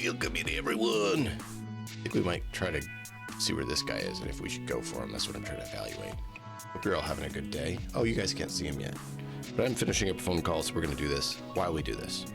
Welcome in, everyone. I think we might try to see where this guy is and if we should go for him. That's what I'm trying to evaluate. Hope you're all having a good day. Oh, you guys can't see him yet. But I'm finishing up a phone call, so we're going to do this while we do this.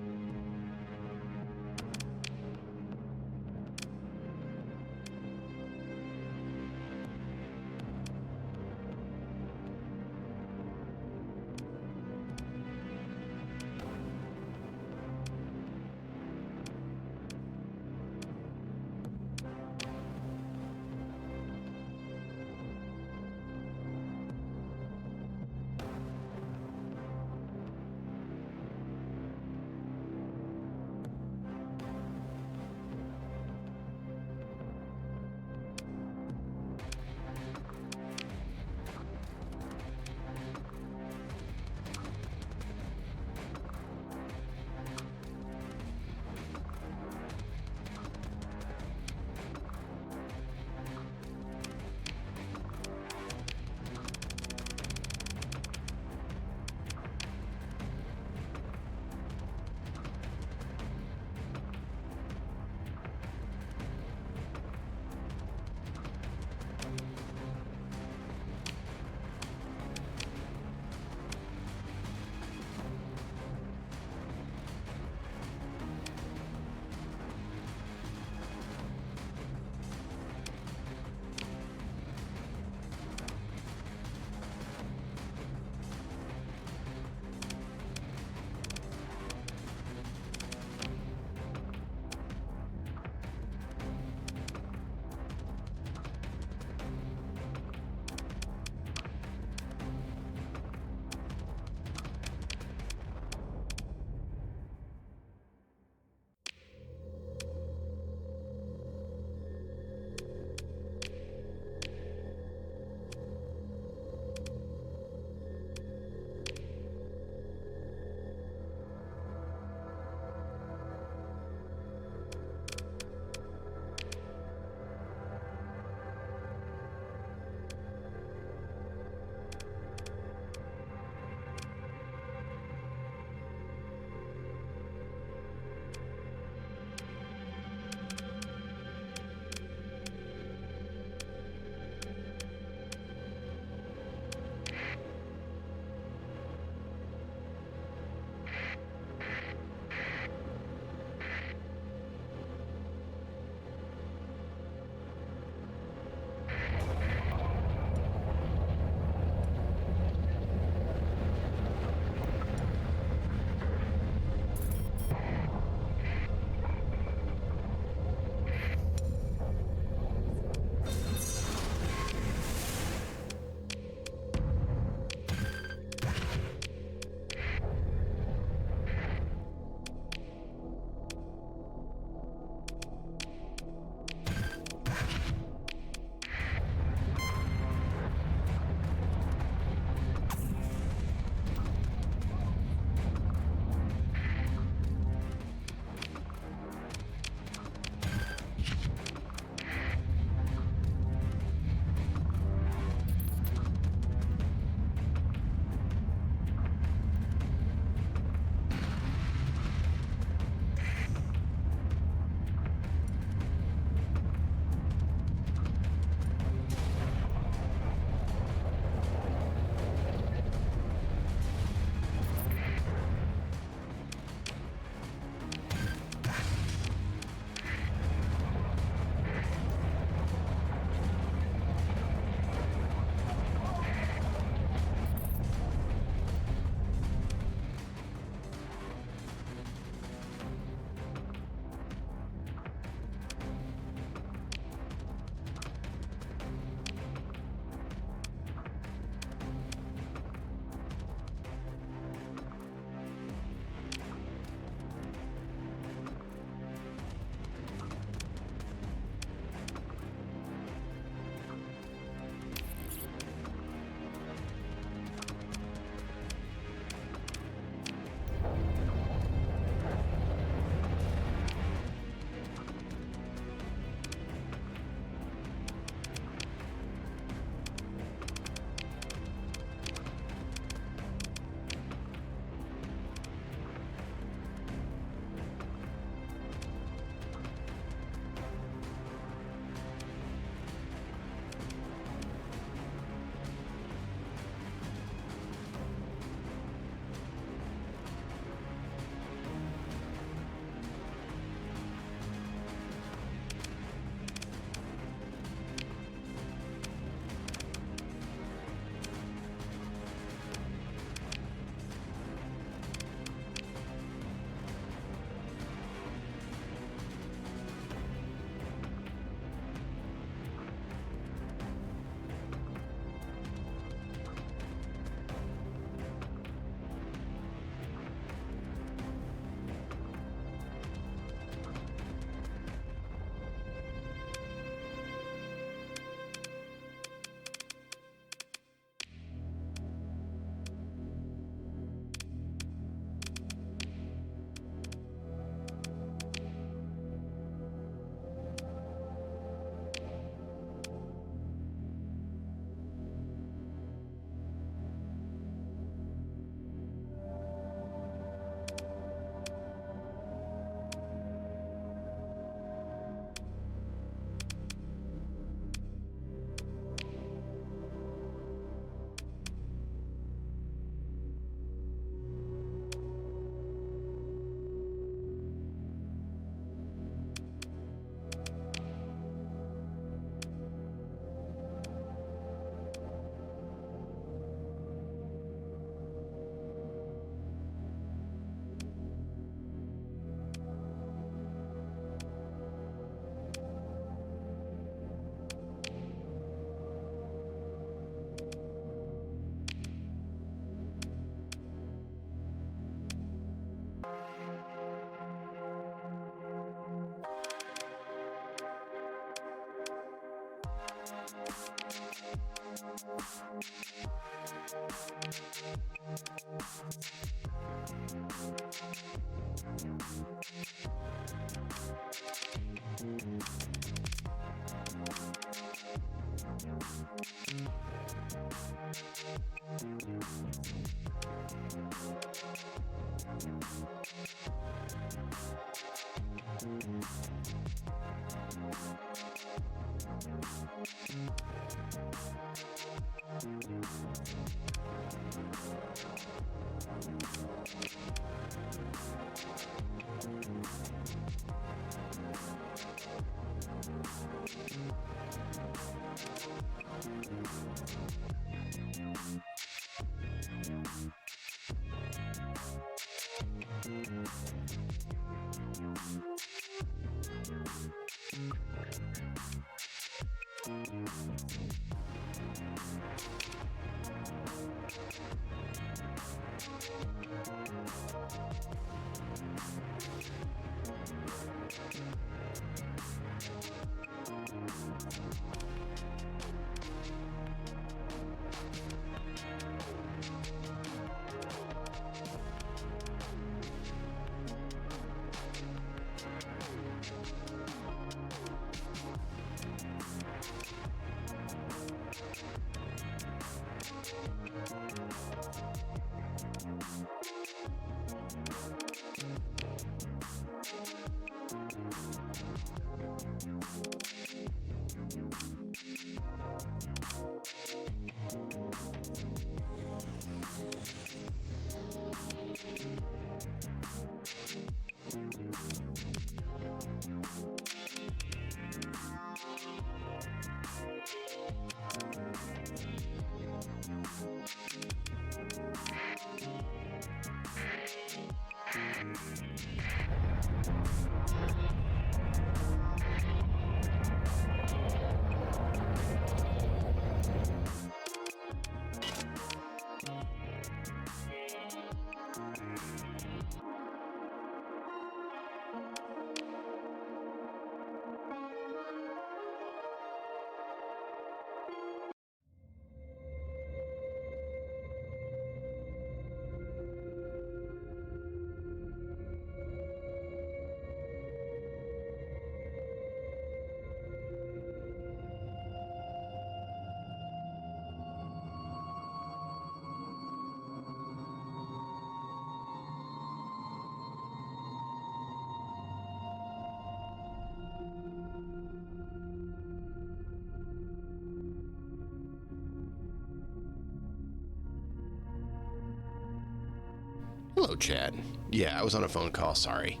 Hello, Chad. Yeah, I was on a phone call, sorry.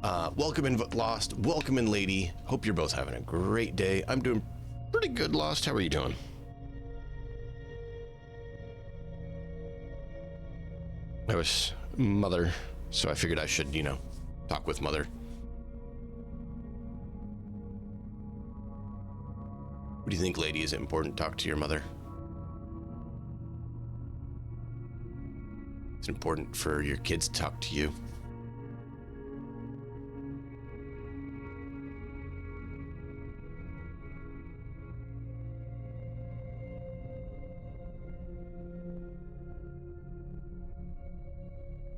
Welcome in, Lost. Welcome in, Lady. Hope you're both having a great day. I'm doing pretty good, Lost. How are you doing? I was Mother, so I figured I should, talk with Mother. What do you think, Lady? Is it important to talk to your mother? It's important for your kids to talk to you.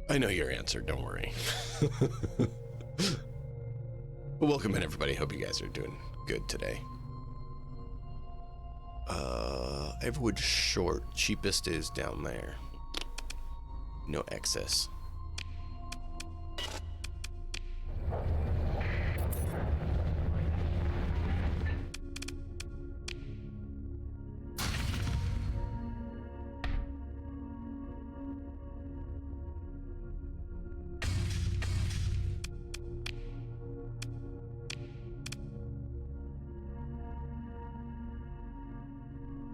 I know your answer, don't worry. Well, welcome in, everybody. Hope you guys are doing good today. Everwood Short, cheapest is down there. No excess.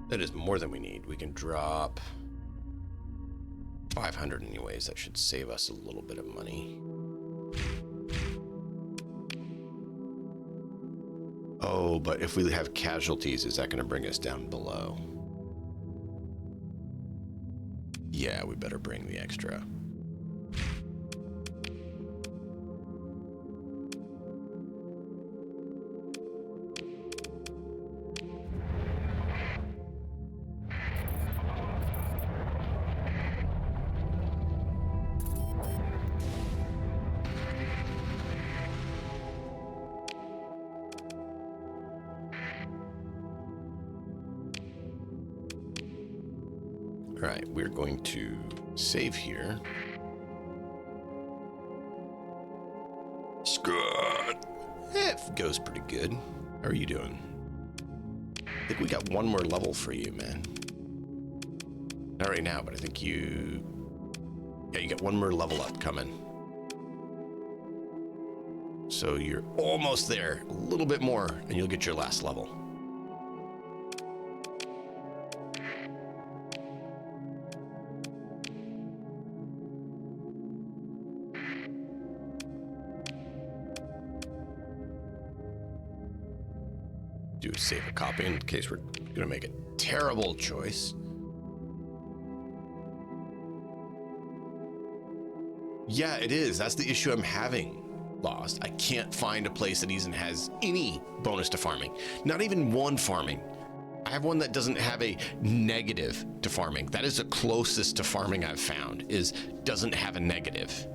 That is more than we need. We can drop 500 anyways. That should save us a little bit of money. Oh, but if we have casualties, is that going to bring us down below? Yeah, we better bring the extra. All right, we're going to save here. Scott. It goes pretty good. How are you doing? I think we got one more level for you, man. Not right now, but I think you... Yeah, you got one more level up coming. So you're almost there. A little bit more, and you'll get your last level. Do save a copy in case we're gonna make a terrible choice. Yeah, it is. That's the issue I'm having. Lost. I can't find a place that even has any bonus to farming. Not even one farming. I have one that doesn't have a negative to farming. That is the closest to farming I've found, is doesn't have a negative.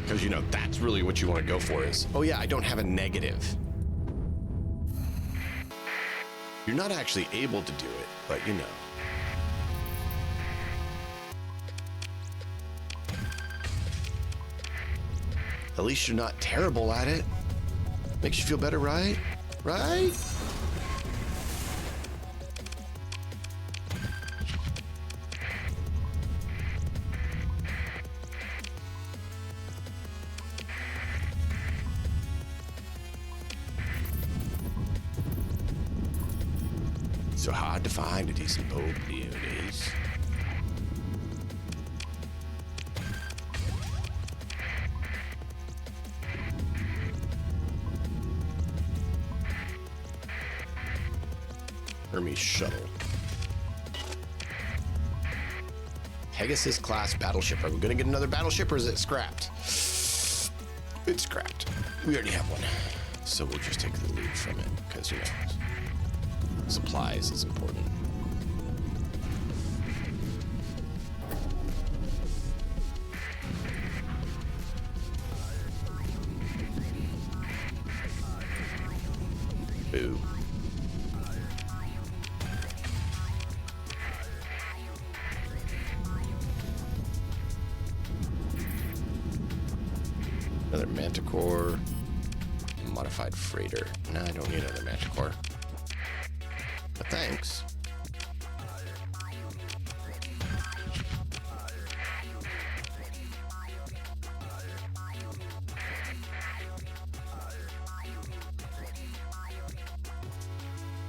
Because, you know, that's really what you want to go for is, oh yeah, I don't have a negative. You're not actually able to do it, but you know. At least you're not terrible at it. Makes you feel better, right? Right? So hard to find a decent bow nowadays. Hermes shuttle. Pegasus class battleship. Are we gonna get another battleship or is it scrapped? It's scrapped. We already have one. So we'll just take the loot from it because, you know, supplies is important. Boo. Another manticore. Modified freighter. No, I don't need another manticore. But thanks.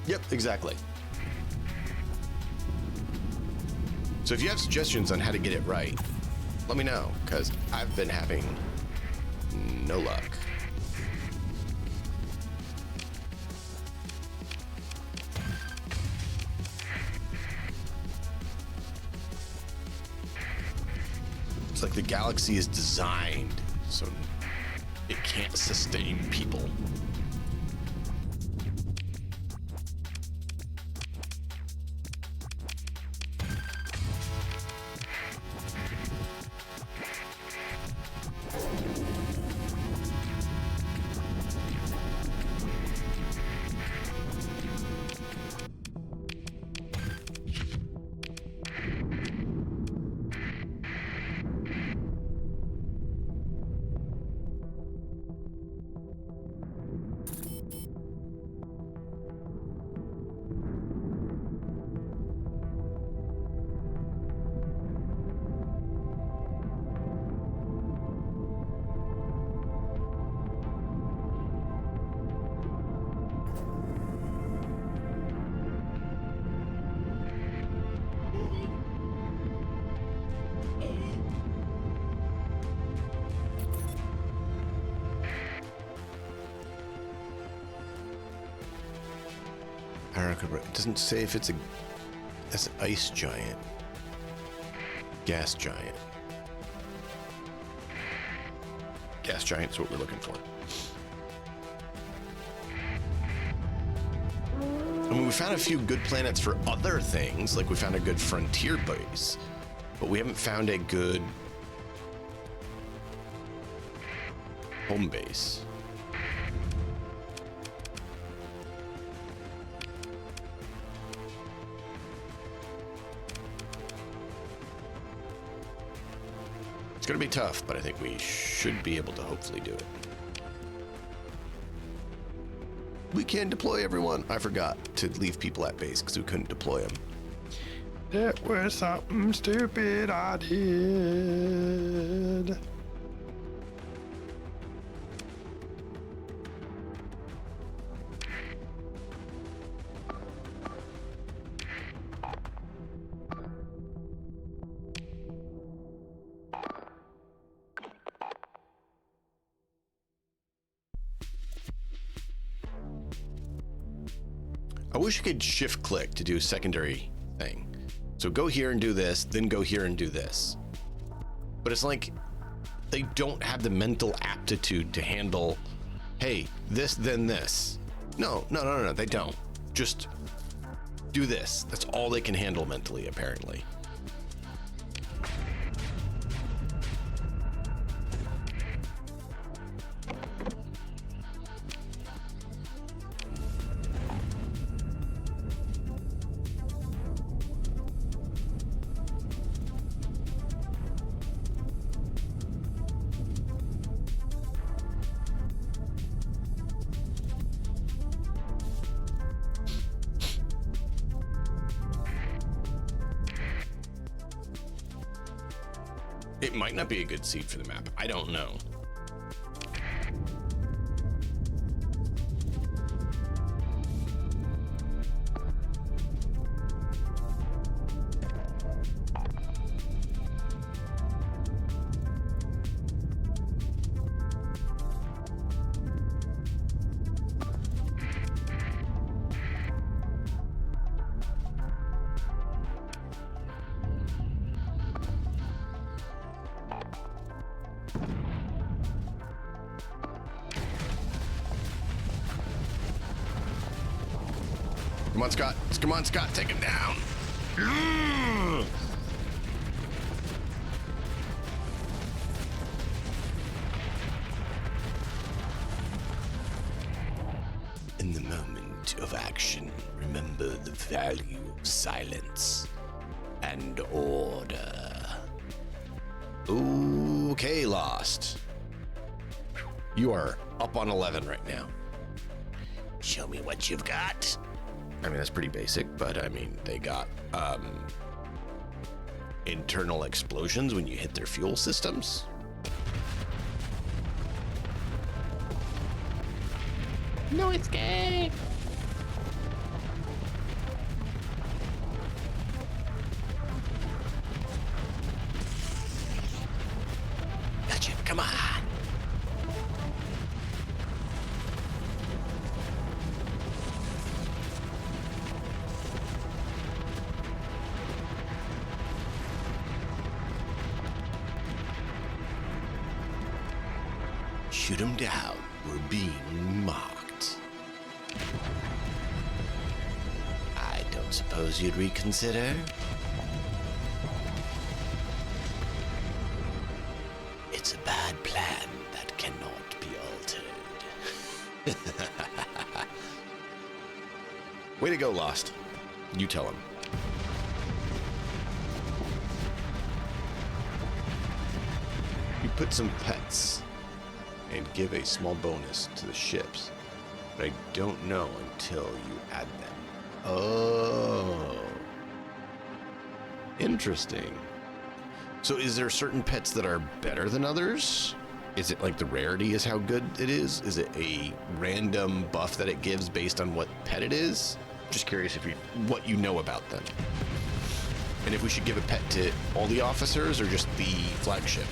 Yep, exactly. So if you have suggestions on how to get it right, let me know, because I've been having no luck. It's like the galaxy is designed so it can't sustain people. It doesn't say if it's that's an ice giant. Gas giant. Gas giant's what we're looking for. And mean, we found a few good planets for other things, like we found a good frontier base, but we haven't found a good home base. It's gonna be tough, but I think we should be able to hopefully do it. We can deploy everyone. I forgot to leave people at base because we couldn't deploy them. It was something stupid I did. I wish you could shift click to do a secondary thing. So go here and do this, then go here and do this. But it's like they don't have the mental aptitude to handle, hey, this, then this. No, they don't. Just do this. That's all they can handle mentally, apparently. It might not be a good seed for the map. I don't know. Come on, Scott. Come on, Scott. Take him down. In the moment of action, remember the value of silence and order. Okay, Lost. You are up on 11 right now. Show me what you've got. I mean, that's pretty basic, but I mean, they got internal explosions when you hit their fuel systems. No escape. Gotcha. Come on. Shoot him down. We're being mocked. I don't suppose you'd reconsider? It's a bad plan that cannot be altered. Way to go, Lost. You tell him. You put some pets and give a small bonus to the ships, but I don't know until you add them. Oh. Interesting. So is there certain pets that are better than others? Is it like the rarity is how good it is? Is it a random buff that it gives based on what pet it is? Just curious if what you know about them. And if we should give a pet to all the officers or just the flagship?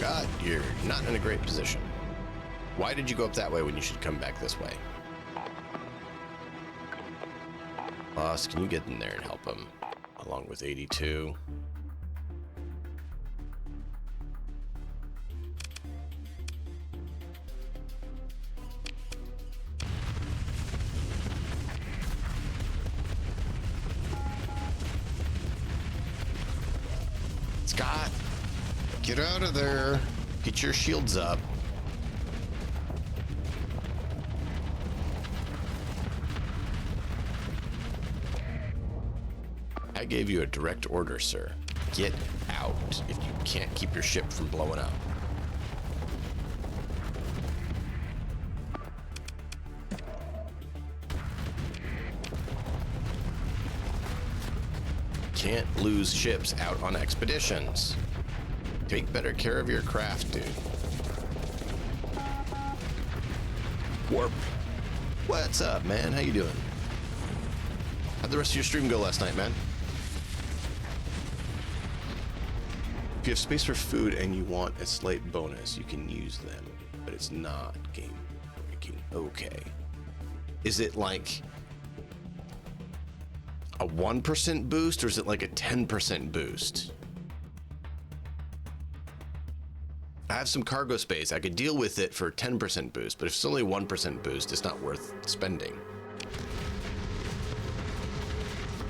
Scott, you're not in a great position. Why did you go up that way when you should come back this way? Boss, can you get in there and help him? Along with 82. Scott, get out of there. Get your shields up. I gave you a direct order, sir. Get out if you can't keep your ship from blowing up. Can't lose ships out on expeditions. Take better care of your craft, dude. Warp. What's up, man? How you doing? How'd the rest of your stream go last night, man? If you have space for food and you want a slight bonus, you can use them, but it's not game breaking. Okay. Is it like a 1% boost or is it like a 10% boost? I have some cargo space. I could deal with it for 10% boost, but if it's only 1% boost, it's not worth spending.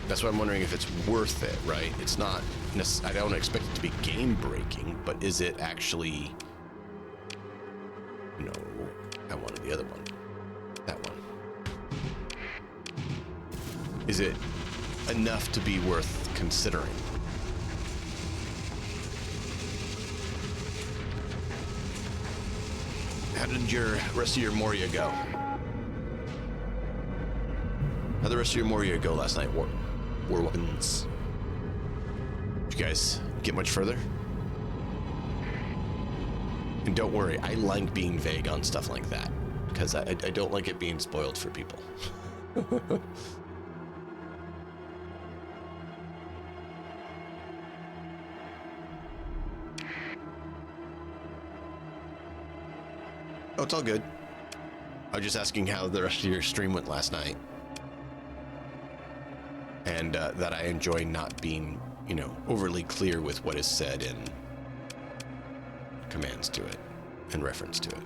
That's why I'm wondering if it's worth it, right? It's not, I don't expect it to be game breaking, but is it actually, no, I wanted the other one, that one. Is it enough to be worth considering? How did your rest of your Moria go? How'd the rest of your Moria go last night? War weapons. Did you guys get much further? And don't worry, I like being vague on stuff like that because I don't like it being spoiled for people. Oh, it's all good. I was just asking how the rest of your stream went last night. And that I enjoy not being, you know, overly clear with what is said in commands to it and reference to it.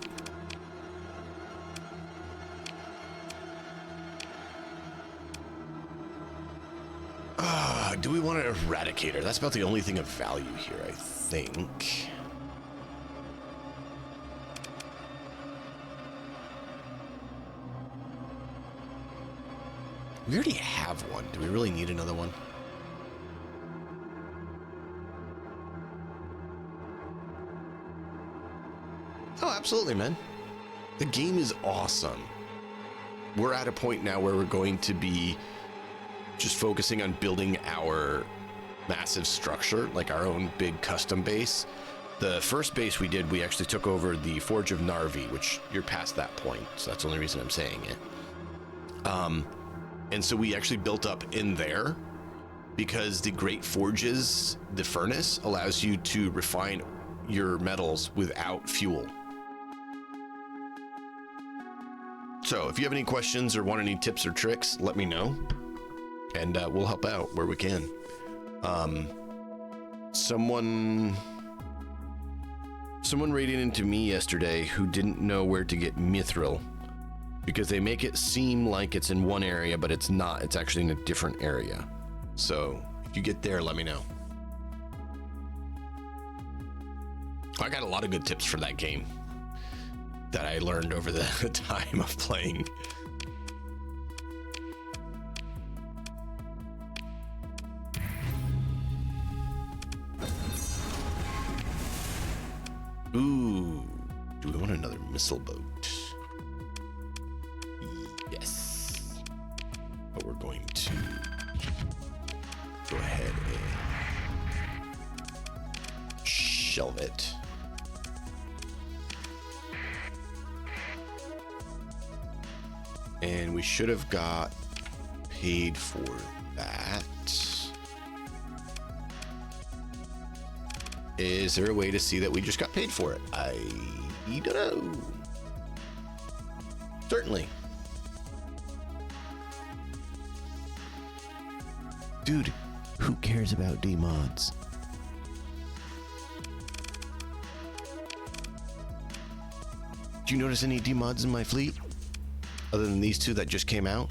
Do we want an eradicator? That's about the only thing of value here, I think. We already have one. Do we really need another one? Oh, absolutely, man. The game is awesome. We're at a point now where we're going to be just focusing on building our massive structure, like our own big custom base. The first base we did, we actually took over the Forge of Narvi, which you're past that point, so that's the only reason I'm saying it. And so we actually built up in there because the Great Forges, the furnace, allows you to refine your metals without fuel. So if you have any questions or want any tips or tricks, let me know. And we'll help out where we can. Someone raided into me yesterday who didn't know where to get mithril. Because they make it seem like it's in one area, but it's not. It's actually in a different area. So if you get there, let me know. I got a lot of good tips for that game that I learned over the time of playing. Ooh, do we want another missile boat? Yes. But we're going to go ahead and shelve it. And we should have got paid for that. Is there a way to see that we just got paid for it? I don't know. Certainly. Dude, who cares about D-mods? Do you notice any D-mods in my fleet? Other than these two that just came out?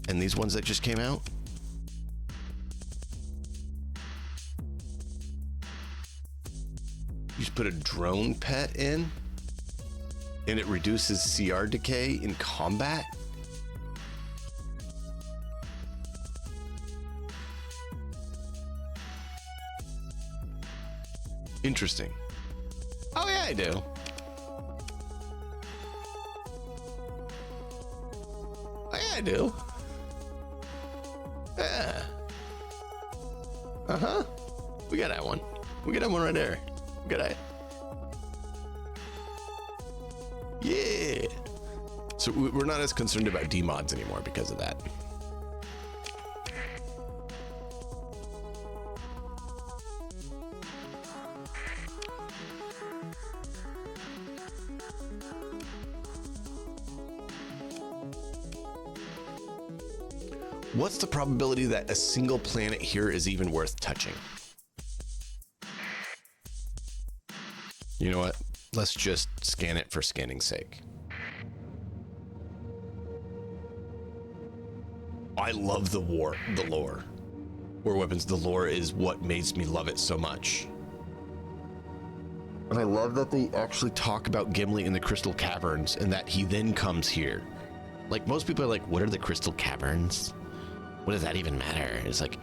And these ones that just came out? You just put a drone pet in? And it reduces CR decay in combat? Interesting. Oh yeah, I do. Oh yeah, I do. Yeah. Uh-huh. We got that one. We got that one right there. We got that. Yeah. So we're not as concerned about D-mods anymore because of that. What's the probability that a single planet here is even worth touching? You know what? Let's just scan it for scanning's sake. I love the lore. War Weapons, the lore is what makes me love it so much. And I love that they actually talk about Gimli in the Crystal Caverns and that he then comes here. Like, most people are like, what are the Crystal Caverns? What does that even matter? It's like,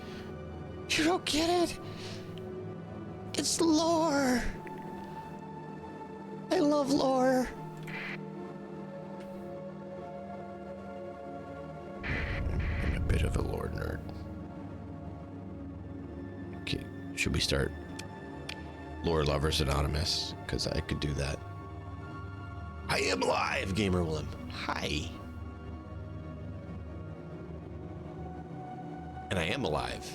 you don't get it. It's lore. I love lore. I'm a bit of a lore nerd. Okay, should we start Lore Lovers Anonymous? Because I could do that. I am alive, Gamer Willem. Hi. And I am alive.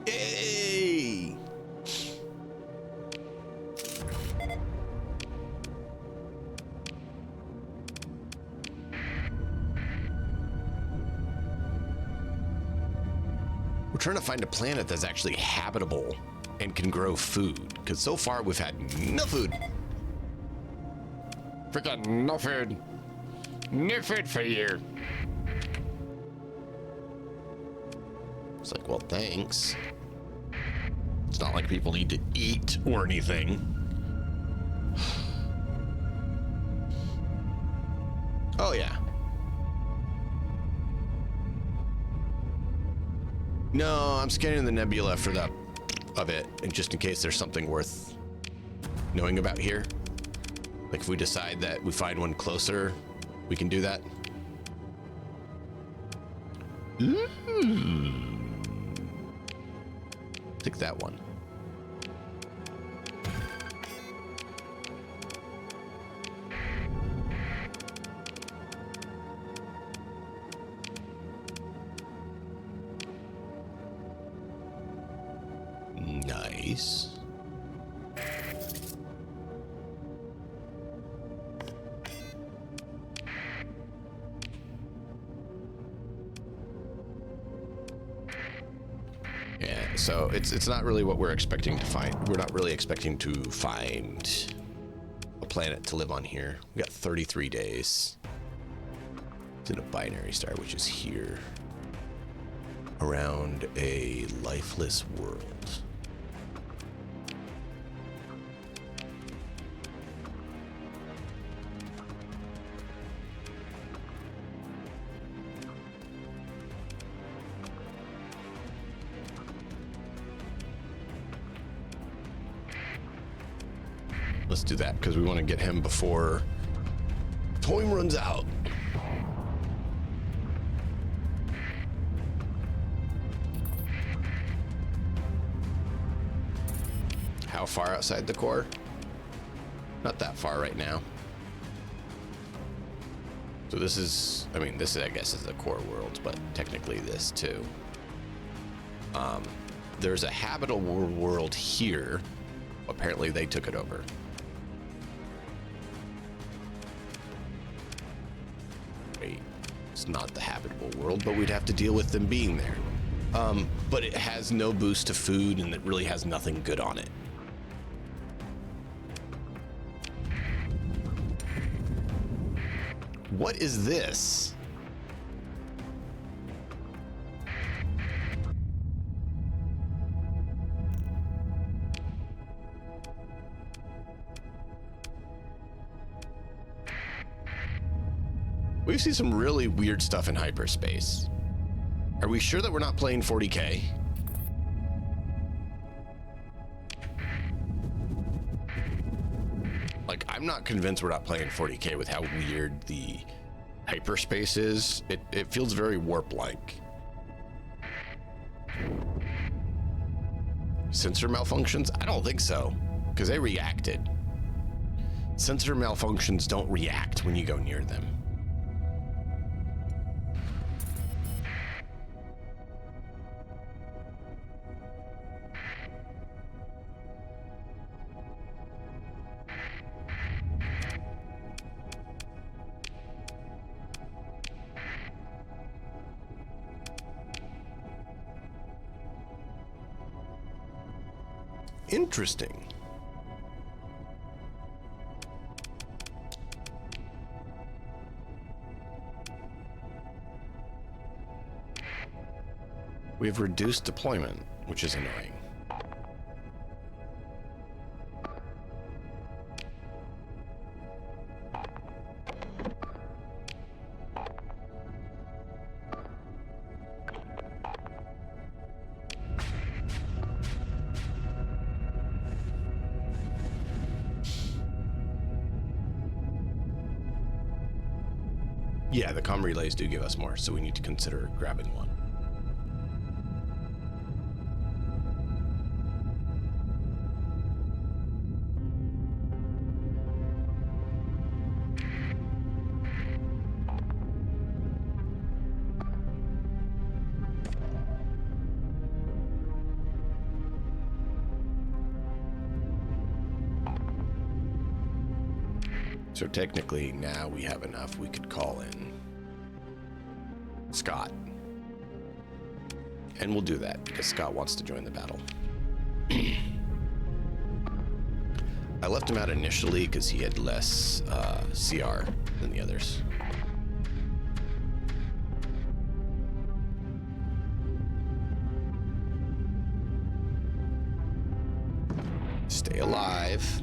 Yay! We're trying to find a planet that's actually habitable and can grow food, because so far we've had no food. Freaking no food. No food for you. It's like, well, thanks. It's not like people need to eat or anything. Oh, yeah. No, I'm scanning the nebula for the of it, and just in case there's something worth knowing about here. Like if we decide that we find one closer, we can do that. Take that one. Nice. Yeah, so it's not really what we're expecting to find. We're not really expecting to find a planet to live on here. We got 33 days. It's in a binary star, which is here. Around a lifeless world. Let's do that because we want to get him before time runs out. How far outside the core? Not that far right now. So this is, I mean, this I guess is the core world, but technically this too. there's a habitable world here. Apparently they took it over. Wait, it's not the habitable world, but we'd have to deal with them being there. But it has no boost to food, and it really has nothing good on it. What is this? We've seen some really weird stuff in hyperspace. Are we sure that we're not playing 40K? Like, I'm not convinced we're not playing 40K with how weird the hyperspace is. It feels very warp-like. Sensor malfunctions? I don't think so, because they reacted. Sensor malfunctions don't react when you go near them. Interesting. We have reduced deployment, which is annoying. Yeah, the comm relays do give us more, so we need to consider grabbing one. So technically, now we have enough. We could call in Scott. And we'll do that, because Scott wants to join the battle. I left him out initially because he had less CR than the others. Stay alive.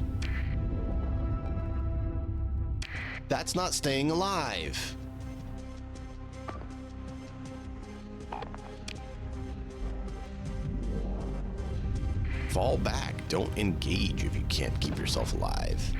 That's not staying alive. Fall back. Don't engage if you can't keep yourself alive.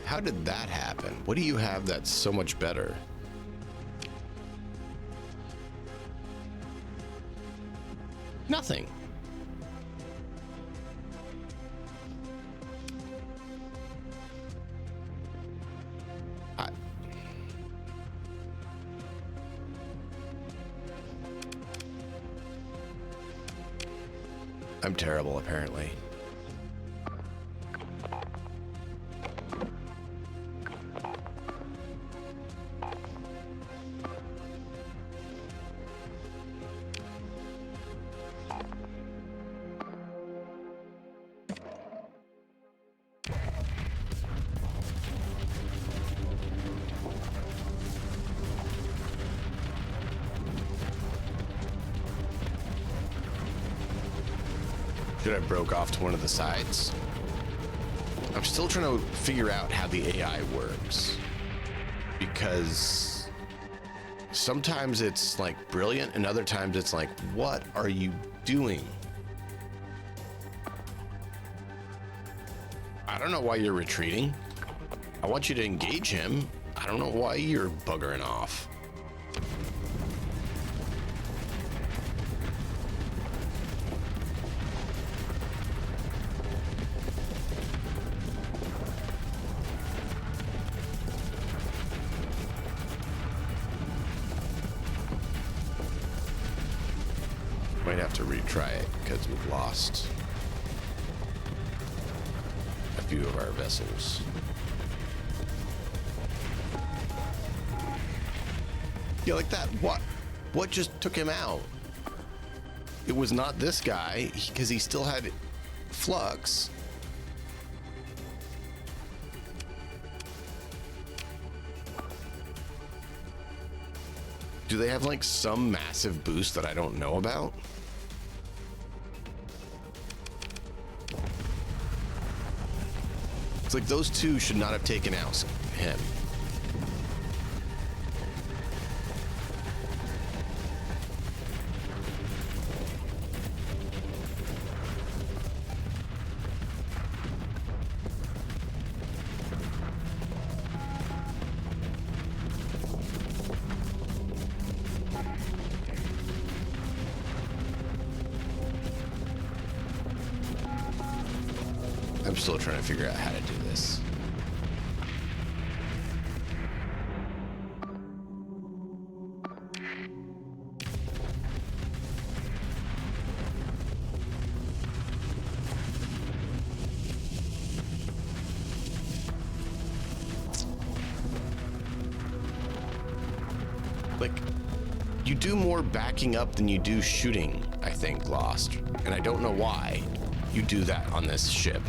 How did that happen? What do you have that's so much better? Nothing. I'm terrible, apparently. Should I broke off to one of the sides? I'm still trying to figure out how the AI works. Because sometimes it's like brilliant and other times it's like, what are you doing? I don't know why you're retreating. I want you to engage him. I don't know why you're buggering off. Might have to retry it because we've lost a few of our vessels. Yeah, like that. What just took him out? It was not this guy because he still had flux. Do they have like some massive boost that I don't know about? It's like those two should not have taken out him. I'm still trying to figure out how to do this. Like, you do more backing up than you do shooting, I think, Lost. And I don't know why you do that on this ship.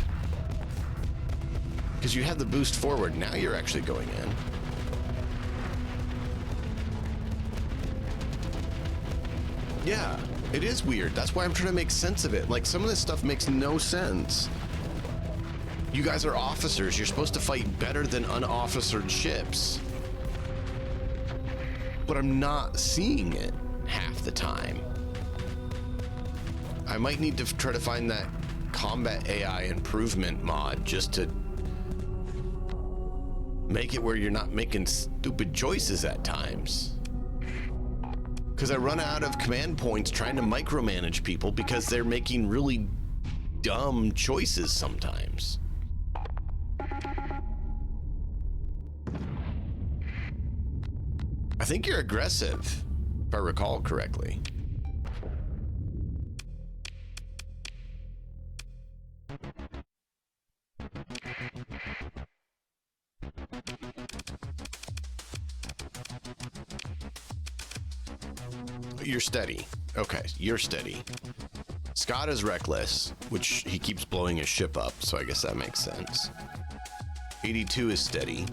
Because you have the boost forward, now you're actually going in. Yeah, it is weird. That's why I'm trying to make sense of it. Like, some of this stuff makes no sense. You guys are officers. You're supposed to fight better than unofficered ships. But I'm not seeing it half the time. I might need to try to find that combat AI improvement mod just to make it where you're not making stupid choices at times. Because I run out of command points trying to micromanage people because they're making really dumb choices sometimes. I think you're aggressive, if I recall correctly. You're steady. Okay, you're steady. Scott is reckless, which he keeps blowing his ship up, so I guess that makes sense. 82 is steady.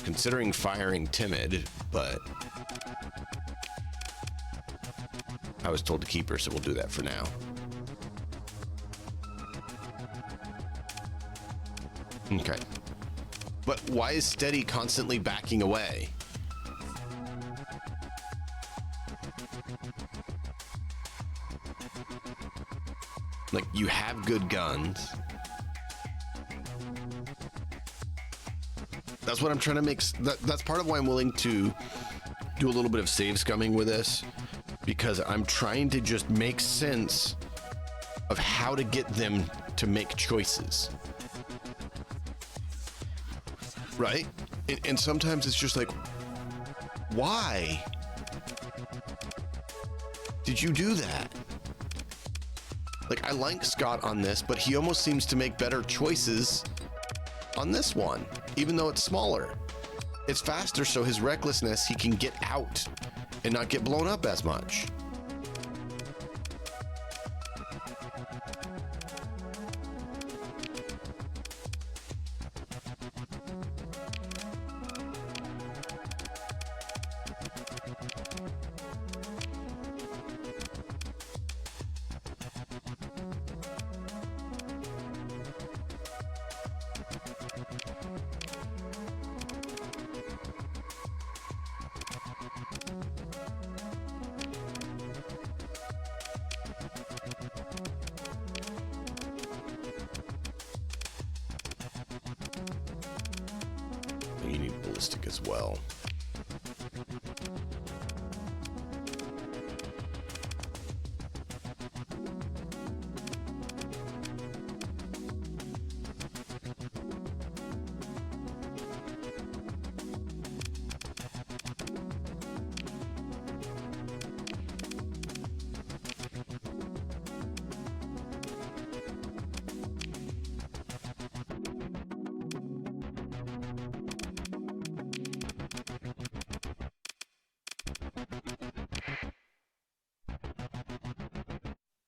Considering firing timid, but I was told to keep her, so we'll do that for now. Okay. But why is steady constantly backing away? Like, you have good guns. That's what I'm trying to make. That's part of why I'm willing to do a little bit of save scumming with this, because I'm trying to just make sense of how to get them to make choices. Right? And sometimes it's just like, why did you do that? Like, I like Scott on this, but he almost seems to make better choices on this one, even though it's smaller. It's faster, so his recklessness, he can get out and not get blown up as much. realistic as well.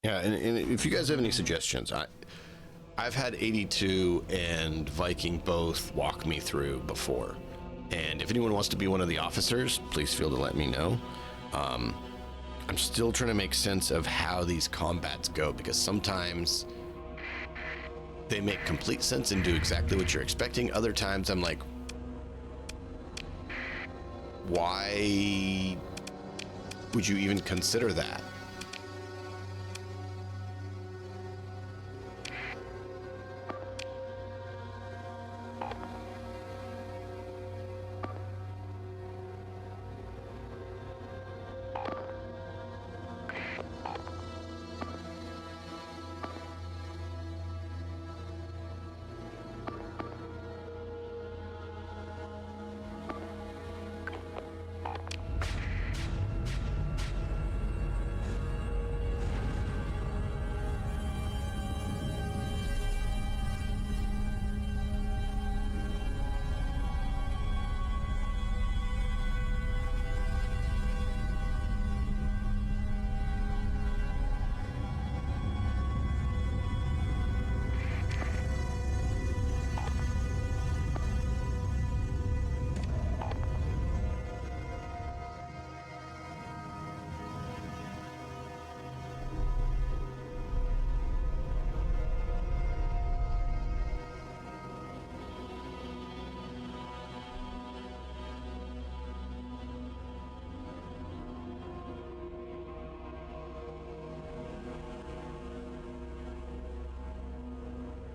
Yeah, and if you guys have any suggestions, I've had 82 and Viking both walk me through before. And if anyone wants to be one of the officers, please feel to let me know. I'm still trying to make sense of how these combats go, because sometimes they make complete sense and do exactly what you're expecting. Other times I'm like, why would you even consider that?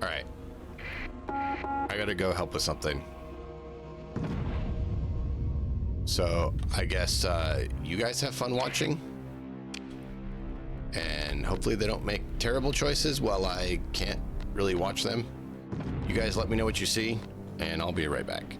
All right. I gotta go help with something. So I guess you guys have fun watching. And hopefully they don't make terrible choices while I can't really watch them. You guys let me know what you see, and I'll be right back.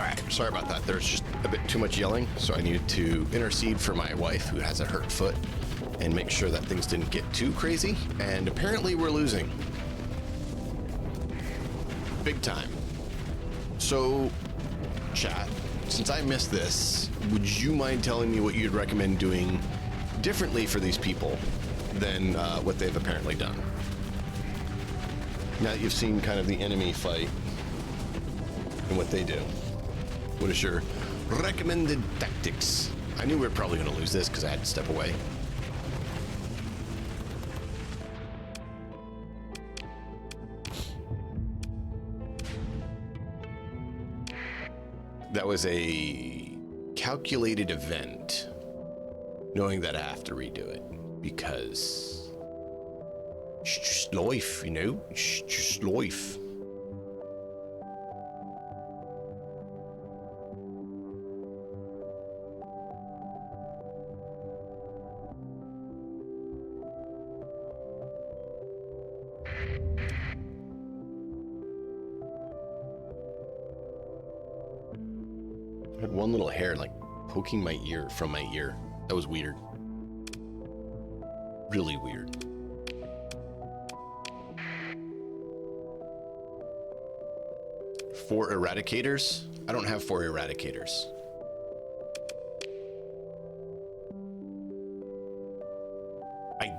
right, sorry about that. There's just a bit too much yelling, so I needed to intercede for my wife who has a hurt foot and make sure that things didn't get too crazy. And apparently we're losing. Big time. So, chat, since I missed this, would you mind telling me what you'd recommend doing differently for these people than what they've apparently done? Now that you've seen kind of the enemy fight and what they do, what is your recommended tactics? I knew we were probably going to lose this because I had to step away. That was a calculated event, knowing that I have to redo it because it's just life, you know? It's just life. I had one little hair like poking my ear from my ear. That was weird. Really weird. Four eradicators? I don't have 4 eradicators. I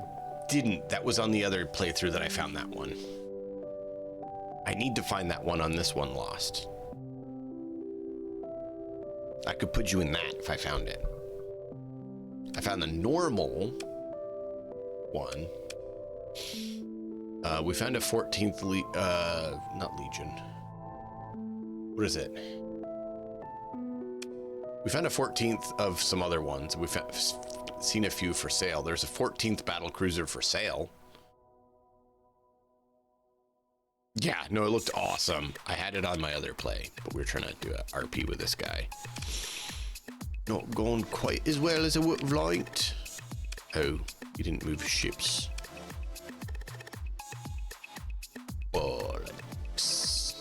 didn't. That was on the other playthrough that I found that one. I need to find that one on this one lost. I could put you in that if I found it. I found the normal one. We found a 14th not Legion. What is it? We found a 14th of some other ones. We've seen a few for sale. There's a 14th battle cruiser for sale. Yeah, no, it looked awesome. I had it on my other play, but we were trying to do a RP with this guy. Not going quite as well as I would have liked. Oh, you didn't move ships. Bollocks.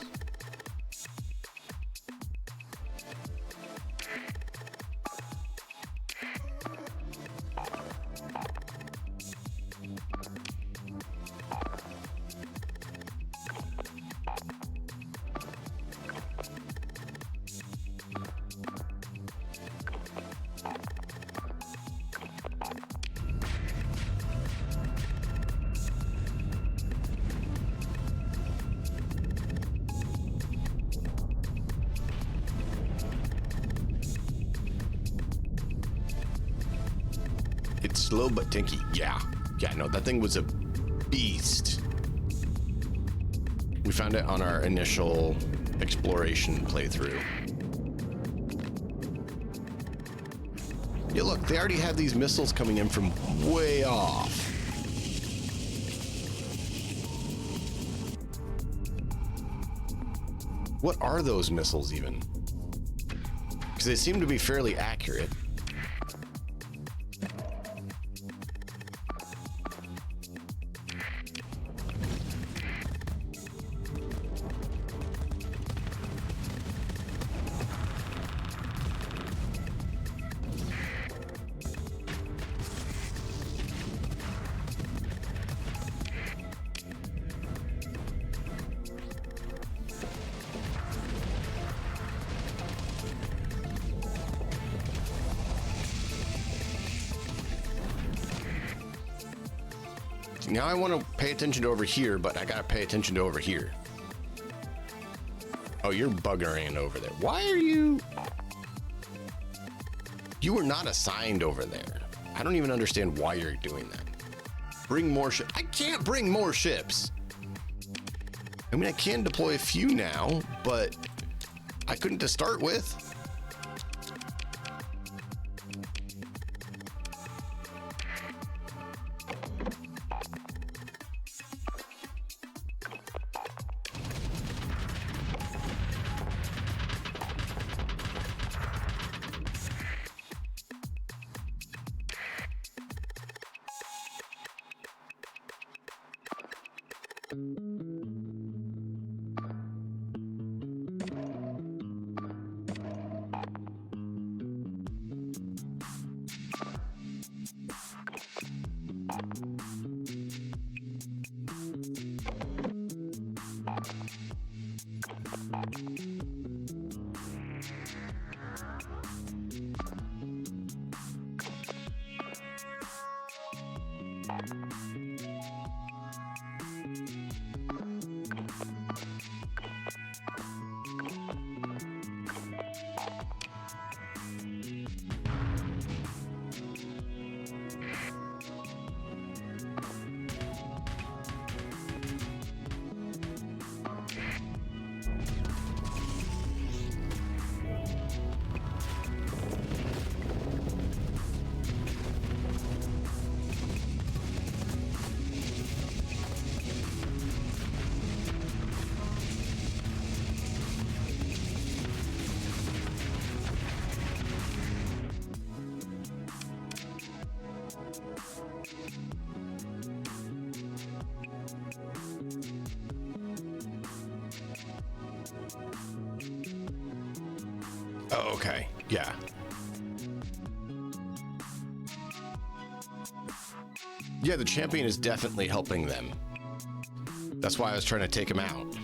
It's slow but tanky. Yeah, no, that thing was a beast. We found it on our initial exploration playthrough. Yeah, look, they already have these missiles coming in from way off. What are those missiles even? Because they seem to be fairly accurate. Now I want to pay attention to over here, but I gotta pay attention to over here. Oh, you're buggering over there. Why are you? You were not assigned over there. I don't even understand why you're doing that. Bring more ships. I can't bring more ships. I mean, I can deploy a few now, but I couldn't to start with. Oh, okay. Yeah. Yeah, the champion is definitely helping them. That's why I was trying to take him out.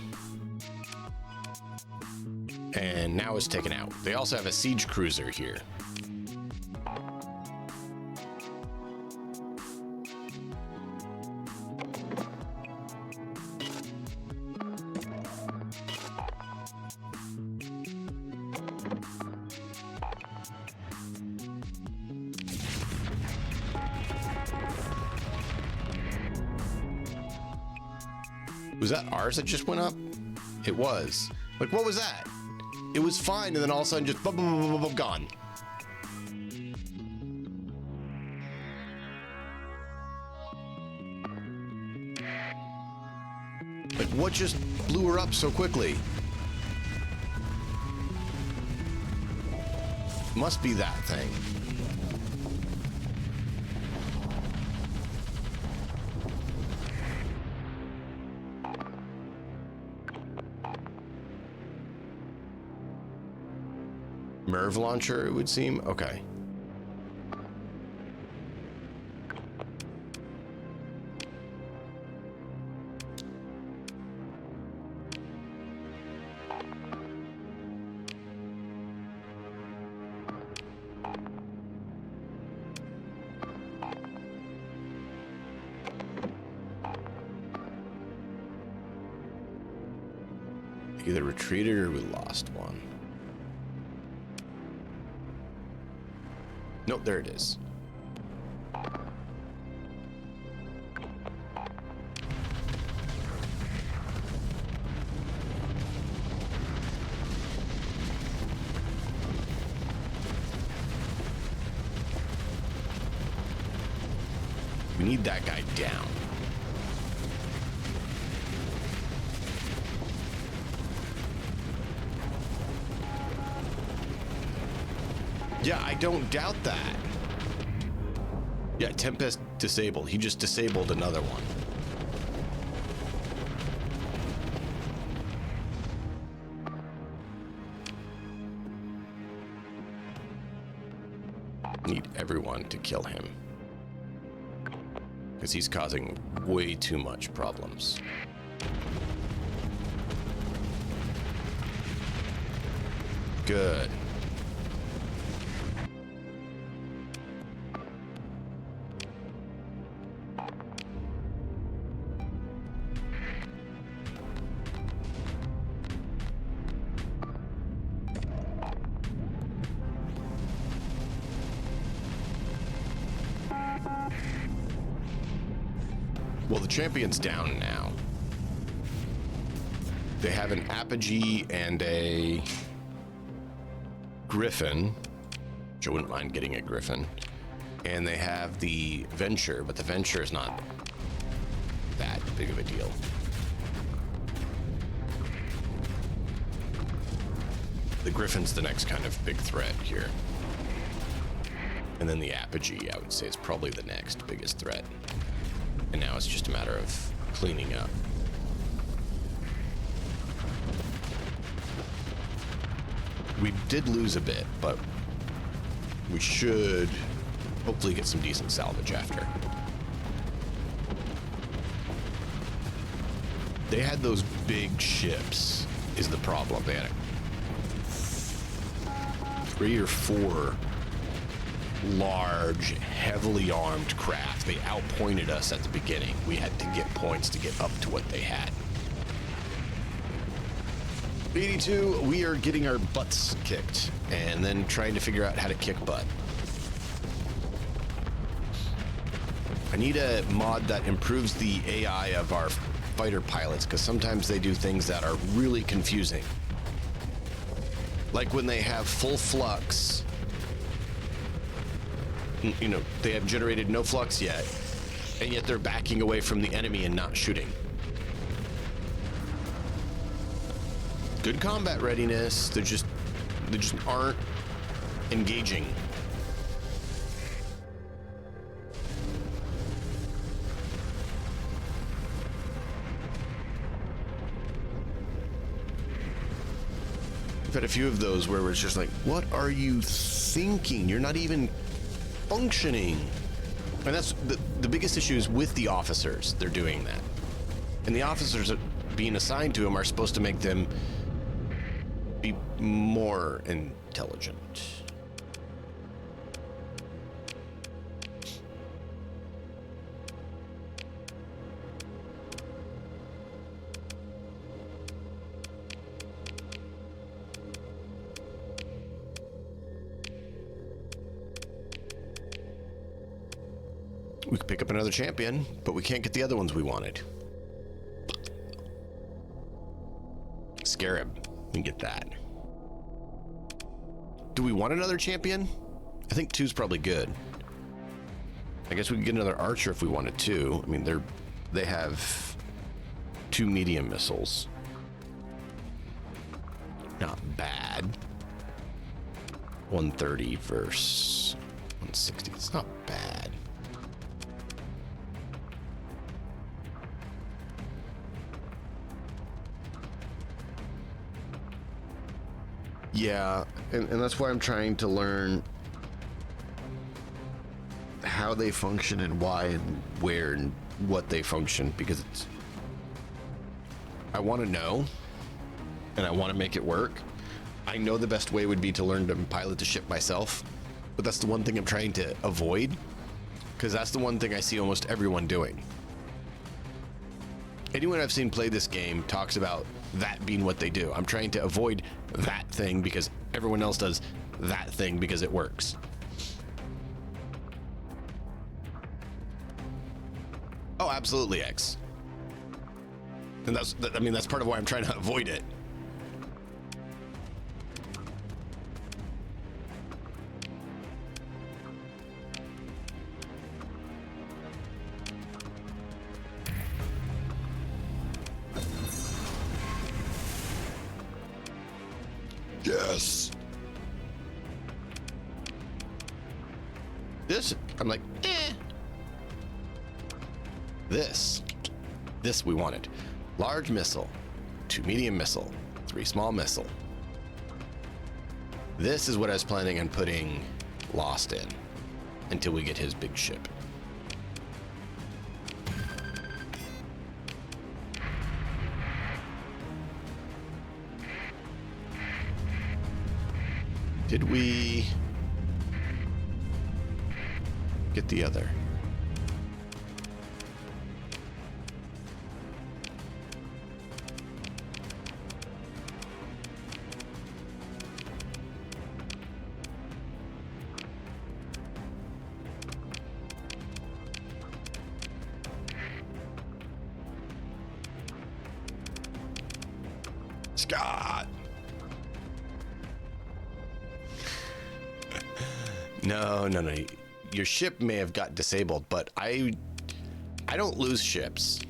And now it's taken out. They also have a siege cruiser here. Was that ours that just went up? It was. Like, what was that? It was fine, and then all of a sudden just boom, boom, boom, boom, boom, gone. Like, what just blew her up so quickly? Must be that thing. Merv launcher, it would seem. Okay. Either retreated or we lost one. Nope, there it is. We need that guy down. Yeah, I don't doubt that. Yeah, Tempest disabled. He just disabled another one. Need everyone to kill him. Because he's causing way too much problems. Good. Well, the champion's down now. They have an Apogee and a Griffin, which I wouldn't mind getting a Griffin. And they have the Venture, but the Venture is not that big of a deal. The Griffin's the next kind of big threat here. And then the Apogee, I would say, is probably the next biggest threat. And now it's just a matter of cleaning up. We did lose a bit, but we should hopefully get some decent salvage after. They had those big ships, is the problem. They had 3 or 4 large, heavily armed craft. They outpointed us at the beginning. We had to get points to get up to what they had. 82, we are getting our butts kicked and then trying to figure out how to kick butt. I need a mod that improves the AI of our fighter pilots, because sometimes they do things that are really confusing. Like when they have full flux, you know, they have generated no flux yet, and yet they're backing away from the enemy and not shooting. Good combat readiness, they just aren't engaging. I've had a few of those where it's just like, what are you thinking? You're not even functioning. And that's the biggest issue is with the officers. They're doing that. And the officers that being assigned to them are supposed to make them be more intelligent. We could pick up another champion, but we can't get the other ones we wanted. Scarab, we can get that. Do we want another champion? I think 2's probably good. I guess we could get another archer if we wanted to. I mean, they have 2 medium missiles. Not bad. 130 versus 160. It's not bad. Yeah, and that's why I'm trying to learn how they function and why and where and what they function, because I want to know and I want to make it work. I know the best way would be to learn to pilot the ship myself, but that's the one thing I'm trying to avoid, because that's the one thing I see almost everyone doing. Anyone I've seen play this game talks about that being what they do. I'm trying to avoid that thing because everyone else does that thing because it works. Oh, absolutely, X. And that's part of why I'm trying to avoid it. Yes. This, I'm like, eh. This we wanted. Large missile, 2 medium missile, 3 small missile. This is what I was planning on putting Lost in until we get his big ship. Did we get the other? Scott! No. Your ship may have got disabled, but I don't lose ships.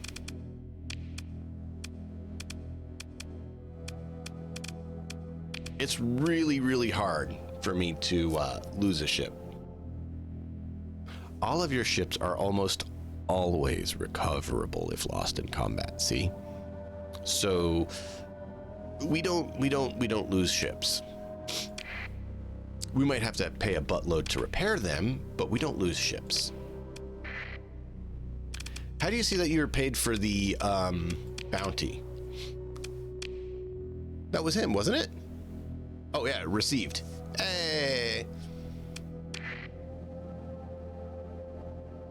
It's really, really hard for me to lose a ship. All of your ships are almost always recoverable if lost in combat, see? So we don't lose ships. We might have to pay a buttload to repair them, but we don't lose ships. How do you see that you were paid for the bounty? That was him, wasn't it? Oh yeah, received. Hey!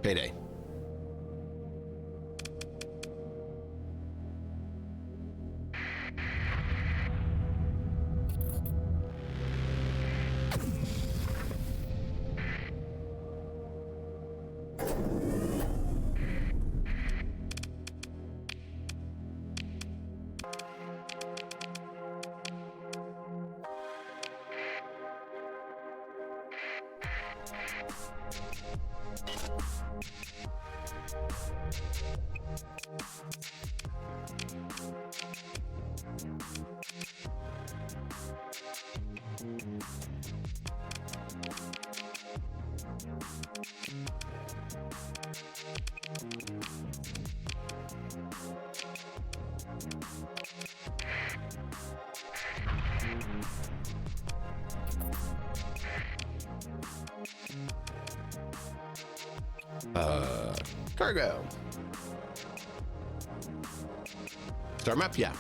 Payday. Cargo. Star map? Yeah.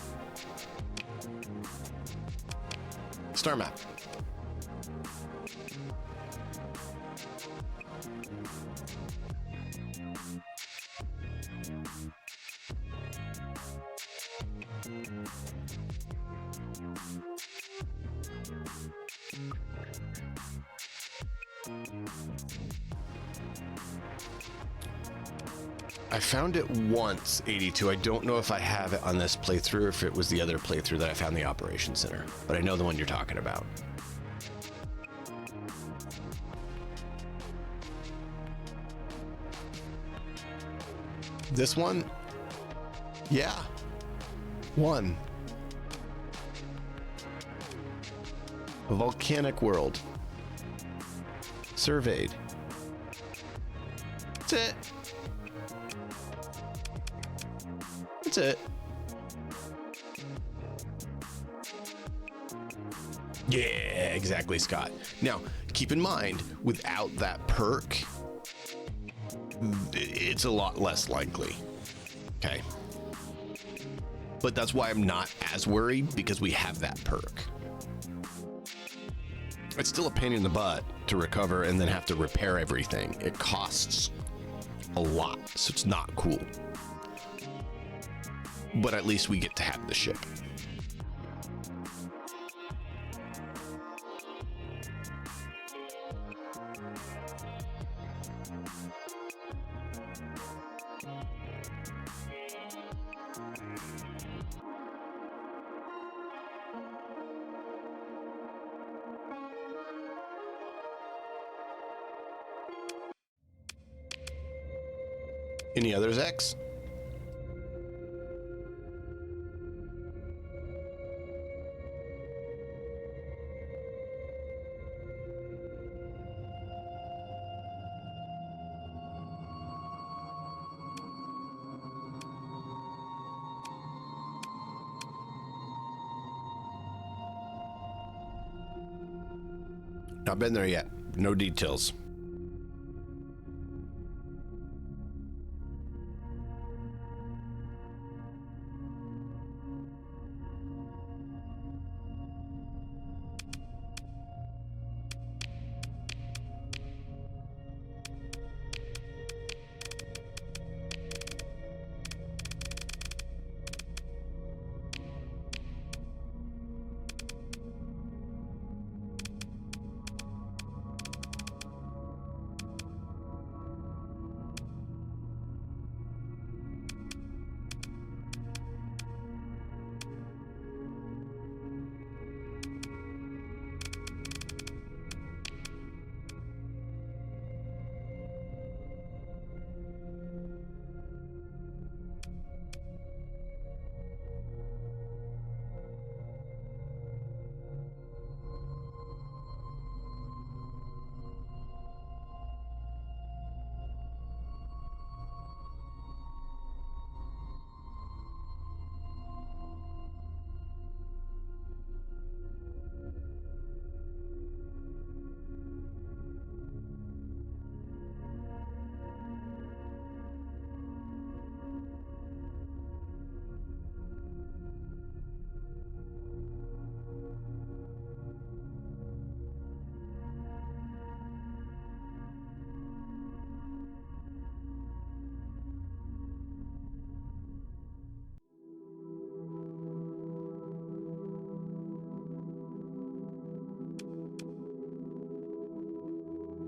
Star map. I found it once, 82. I don't know if I have it on this playthrough or if it was the other playthrough that I found the Operations Center, but I know the one you're talking about. This one? Yeah. One. A volcanic world. Surveyed. That's it. That's it. Yeah, exactly, Scott. Now, keep in mind, without that perk, it's a lot less likely. Okay. But that's why I'm not as worried, because we have that perk. It's still a pain in the butt to recover and then have to repair everything. It costs a lot, so it's not cool. But at least we get to have the ship. Any others, X? Not been there yet. No details.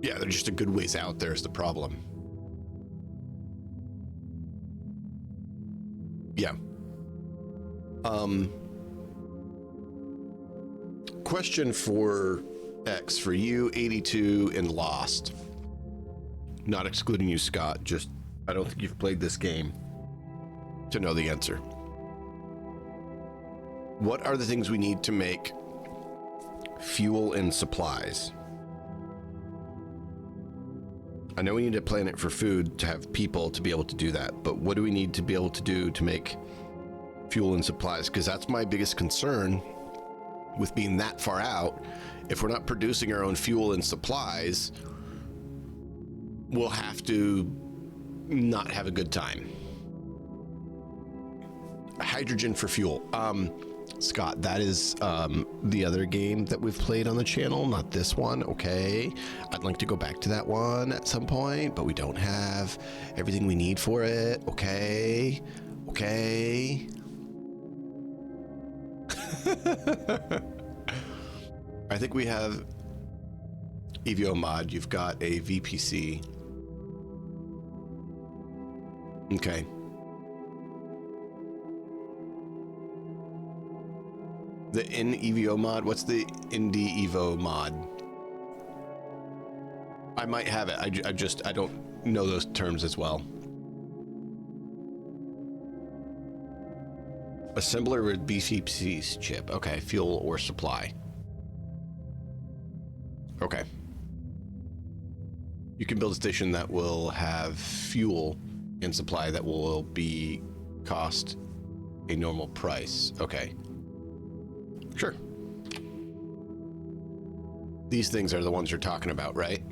Yeah, they're just a good ways out there is the problem. Yeah. Question for X, for you, 82, and Lost. Not excluding you, Scott, just I don't think you've played this game to know the answer. What are the things we need to make fuel and supplies? I know we need a planet for food to have people to be able to do that, but what do we need to be able to do to make fuel and supplies? Because that's my biggest concern with being that far out. If we're not producing our own fuel and supplies, we'll have to not have a good time. Hydrogen for fuel. Scott, that is the other game that we've played on the channel, not this one. Okay. I'd like to go back to that one at some point, but we don't have everything we need for it. Okay. Okay. I think we have EVO mod. You've got a VPC. Okay. The in EVO mod? What's the Indie Evo mod? I might have it. I don't know those terms as well. Assembler with BCP's chip. Okay, fuel or supply. Okay. You can build a station that will have fuel and supply that will be cost a normal price. Okay. Sure. These things are the ones you're talking about, right?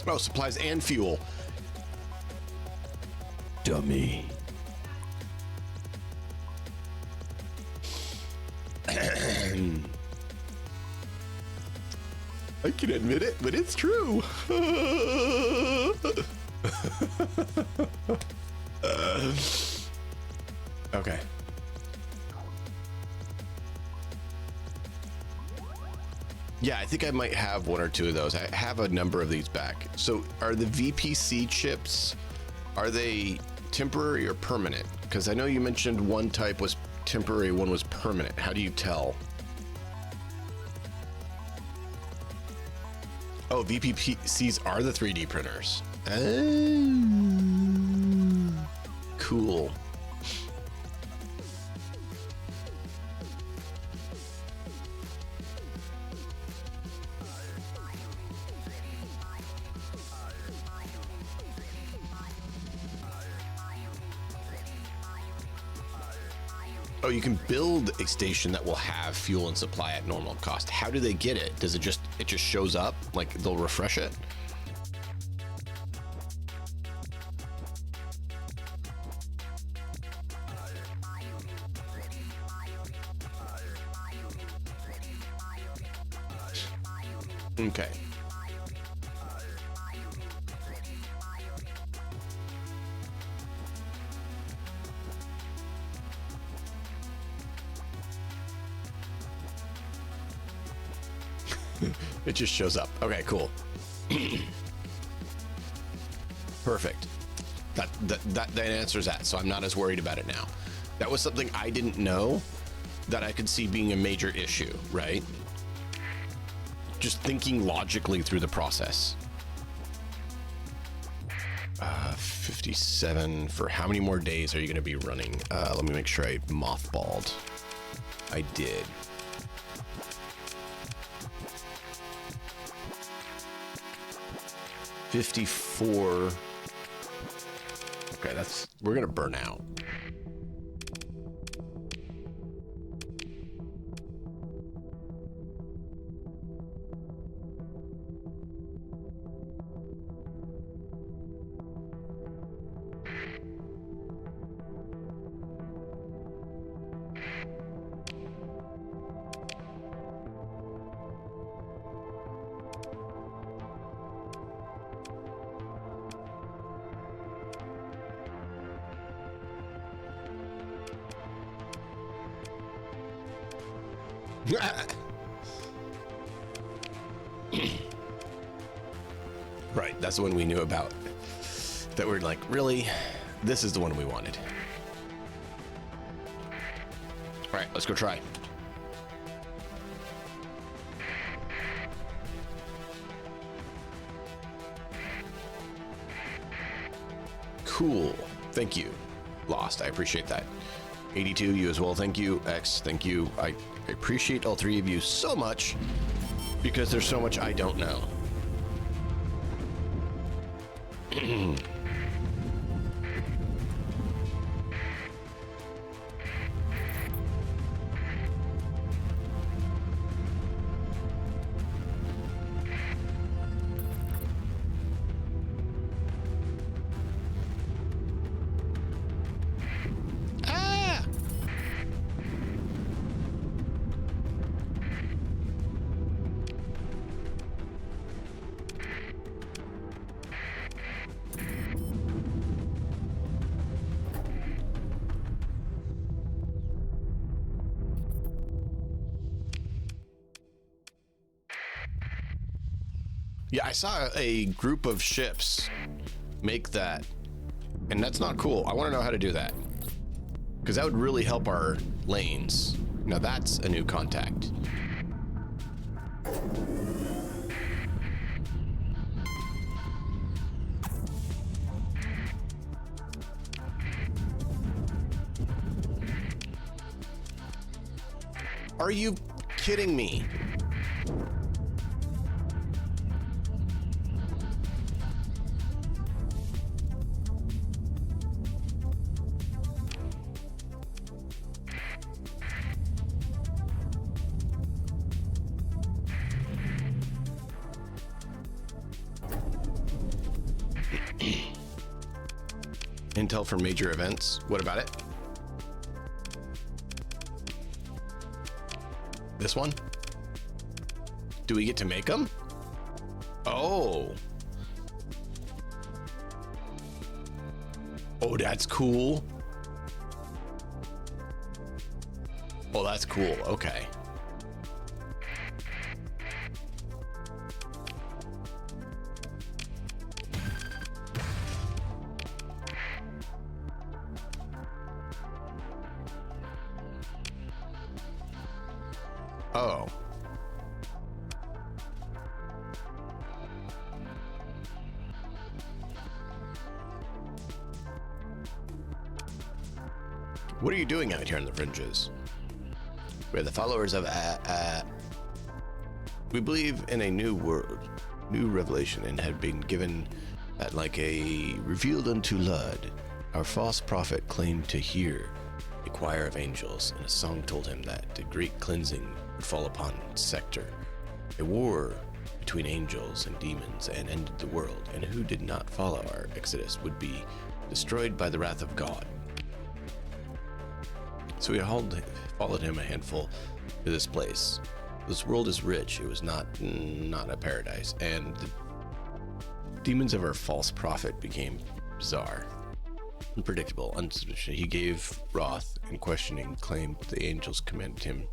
Oh, supplies and fuel. Dummy. I can admit it, but it's true. Okay. Yeah, I think I might have one or two of those. I have a number of these back. So are the VPC chips, are they temporary or permanent? Because I know you mentioned one type was temporary, one was permanent. How do you tell? Oh, VPCs are the 3D printers. Oh, cool. Oh, you can build a station that will have fuel and supply at normal cost. How do they get it? Does it just shows up? Like they'll refresh it? Okay. It just shows up. Okay, cool. Perfect. That answers that, so I'm not as worried about it now. That was something I didn't know that I could see being a major issue, right? Just thinking logically through the process. 57 for how many more days are you going to be running? Let me make sure I mothballed. I did. $54. Okay, we're gonna burn out. Right, that's the one we knew about. That we're like, really? This is the one we wanted. All right, let's go try. Cool. Thank you. Lost. I appreciate that. 82, you as well. Thank you. X, thank you. I appreciate all three of you so much because there's so much I don't know. Yeah, I saw a group of ships make that, and that's not cool. I want to know how to do that, because that would really help our lanes. Now that's a new contact. Are you kidding me? Intel for major events. What about it? This one? Do we get to make them? Oh. Oh, that's cool. Oh, that's cool. Okay. Oh. What are you doing out here on the fringes? We're the followers of we believe in a new world, new revelation, and have been given that like a revealed unto Lud. Our false prophet claimed to hear a choir of angels, and a song told him that the great cleansing would fall upon Sector. A war between angels and demons and ended the world, and who did not follow our exodus would be destroyed by the wrath of God. So we followed him a handful to this place. This world is rich. It was not a paradise, and the demons of our false prophet became bizarre, unpredictable, unsuspicious. He gave wrath and questioning, claimed the angels commanded him.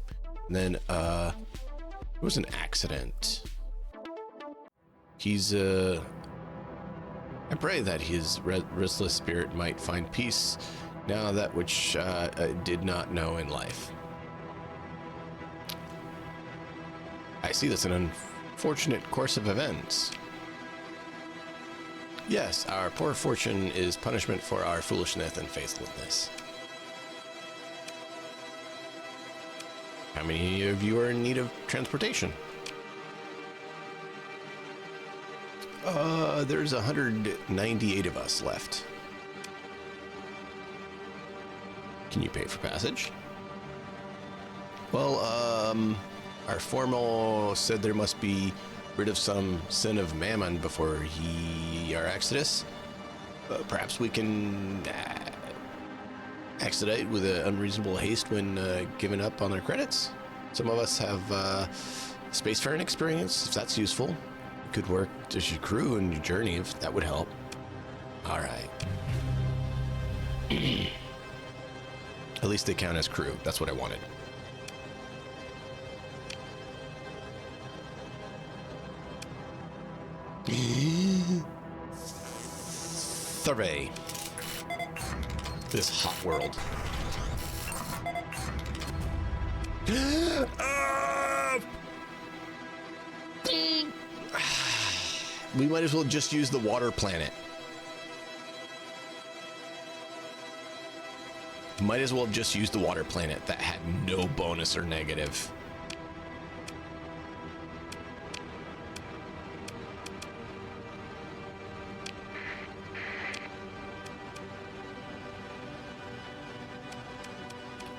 And then it was an accident. He's I pray that his restless spirit might find peace now that which did not know in life. I see this an unfortunate course of events. Yes, our poor fortune is punishment for our foolishness and faithlessness. How many of you are in need of transportation? There's 198 of us left. Can you pay for passage? Well, our formal said there must be rid of some sin of mammon before our exodus. Perhaps we can expedite with an unreasonable haste when giving up on our credits. Some of us have spacefaring experience, if that's useful. It could work as your crew and your journey, if that would help. All right. At least they count as crew. That's what I wanted. Survey this hot world. We might as well just use the water planet. Might as well just use the water planet that had no bonus or negative.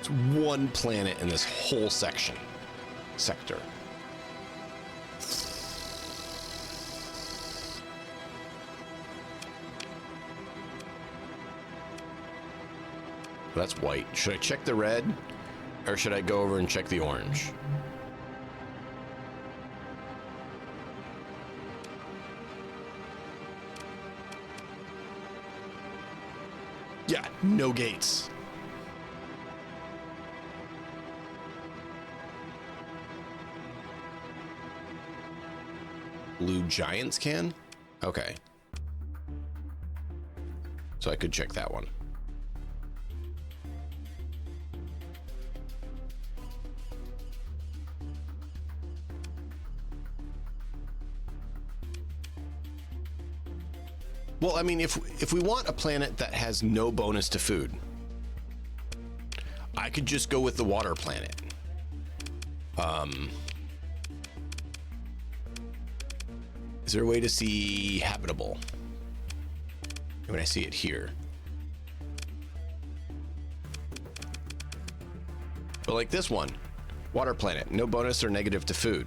It's one planet in this whole sector. That's white. Should I check the red, or should I go over and check the orange? Yeah, no gates. blue giants can? Okay. So I could check that one. Well, I mean, if we want a planet that has no bonus to food, I could just go with the water planet. Is there a way to see habitable? When I see it here. But like this one, water planet, no bonus or negative to food.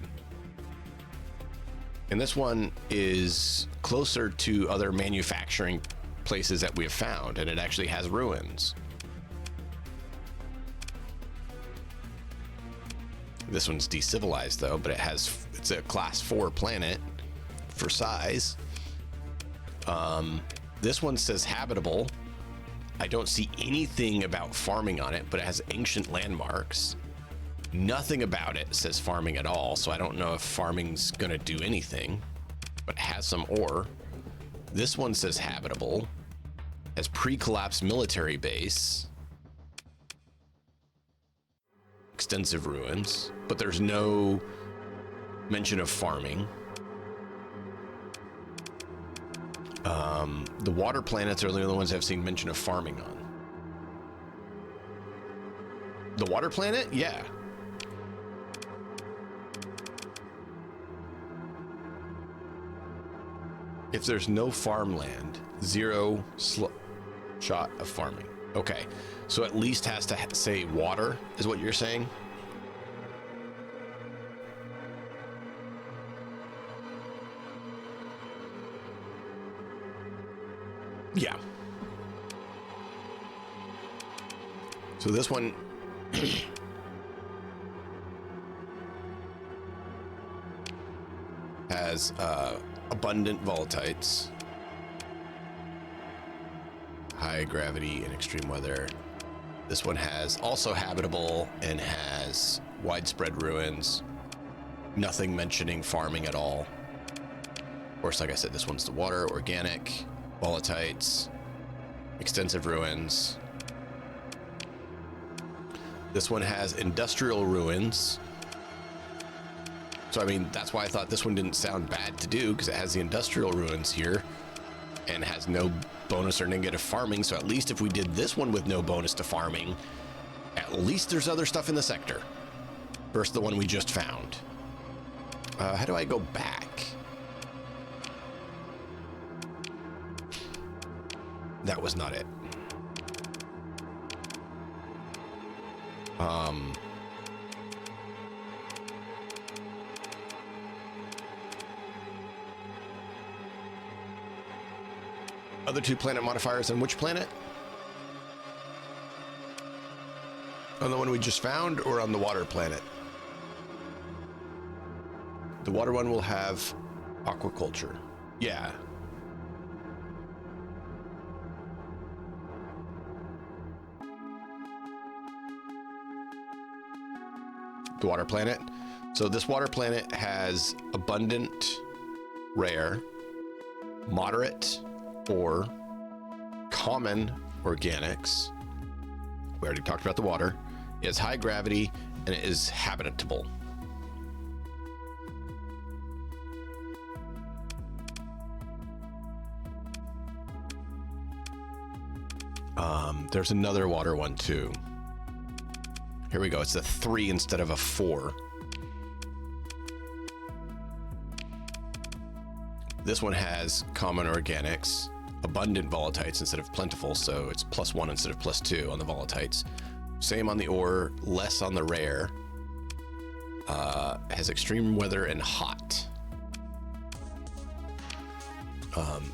And this one is closer to other manufacturing places that we have found, and it actually has ruins. This one's decivilized though, but it's a class 4 planet for size. This one says habitable. I don't see anything about farming on it, but it has ancient landmarks. Nothing about it says farming at all, so I don't know if farming's gonna do anything, but it has some ore. This one says habitable, has pre-collapsed military base, extensive ruins, but there's no mention of farming. The water planets are the only ones I've seen mention of farming on. The water planet? Yeah. If there's no farmland, zero shot of farming. Okay, so at least has to say water, is what you're saying? Yeah. So this one has abundant volatites, high gravity and extreme weather. This one has also habitable and has widespread ruins. Nothing mentioning farming at all. Of course, like I said, this one's the water, organic, volatites, extensive ruins. This one has industrial ruins. So, I mean, that's why I thought this one didn't sound bad to do, because it has the industrial ruins here and has no bonus or negative farming. So at least if we did this one with no bonus to farming, at least there's other stuff in the sector versus the one we just found. How do I go back? That was not it. Other two planet modifiers on which planet? On the one we just found or on the water planet? The water one will have aquaculture. Yeah. The water planet. So this water planet has abundant, rare, moderate, or common organics. We already talked about the water. It has high gravity and it is habitable. There's another water one too. Here we go. It's a 3 instead of a 4. This one has common organics, abundant volatites instead of plentiful, so it's +1 instead of +2 on the volatites. Same on the ore, less on the rare. Has extreme weather and hot.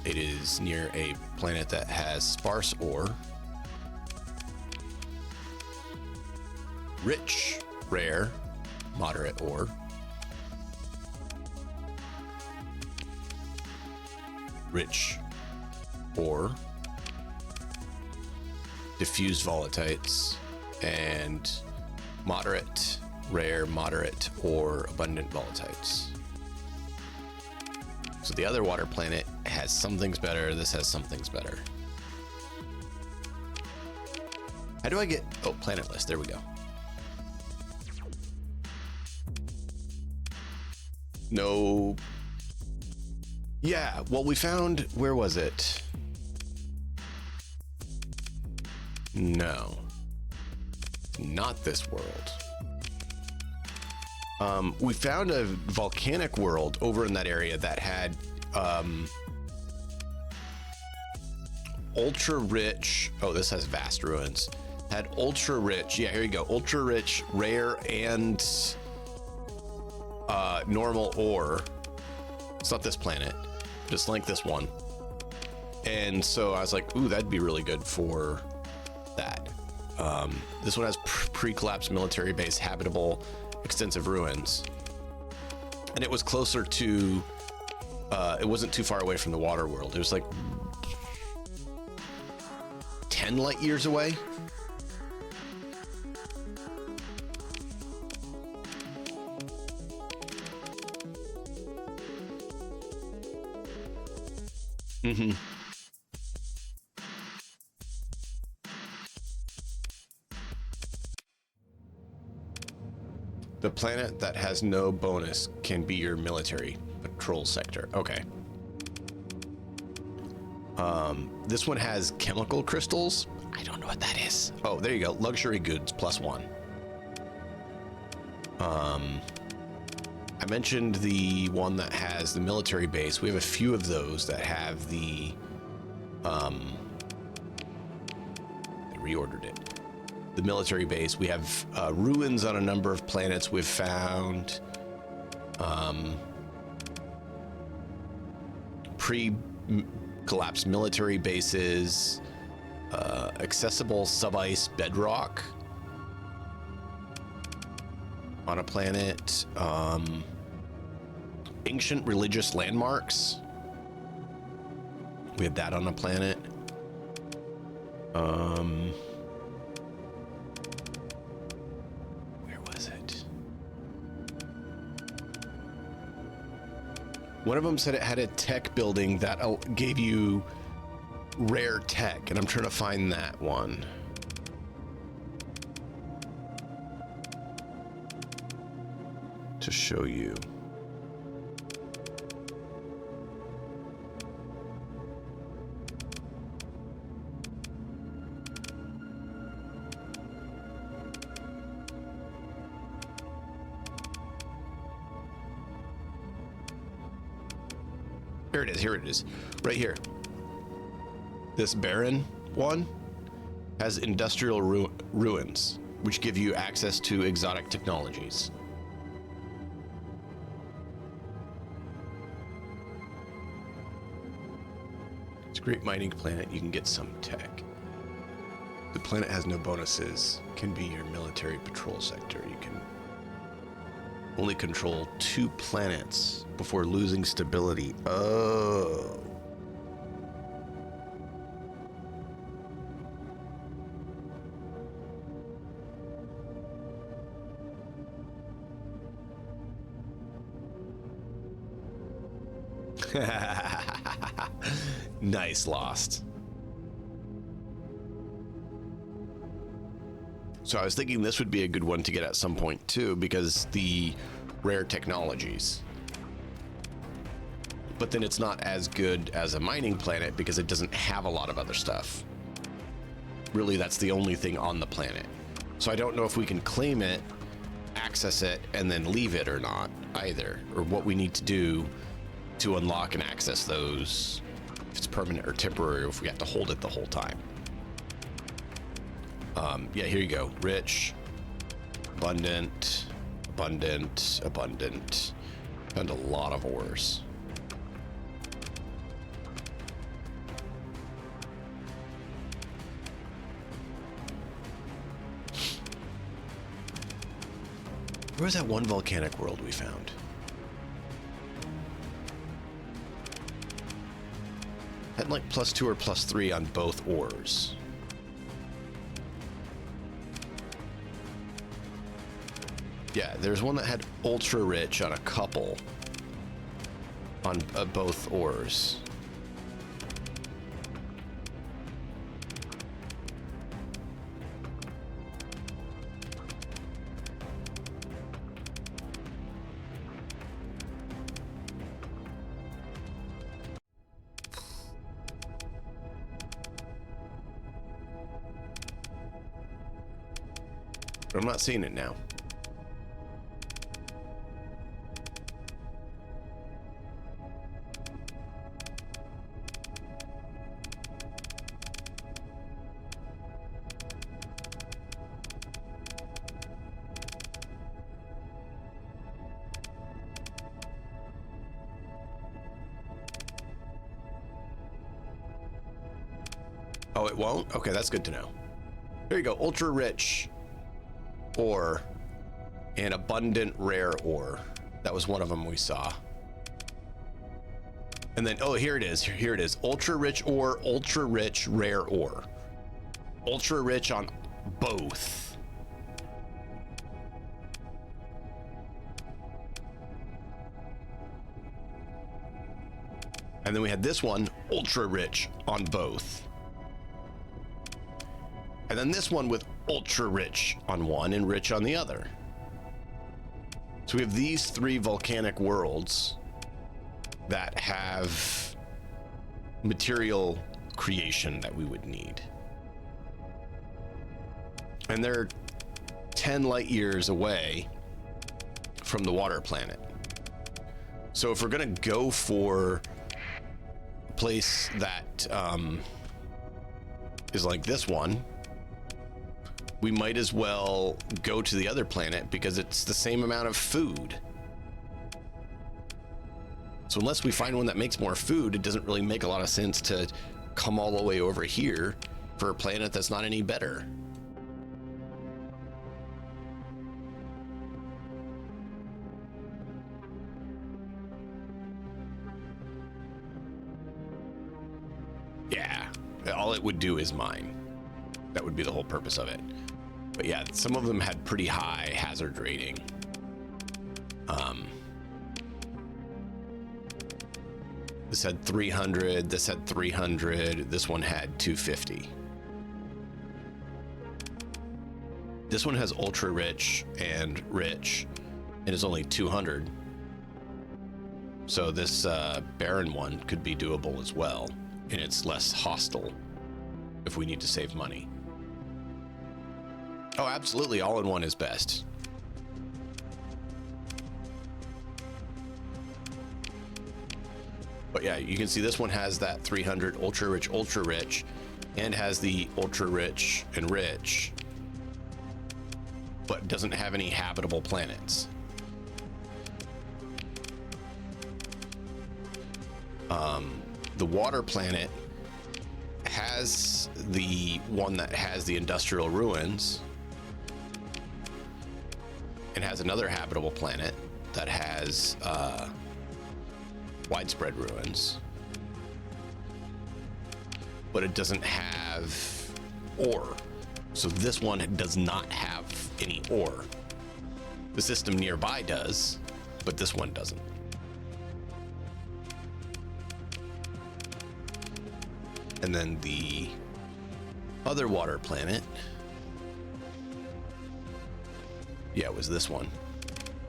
It is near a planet that has sparse ore, rich, rare, moderate ore, rich ore, diffuse volatites, and moderate, rare, moderate, or abundant volatites. So the other water planet has some things better. This has some things better. How do I get... Oh, planet list. There we go. No. Yeah, well, we found... Where was it? No. Not this world. We found a volcanic world over in that area that had ultra rich. Oh, this has vast ruins. Had ultra rich. Yeah, here you go. Ultra rich, rare, and normal ore. It's not this planet. Just like this one. And so I was like, ooh, that'd be really good for that. This one has pre-collapsed military base, habitable, extensive ruins, and it was closer to it wasn't too far away from the water world. It was like 10 light years away. The planet that has no bonus can be your military patrol sector. Okay. This one has chemical crystals. I don't know what that is. Oh, there you go. Luxury goods +1. I mentioned the one that has the military base. We have a few of those that have the I reordered it. The military base. We have ruins on a number of planets we've found. Pre-collapsed military bases. Accessible sub-ice bedrock on a planet. Ancient religious landmarks. We had that on a planet. One of them said it had a tech building that gave you rare tech, and I'm trying to find that one. To show you. Here it is, right here. This barren one has industrial ruins, which give you access to exotic technologies. It's a great mining planet. You can get some tech. The planet has no bonuses. Can be your military patrol sector. You can only control 2 planets before losing stability. Oh. Nice, Lost. So I was thinking this would be a good one to get at some point too, because the rare technologies. But then it's not as good as a mining planet because it doesn't have a lot of other stuff. Really, that's the only thing on the planet. So I don't know if we can claim it, access it, and then leave it or not either, or what we need to do to unlock and access those, if it's permanent or temporary, or if we have to hold it the whole time. Yeah, here you go. Rich, abundant, abundant, abundant. Found a lot of ores. Where's that one volcanic world we found? Had like +2 or +3 on both ores. Yeah, there's one that had ultra rich on a couple. on both ores. But I'm not seeing it now. Oh, it won't? Okay, that's good to know. There you go, ultra rich ore and abundant rare ore. That was one of them we saw. And then, oh, here it is. Here it is. Ultra rich ore, ultra rich rare ore. Ultra rich on both. And then we had this one, ultra rich on both. And then this one with ultra rich on one and rich on the other. So we have these three volcanic worlds that have material creation that we would need. And they're 10 light years away from the water planet. So if we're gonna go for a place that is like this one, we might as well go to the other planet because it's the same amount of food. So unless we find one that makes more food, it doesn't really make a lot of sense to come all the way over here for a planet that's not any better. Yeah, all it would do is mine. That would be the whole purpose of it. But yeah, some of them had pretty high hazard rating. This had 300, this had 300, this one had 250. This one has ultra rich and rich, and is only 200. So this barren one could be doable as well, and it's less hostile if we need to save money. Oh, absolutely, all-in-one is best. But yeah, you can see this one has that 300 ultra rich, and has the ultra rich and rich, but doesn't have any habitable planets. The water planet has the one that has the industrial ruins, and has another habitable planet that has widespread ruins, but it doesn't have ore. So this one does not have any ore. The system nearby does, but this one doesn't. And then the other water planet, yeah, it was this one.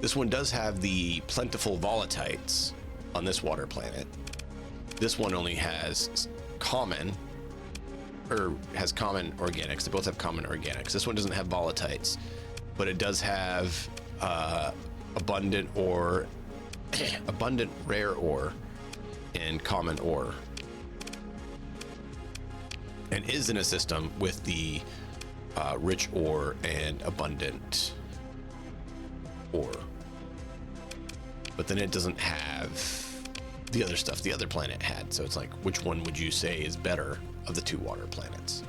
This one does have the plentiful volatites on this water planet. This one only has common, or has common organics. They both have common organics. This one doesn't have volatites, but it does have abundant ore, abundant rare ore, and common ore, and is in a system with the rich ore and abundant ore. But then it doesn't have the other stuff the other planet had. So it's like, which one would you say is better of the two water planets?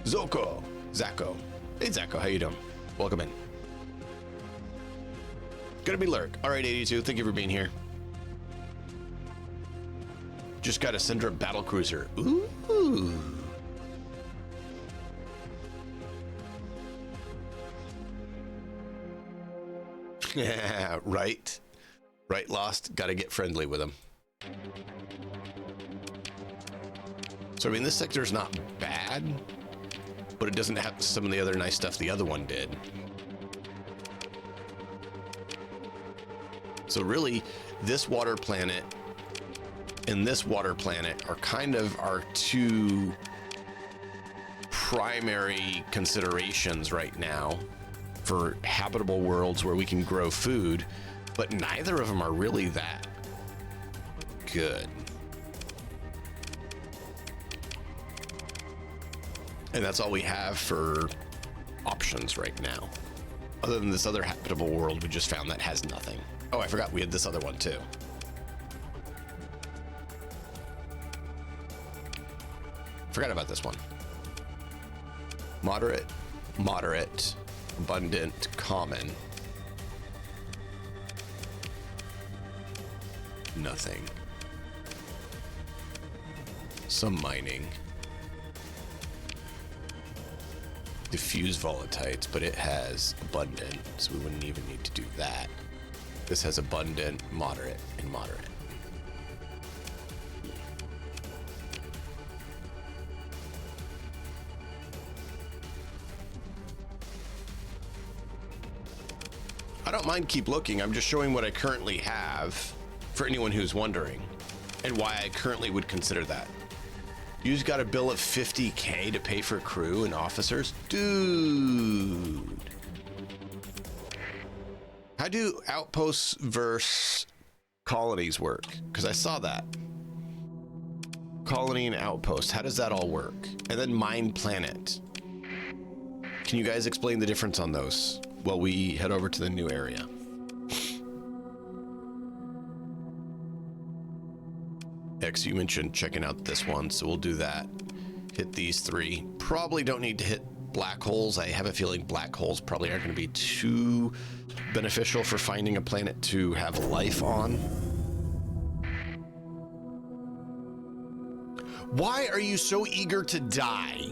Zoko. Zacho. Hey, Zacho, how you doing? Welcome in. Gonna be Lurk. All right, 82, thank you for being here. Just got a Syndra battle cruiser. Ooh. Yeah, right. Right, Lost? Got to get friendly with them. So, I mean, this sector's not bad, but it doesn't have some of the other nice stuff the other one did. So really, this water planet and this water planet are kind of our two primary considerations right now for habitable worlds where we can grow food, but neither of them are really that good. And that's all we have for options right now. Other than this other habitable world we just found that has nothing. Oh, I forgot we had this other one too. Forgot about this one. Moderate, moderate, abundant, common. Nothing. Some mining. Diffuse volatites, but it has abundant, so we wouldn't even need to do that. This has abundant, moderate, and moderate. I don't mind keep looking. I'm just showing what I currently have for anyone who's wondering and why I currently would consider that. You just got a bill of $50K to pay for crew and officers? Dude. How do outposts versus colonies work? Because I saw that. Colony and outpost. How does that all work? And then mine planet. Can you guys explain the difference on those while we head over to the new area? X, you mentioned checking out this one, so we'll do that. Hit these three. Probably don't need to hit black holes. I have a feeling black holes probably aren't going to be too beneficial for finding a planet to have life on. Why are you so eager to die?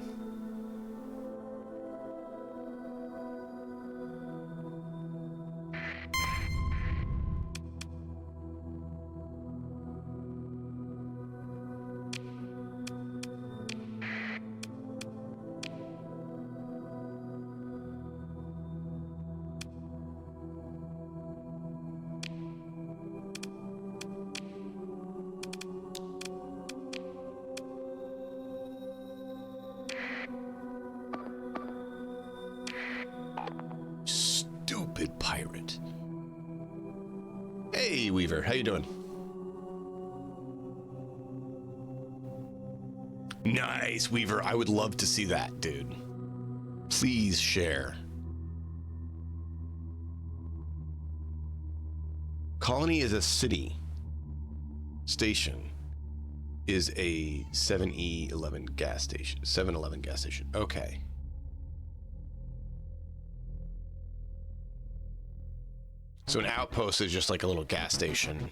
Pirate. Hey, Weaver, how you doing? Nice, Weaver. I would love to see that, dude. Please share. Colony is a city. Station is a 7-11 gas station. 7-11 gas station. Okay. So an outpost is just like a little gas station.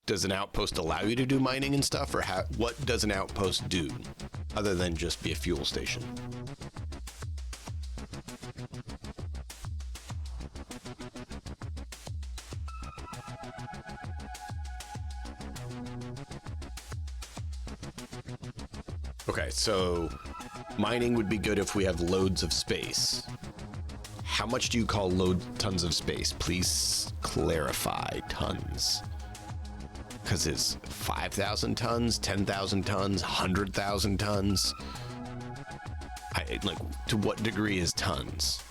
Does an outpost allow you to do mining and stuff, or what does an outpost do other than just be a fuel station? Okay, so mining would be good if we have loads of space. How much do you call tons of space? Please clarify tons. Because it's 5,000 tons, 10,000 tons, 100,000 tons. Like, to what degree is tons?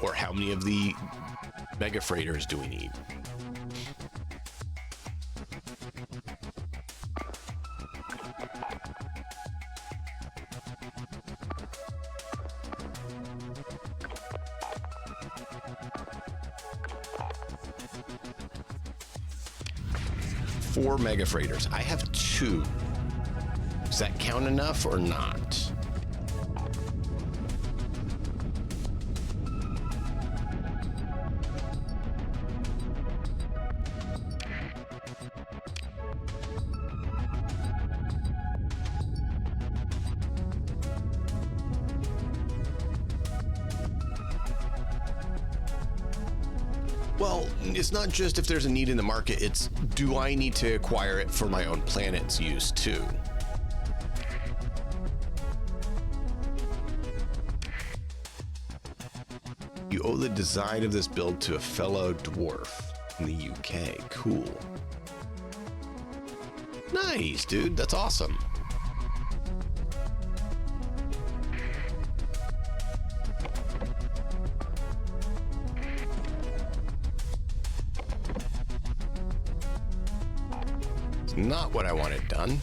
Or how many of the mega freighters do we need? Four mega freighters. I have 2. Does that count enough or not? Well, it's not just if there's a need in the market, it's do I need to acquire it for my own planet's use too? You owe the design of this build to a fellow dwarf in the UK. Cool. Nice, dude. That's awesome. It's not what I wanted done.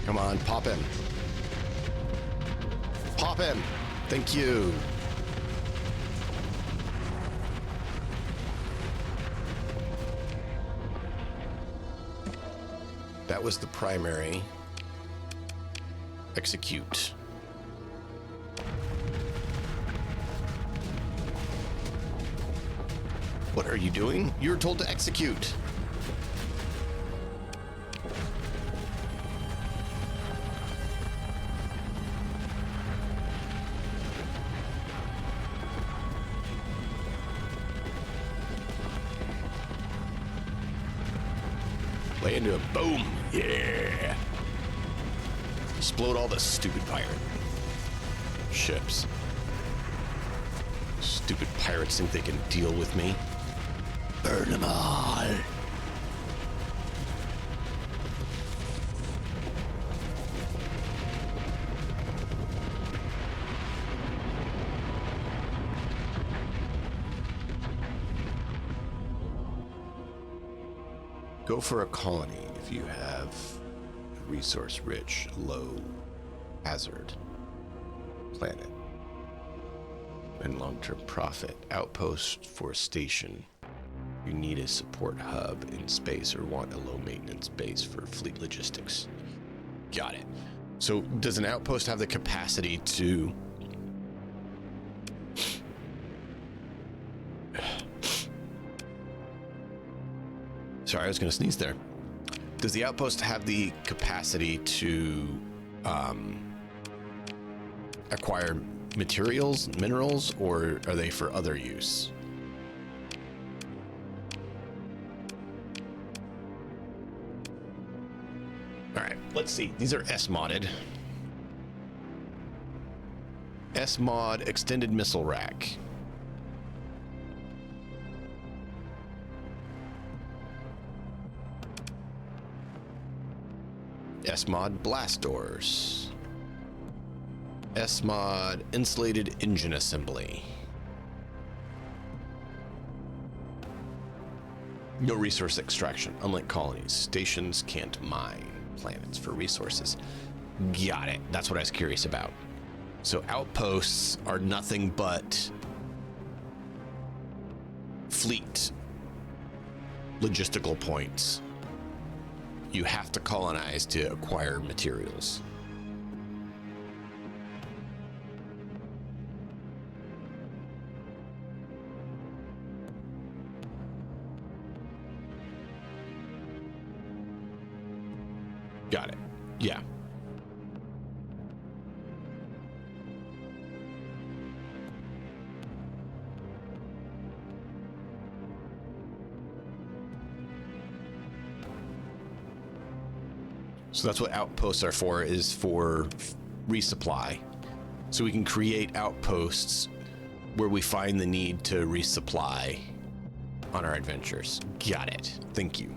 Come on, pop in. Pop in. Thank you. That was the primary. Execute. What are you doing? You're told to execute. Play into it. Boom. Yeah. Explode all the stupid pirate ships. Stupid pirates think they can deal with me. Burn them all. Go for a colony if you have a resource-rich, low-hazard planet and long-term profit. Outpost for station. You need a support hub in space or want a low-maintenance base for fleet logistics. Got it. So does an outpost have the capacity to... Sorry, I was going to sneeze there. Does the outpost have the capacity to acquire materials, minerals, or are they for other use? All right, let's see. These are S-modded. S-mod extended missile rack. S-mod blast doors. S-mod insulated engine assembly. No resource extraction. Unlike colonies, stations can't mine planets for resources. Got it. That's what I was curious about. So outposts are nothing but fleet logistical points. You have to colonize to acquire materials. Got it. Yeah. So that's what outposts are for, is for resupply, so we can create outposts where we find the need to resupply on our adventures. Got it. Thank you.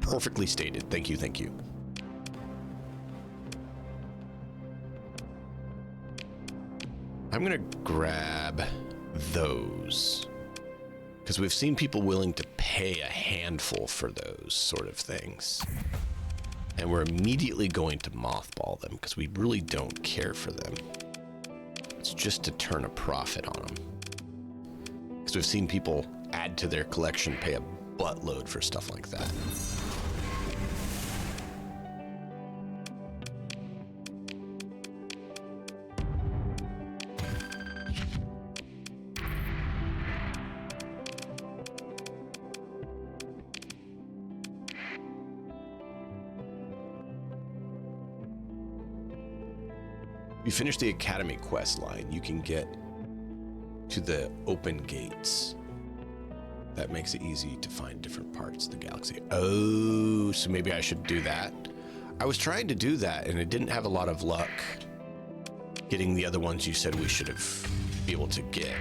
Perfectly stated. Thank you. Thank you. I'm gonna grab those because we've seen people willing to pay a handful for those sort of things. And we're immediately going to mothball them because we really don't care for them. It's just to turn a profit on them. Because we've seen people add to their collection, pay a buttload for stuff like that. You finish the Academy quest line, you can get to the open gates. That makes it easy to find different parts of the galaxy. Oh, so maybe I should do that. I was trying to do that and it didn't have a lot of luck getting the other ones you said we should have be able to get.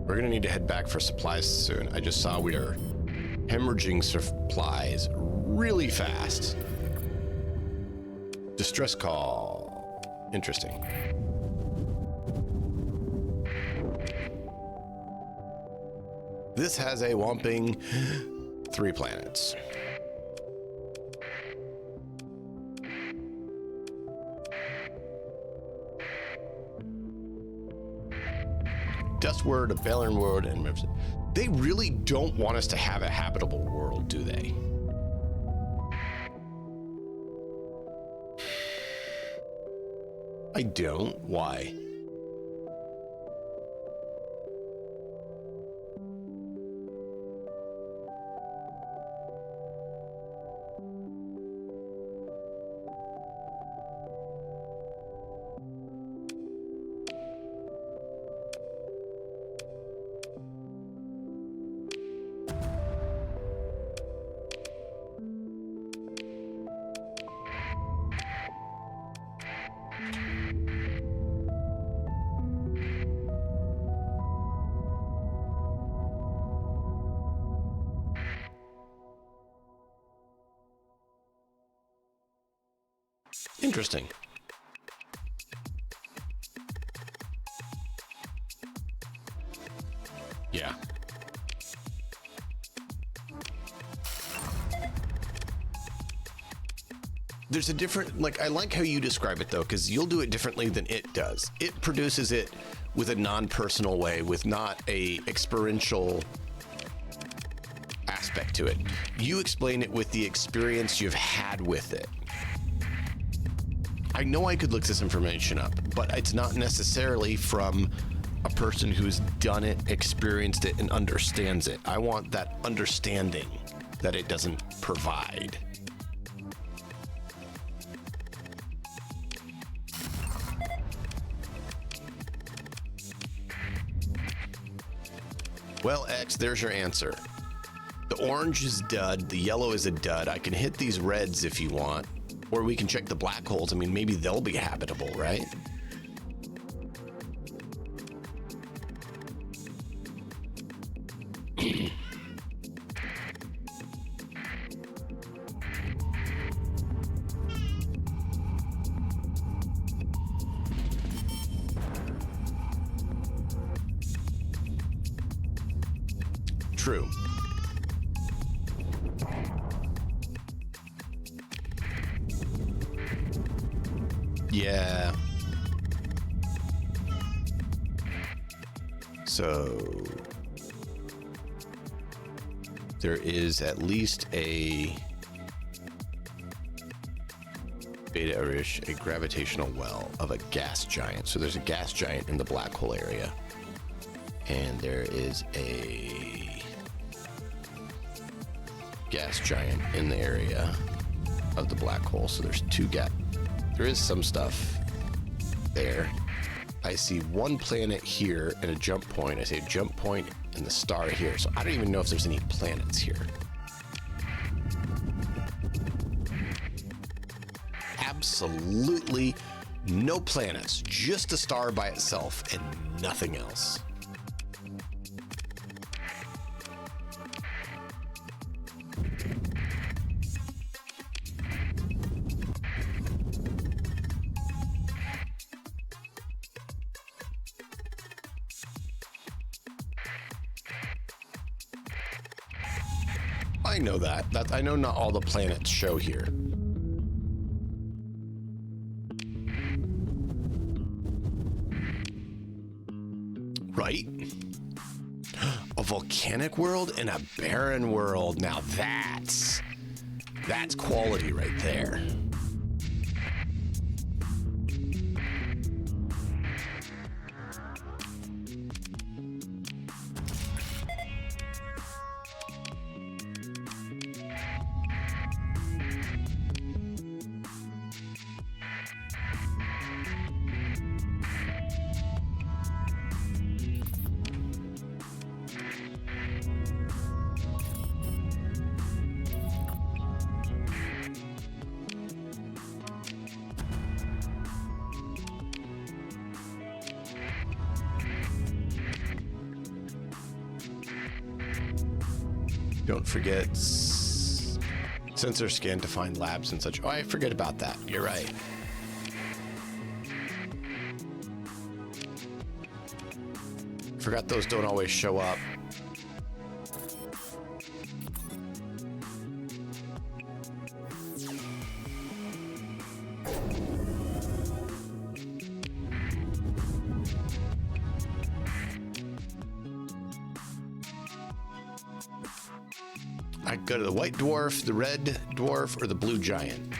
We're gonna need to head back for supplies soon. I just saw we are hemorrhaging supplies really fast. Distress call. Interesting. This has a whopping 3 planets. Dustward, a Balan world, and they really don't want us to have a habitable world, do they? I don't. Why? Interesting. Yeah. There's a different, like, I like how you describe it though, because you'll do it differently than it does. It produces it with a non-personal way, with not a experiential aspect to it. You explain it with the experience you've had with it. I know I could look this information up, but it's not necessarily from a person who's done it, experienced it, and understands it. I want that understanding that it doesn't provide. Well, X, there's your answer. The orange is dud, the yellow is a dud. I can hit these reds if you want. Or we can check the black holes. I mean, maybe they'll be habitable, right? True. Yeah. So there is at least a Beta Arish, a gravitational well of a gas giant. So there's a gas giant in the black hole area. And there is a gas giant in the area of the black hole. So there's two there is some stuff there. I see one planet here and a jump point. I see a jump point and the star here. So I don't even know if there's any planets here. Absolutely no planets, just a star by itself and nothing else. I know that. I know not all the planets show here. Right? A volcanic world and a barren world. Now that's quality right there. Don't forget sensor scan to find labs and such. Oh, I forget about that. You're right. Forgot those don't always show up. I go to the white dwarf, the red dwarf, or the blue giant.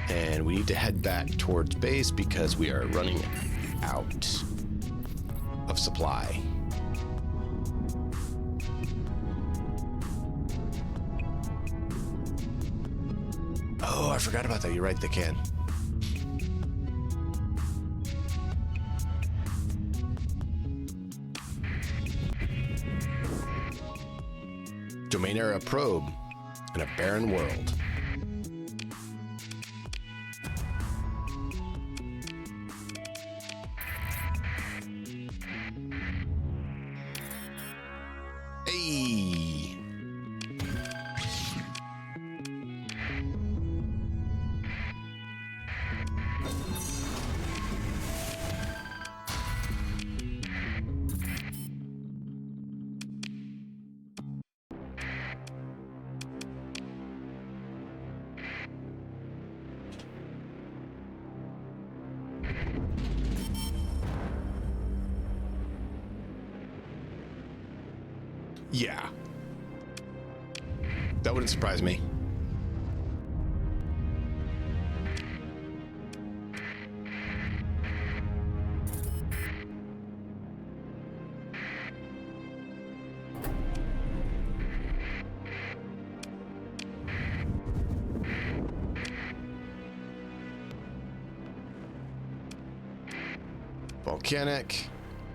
And we need to head back towards base because we are running out of supply. Oh, I forgot about that. You're right, they can. Domain era probe in a barren world. Hey. Yeah. That wouldn't surprise me. Volcanic,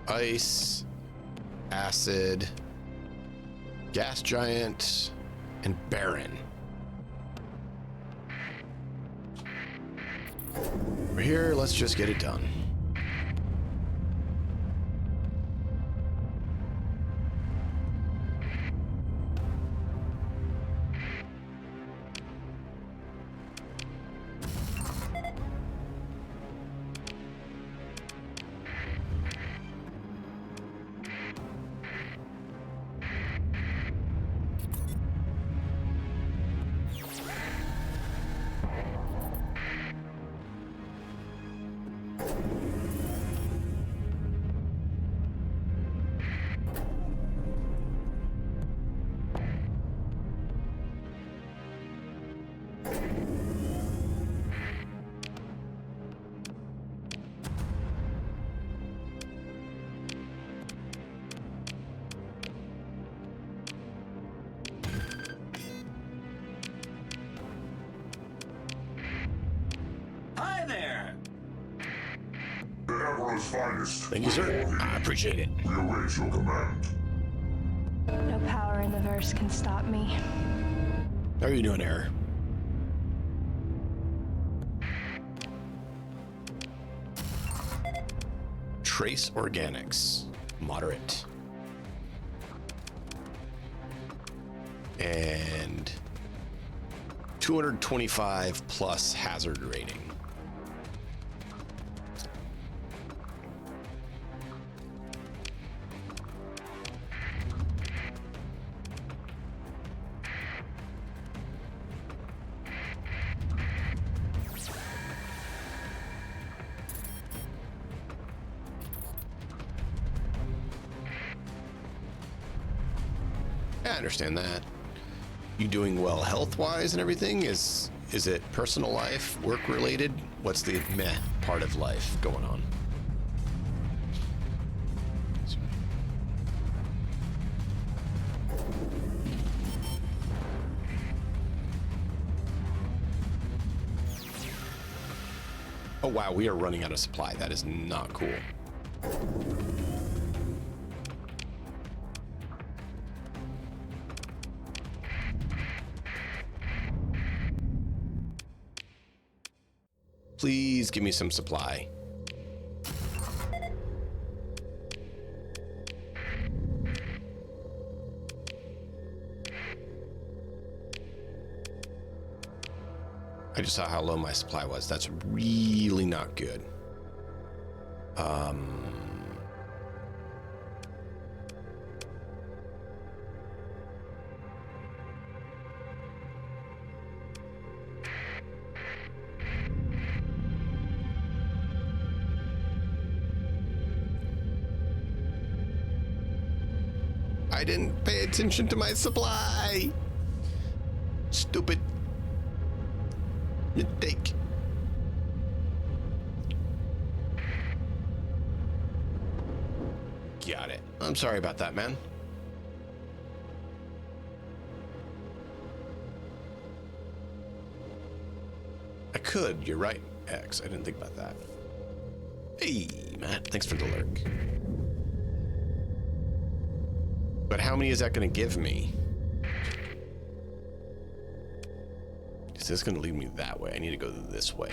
ice, acid, gas giant, and barren. We're here, let's just get it done. Emperor's finest. Thank you, sir. I appreciate it. We await your command. No power in the verse can stop me. How are you doing, Error? Trace Organics. Moderate. And 225 plus hazard rating. I understand that. You doing well health-wise and everything? Is it personal life, work-related? What's the meh part of life going on? Oh wow, we are running out of supply. That is not cool. Please give me some supply. I just saw how low my supply was. That's really not good. I didn't pay attention to my supply. Stupid mistake. Got it. I'm sorry about that, man. I could, you're right, X. I didn't think about that. Hey, Matt, thanks for the lurk. But how many is that going to give me? Is this going to lead me that way? I need to go this way.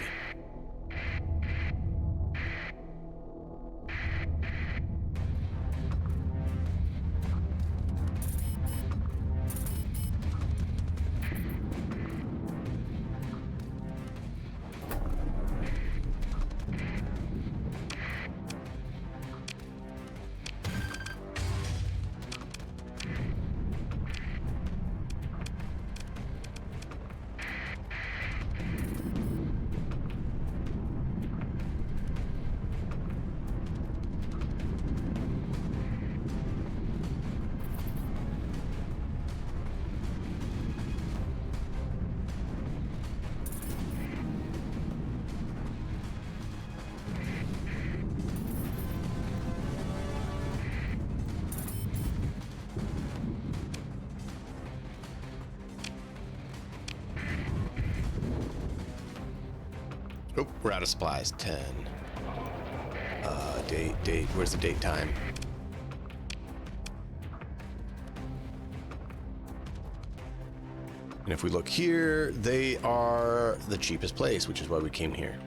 Oh, we're out of supplies. 10. Date. Where's the date time? And if we look here, they are the cheapest place, which is why we came here.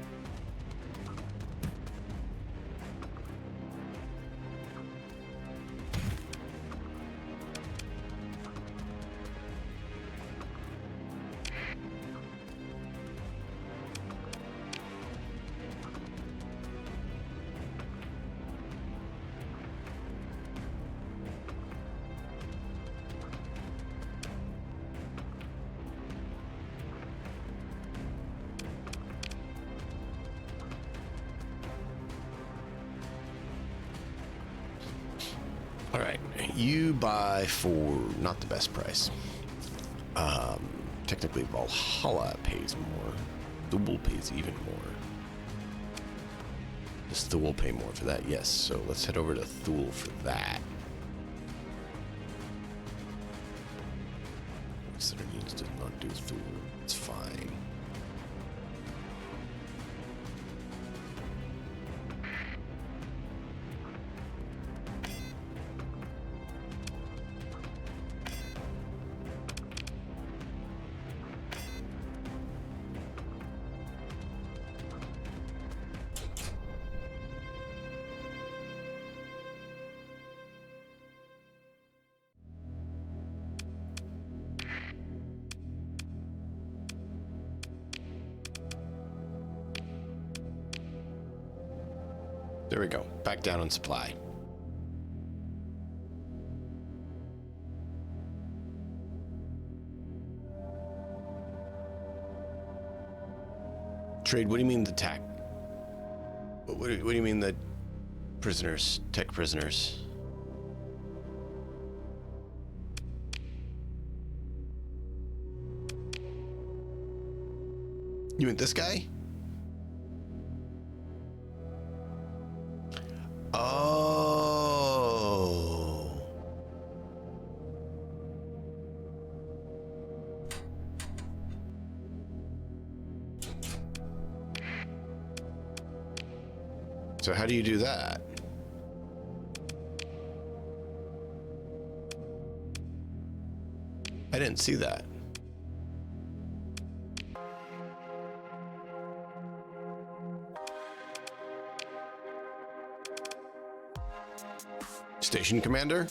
All right, you buy for not the best price. Technically, Valhalla pays more. Thule pays even more. Does Thule pay more for that? Yes. So let's head over to Thule for that. Center needs does not do Thule. It's fine. There we go. Back down on supply. Trade, what do you mean the tech? What do you mean the prisoners, tech prisoners? You mean this guy? Oh. So how do you do that? I didn't see that. Station commander?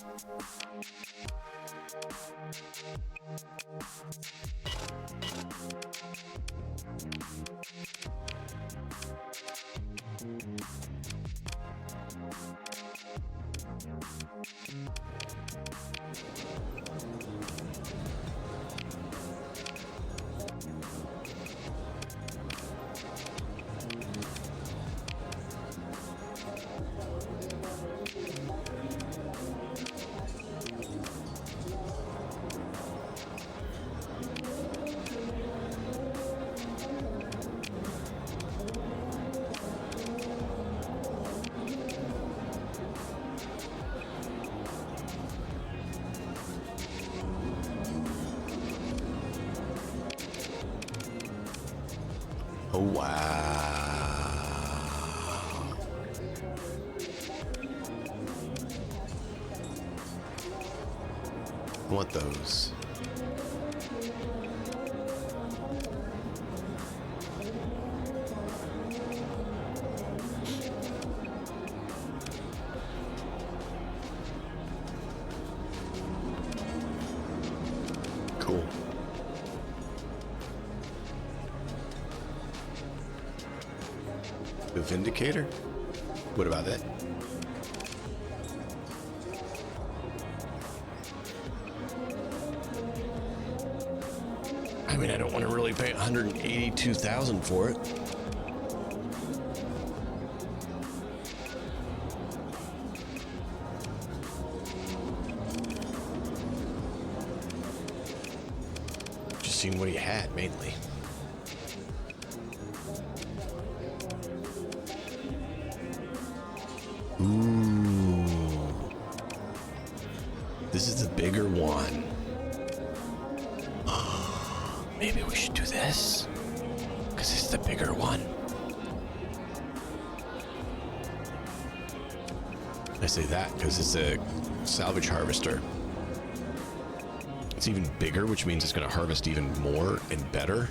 Oh, wow. I want those. Cool. The Vindicator? What about that? I mean, I don't want to really pay 182,000 for it. Just seeing what he had mainly. Ooh. This is the bigger one. Maybe we should do this. Because it's the bigger one. I say that because it's a salvage harvester. It's even bigger, which means it's going to harvest even more and better.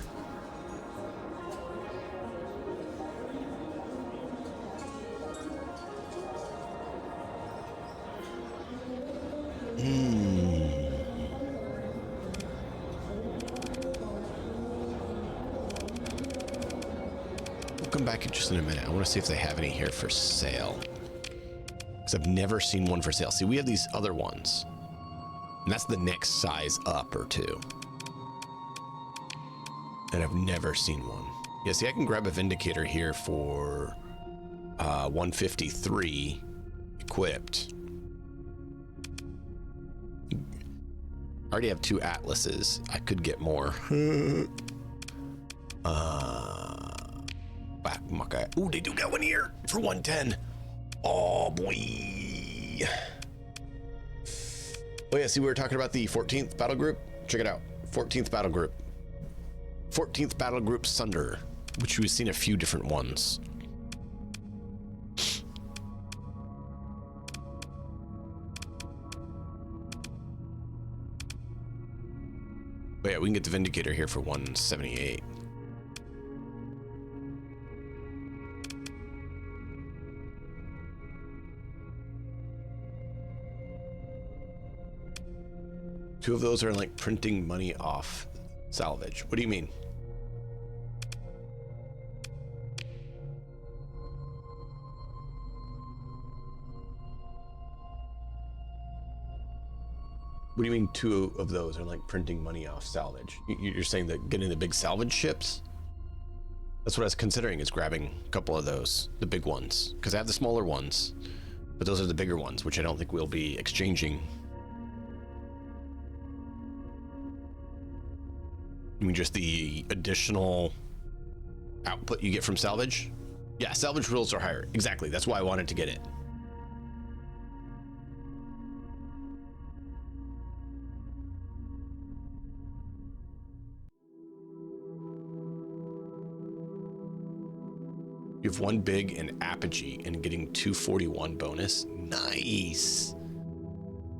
Come back in just in a minute. I want to see if they have any here for sale. Because I've never seen one for sale. See, we have these other ones. And that's the next size up or two. And I've never seen one. Yeah, see, I can grab a Vindicator here for 153 equipped. I already have 2 Atlases. I could get more. Okay. Ooh, they do got one here for 110. Oh boy. Oh yeah, see, we were talking about the 14th battle group. Check it out. 14th battle group. 14th battle group Sunder, which we've seen a few different ones. But yeah, we can get the Vindicator here for 178. Two of those are like printing money off salvage. What do you mean? What do you mean 2 of those are like printing money off salvage? You're saying that getting the big salvage ships? That's what I was considering, is grabbing a couple of those, the big ones, because I have the smaller ones, but those are the bigger ones, which I don't think we'll be exchanging. You mean just the additional output you get from salvage? Yeah, salvage rules are higher. Exactly. That's why I wanted to get it. You have 1 big and Apogee and getting 241 bonus. Nice.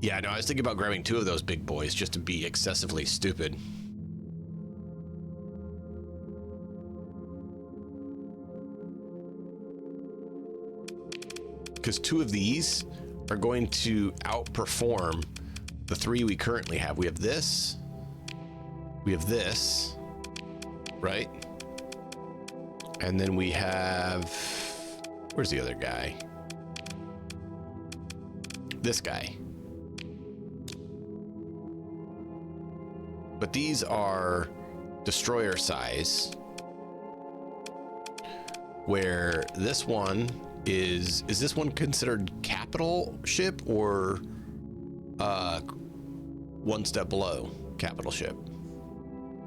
Yeah, no, I was thinking about grabbing 2 of those big boys just to be excessively stupid. Because 2 of these are going to outperform the 3 we currently have. We have this, right? And then we have, where's the other guy? This guy. But these are destroyer size, where this one is this one considered capital ship or 1 step below capital ship?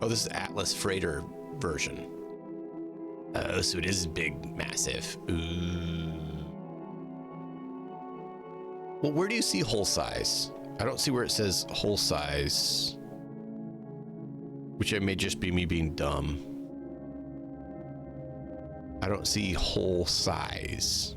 Oh, this is Atlas freighter version. Oh, so it is big, massive. Ooh. Well, where do you see hull size? I don't see where it says hull size, which it may just be me being dumb. I don't see hull size.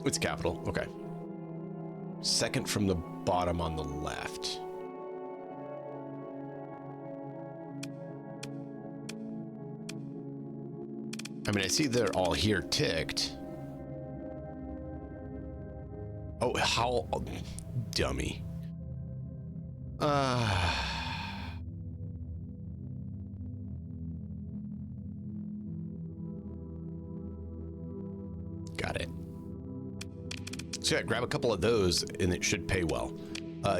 It's capital. Okay. Second from the bottom on the left. I mean, I see they're all here ticked. Oh, how dummy. Got it. So yeah, grab a couple of those and it should pay well.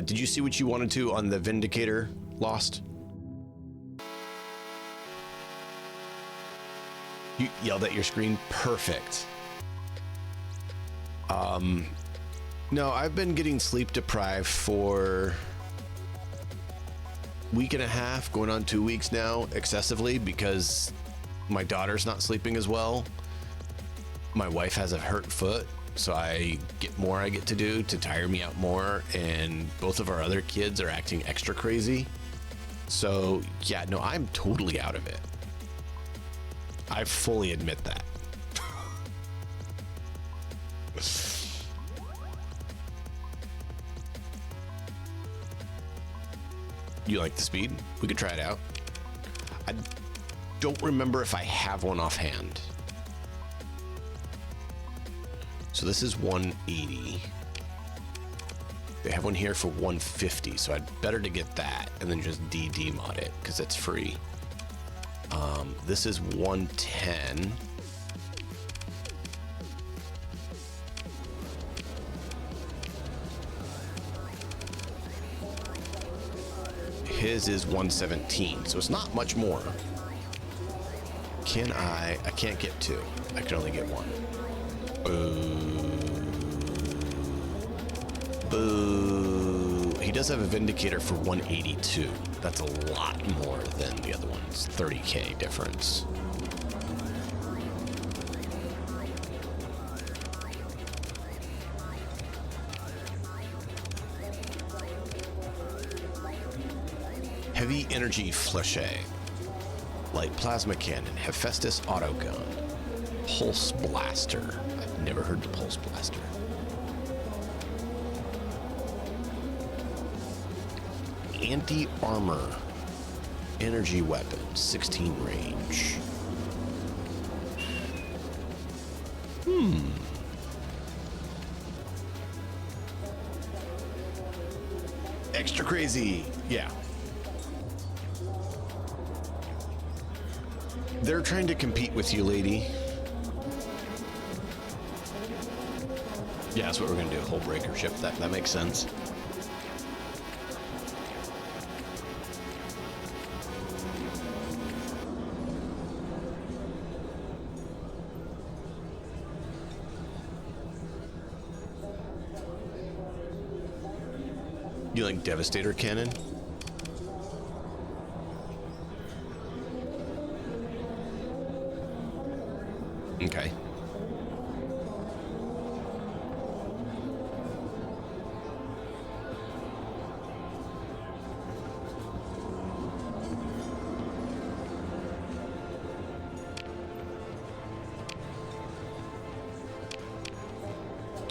Did you see what you wanted to on the Vindicator, Lost? You yelled at your screen. Perfect. No, I've been getting sleep deprived for a week and a half, going on 2 weeks now, excessively, because my daughter's not sleeping as well. My wife has a hurt foot, so I get to do to tire me out more, and both of our other kids are acting extra crazy. So yeah, no, I'm totally out of it. I fully admit that. You like the speed? We could try it out. I don't remember if I have one offhand. So this is 180. They have one here for 150, so I'd better to get that and then just DD mod it because it's free. This is 110. His is 117, so it's not much more. I can't get 2. I can only get 1. Boo. Boo. He does have a Vindicator for 182. That's a lot more than the other ones. 30k difference. Heavy energy flechette, light plasma cannon, Hephaestus autogun, pulse blaster. I've never heard the pulse blaster. Anti-armor, energy weapon, 16 range. Extra crazy, yeah. They're trying to compete with you, lady. Yeah, that's what we're gonna do. Hull breaker ship. That makes sense. You like Devastator cannon? Okay.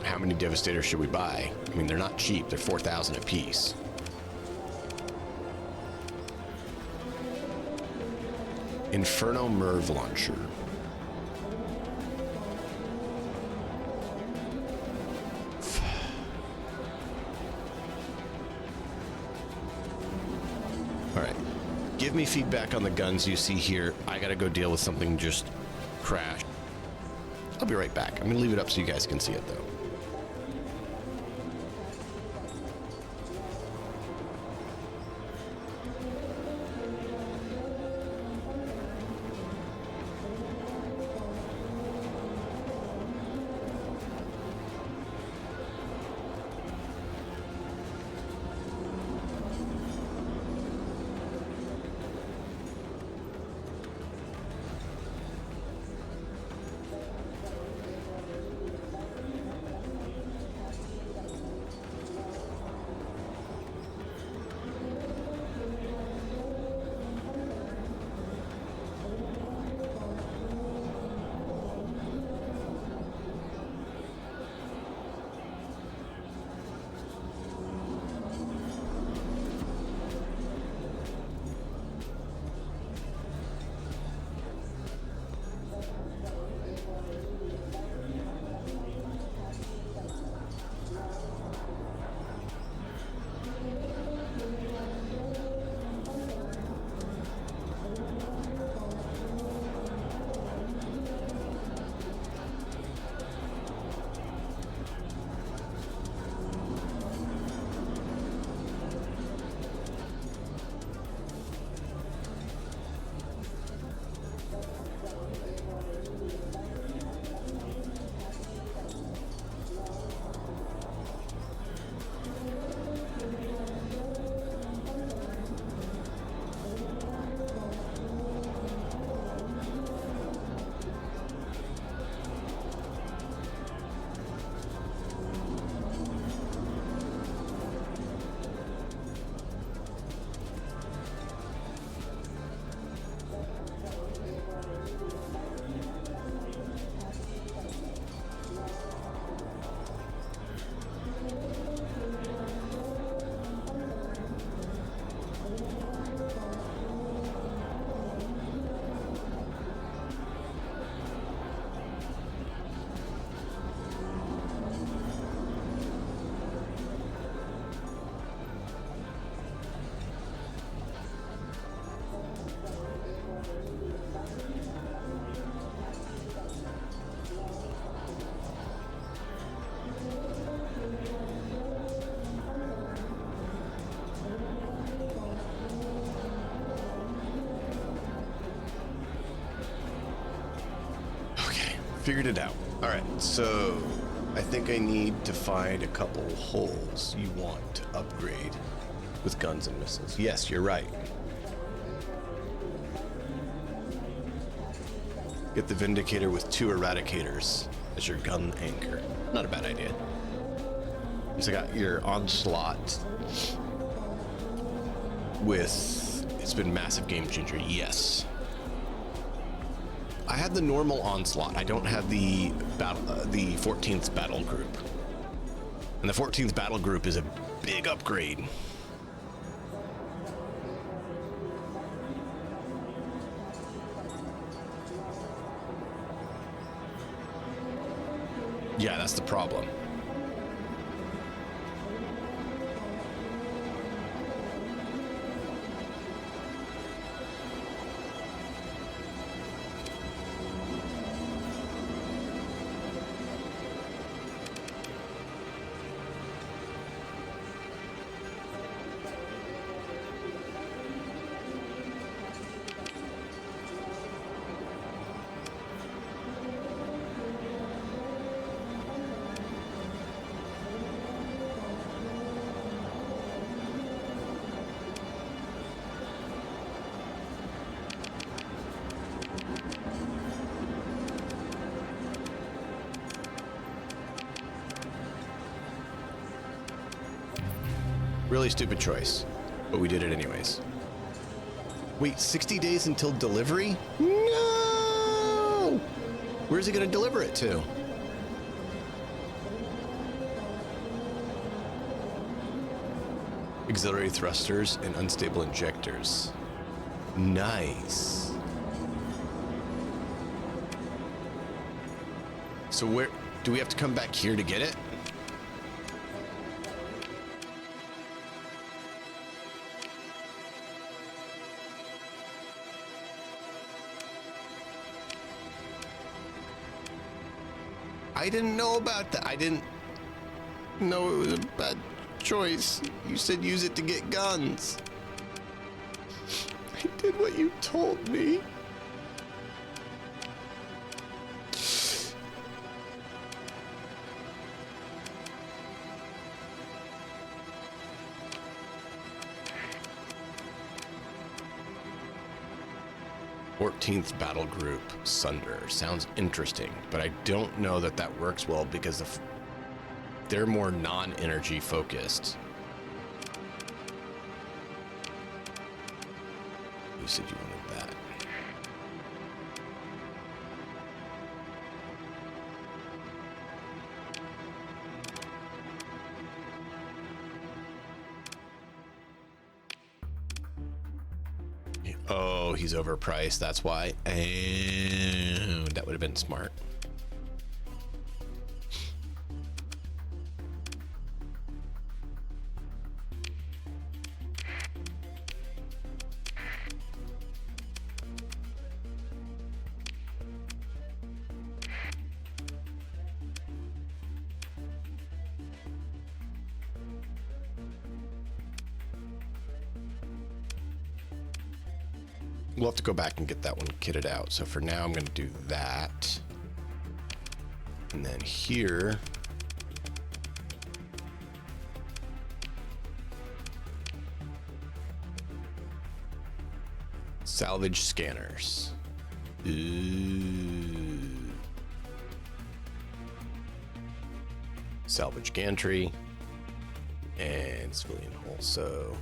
How many Devastators should we buy? I mean, they're not cheap. They're 4,000 a piece. Inferno Merv Launcher. All right. Give me feedback on the guns you see here. I gotta go deal with something just crashed. I'll be right back. I'm gonna leave it up so you guys can see it though. Figured it out. All right, so I think I need to find a couple holes you want to upgrade with guns and missiles. Yes, you're right. Get the Vindicator with 2 Eradicators as your gun anchor. Not a bad idea. So I got your Onslaught with, it's been massive game changer, yes. I had the normal Onslaught. I don't have the 14th Battle Group. And the 14th Battle Group is a big upgrade. Yeah, that's the problem. Really stupid choice, but we did it anyways. Wait, 60 days until delivery? No! Where's he gonna deliver it to? Auxiliary thrusters and unstable injectors. Nice. So where do we have to come back here to get it? I didn't know about that. I didn't know it was a bad choice. You said use it to get guns. I did what you told me. Fourteenth battle group Sunder sounds interesting, but I don't know that that works well because they're more non-energy focused. You said you wanted that. Oh, he's overpriced. That's why. Oh, that would have been smart. We'll have to go back and get that one kitted out. So for now, I'm going to do that. And then here. Salvage scanners. Ooh. Salvage gantry. And civilian hull. So.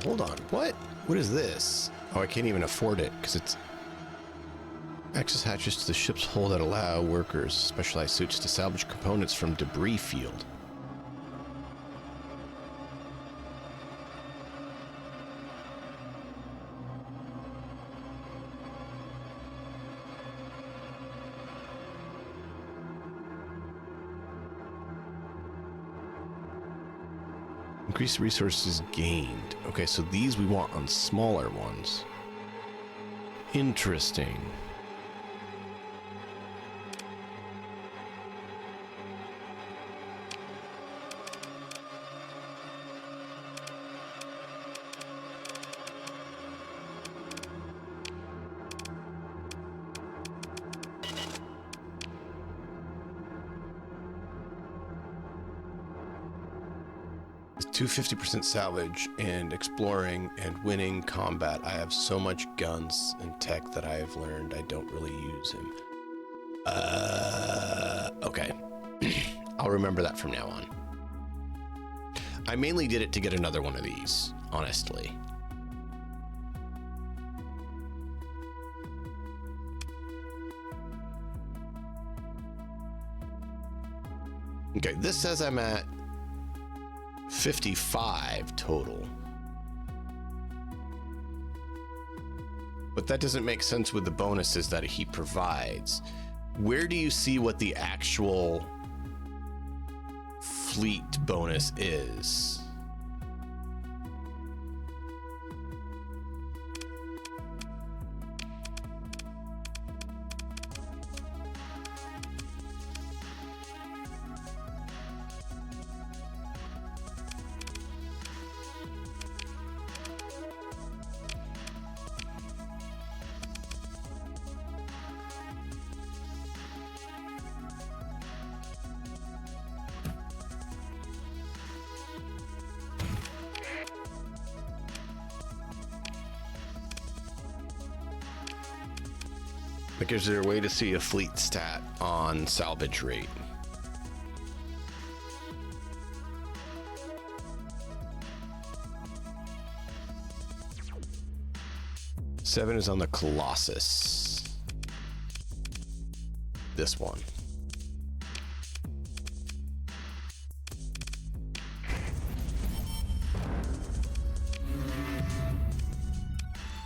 Hold on, what? What is this? Oh, I can't even afford it because it's access hatches to the ship's hull that allow workers specialized suits to salvage components from debris field. Increase resources gained. Okay, so these we want on smaller ones. Interesting. 250% salvage and exploring and winning combat. I have so much guns and tech that I have learned I don't really use him. Okay. I'll remember that from now on. I mainly did it to get another one of these, honestly. Okay, this says I'm at 55 total. But that doesn't make sense with the bonuses that he provides. Where do you see what the actual fleet bonus is? Like, is there a way to see a fleet stat on salvage rate? Seven is on the Colossus. This one.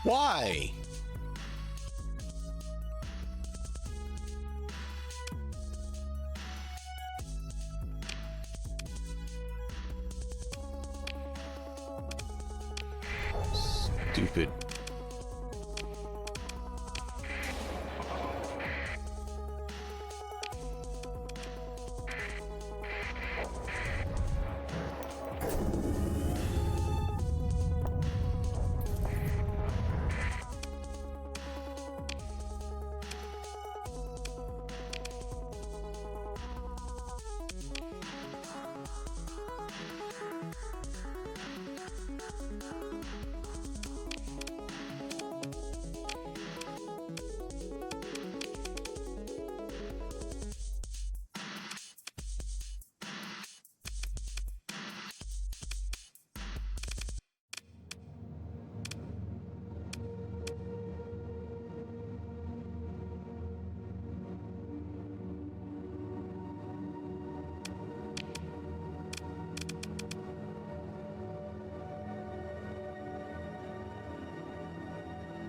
Why? Stupid.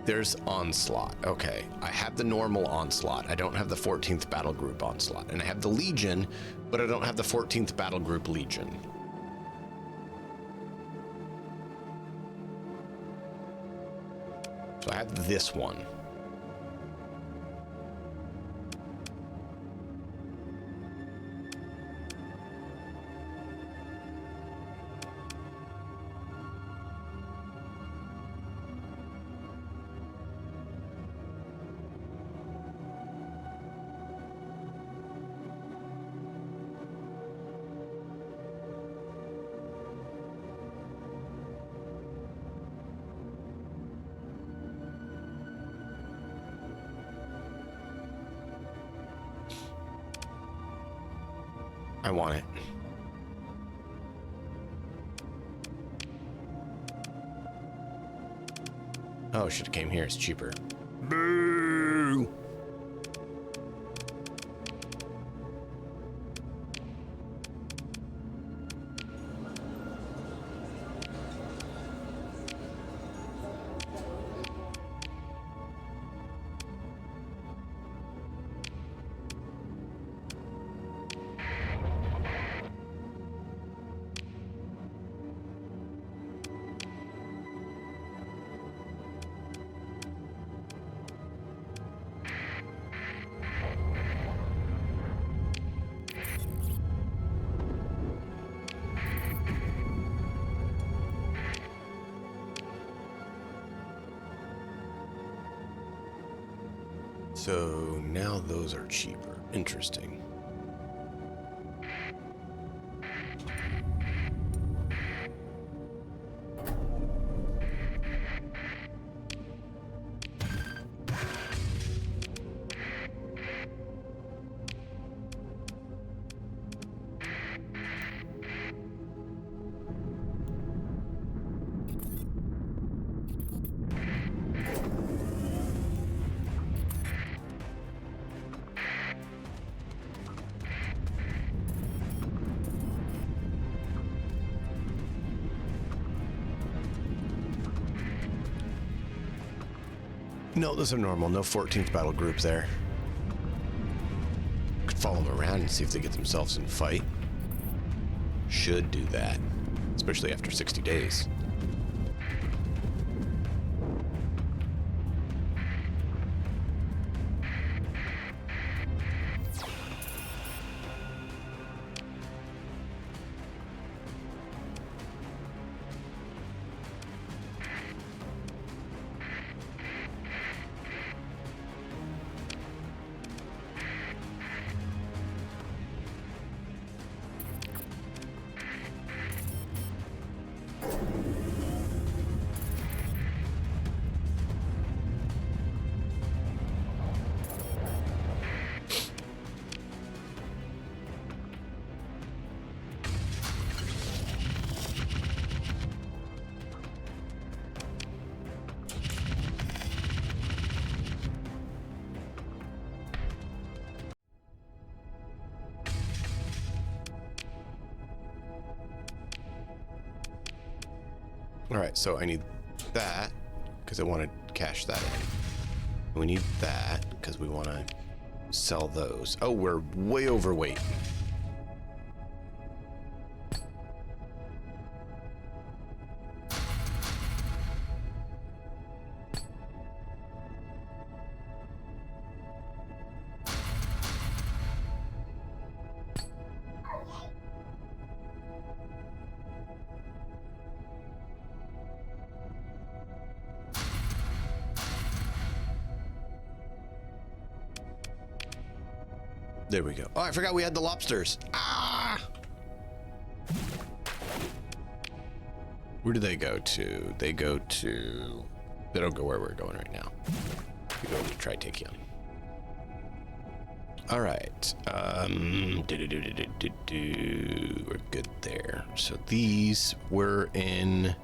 There's Onslaught. Okay, I have the normal Onslaught. I don't have the 14th Battle Group Onslaught. And I have the Legion, but I don't have the 14th Battle Group Legion. So I have this one. I want it. Oh, should have came here. It's cheaper. Boo! So now those are cheaper. Interesting. No, those are normal. No 14th battle group there. Could follow them around and see if they get themselves in a fight. Should do that, especially after 60 days. All right, so I need that because I want to cash that in. We need that because we want to sell those. Oh, we're way overweight. There we go. Oh, I forgot we had the lobsters. Ah! Where do they go to? They go to... They don't go where we're going right now. We go to Tritakion. All right. We're good there. So these were in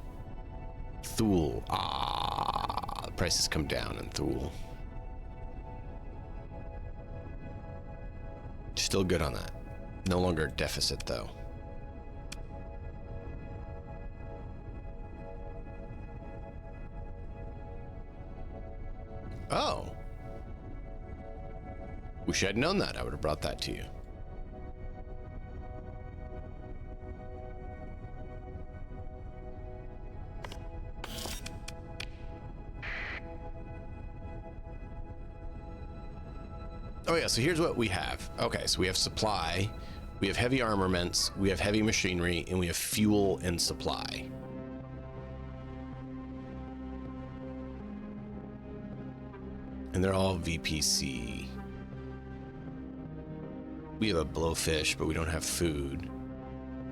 Thule. Ah, the prices come down in Thule. Still good on that. No longer a deficit, though. Oh. Wish I'd known that. I would have brought that to you. Oh yeah, so here's what we have. Okay, so we have supply, we have heavy armaments, we have heavy machinery, and we have fuel and supply. And they're all VPC. We have a blowfish, but we don't have food.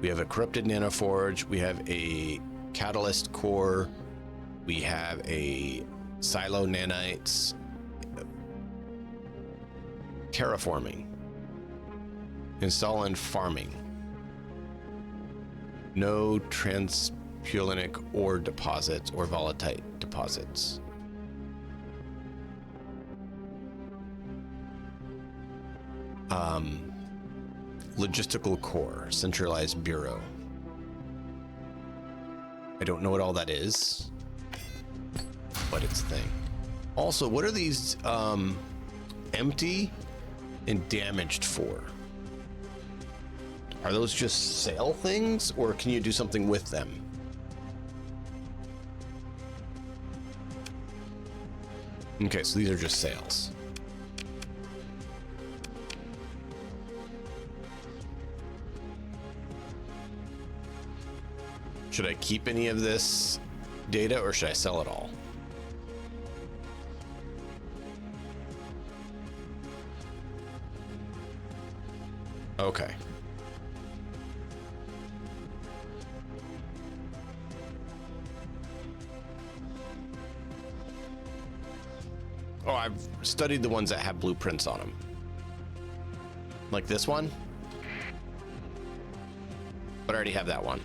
We have a corrupted nanoforge, we have a catalyst core, we have a silo nanites, terraforming, install and farming, no transpulinic ore deposits or volatile deposits. Logistical core, centralized bureau. I don't know what all that is, but it's a thing. Also, what are these empty and damaged for? Are those just sale things, or can you do something with them? Okay, so these are just sales. Should I keep any of this data, or should I sell it all? Okay. Oh, I've studied the ones that have blueprints on them. Like this one. But I already have that one.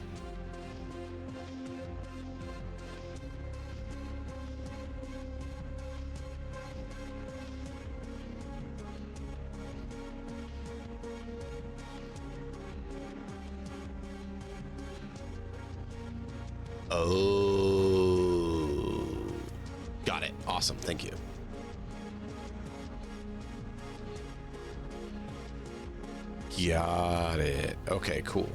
Oh, got it. Awesome. Thank you. Got it. Okay, cool.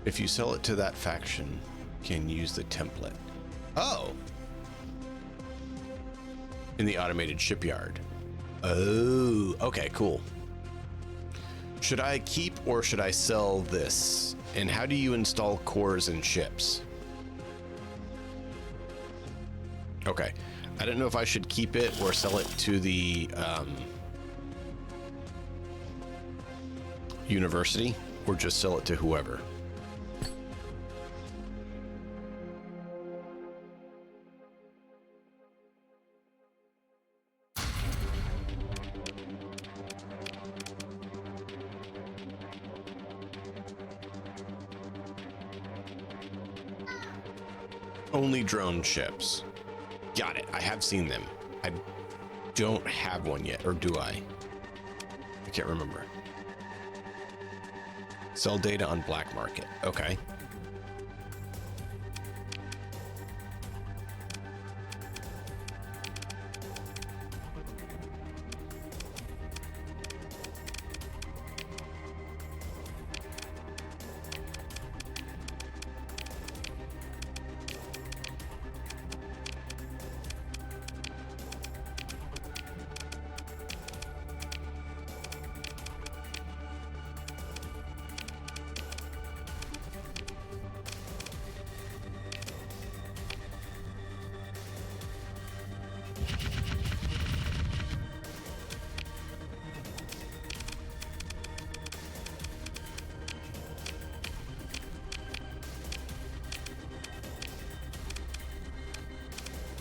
If you sell it to that faction, can use the template. Oh! In the automated shipyard. Oh, okay, cool. Should I keep or should I sell this? And how do you install cores and ships? Okay. I don't know if I should keep it or sell it to the university or just sell it to whoever. Only drone ships. Got it. I have seen them. I don't have one yet, or do I? I can't remember. Sell data on black market. Okay.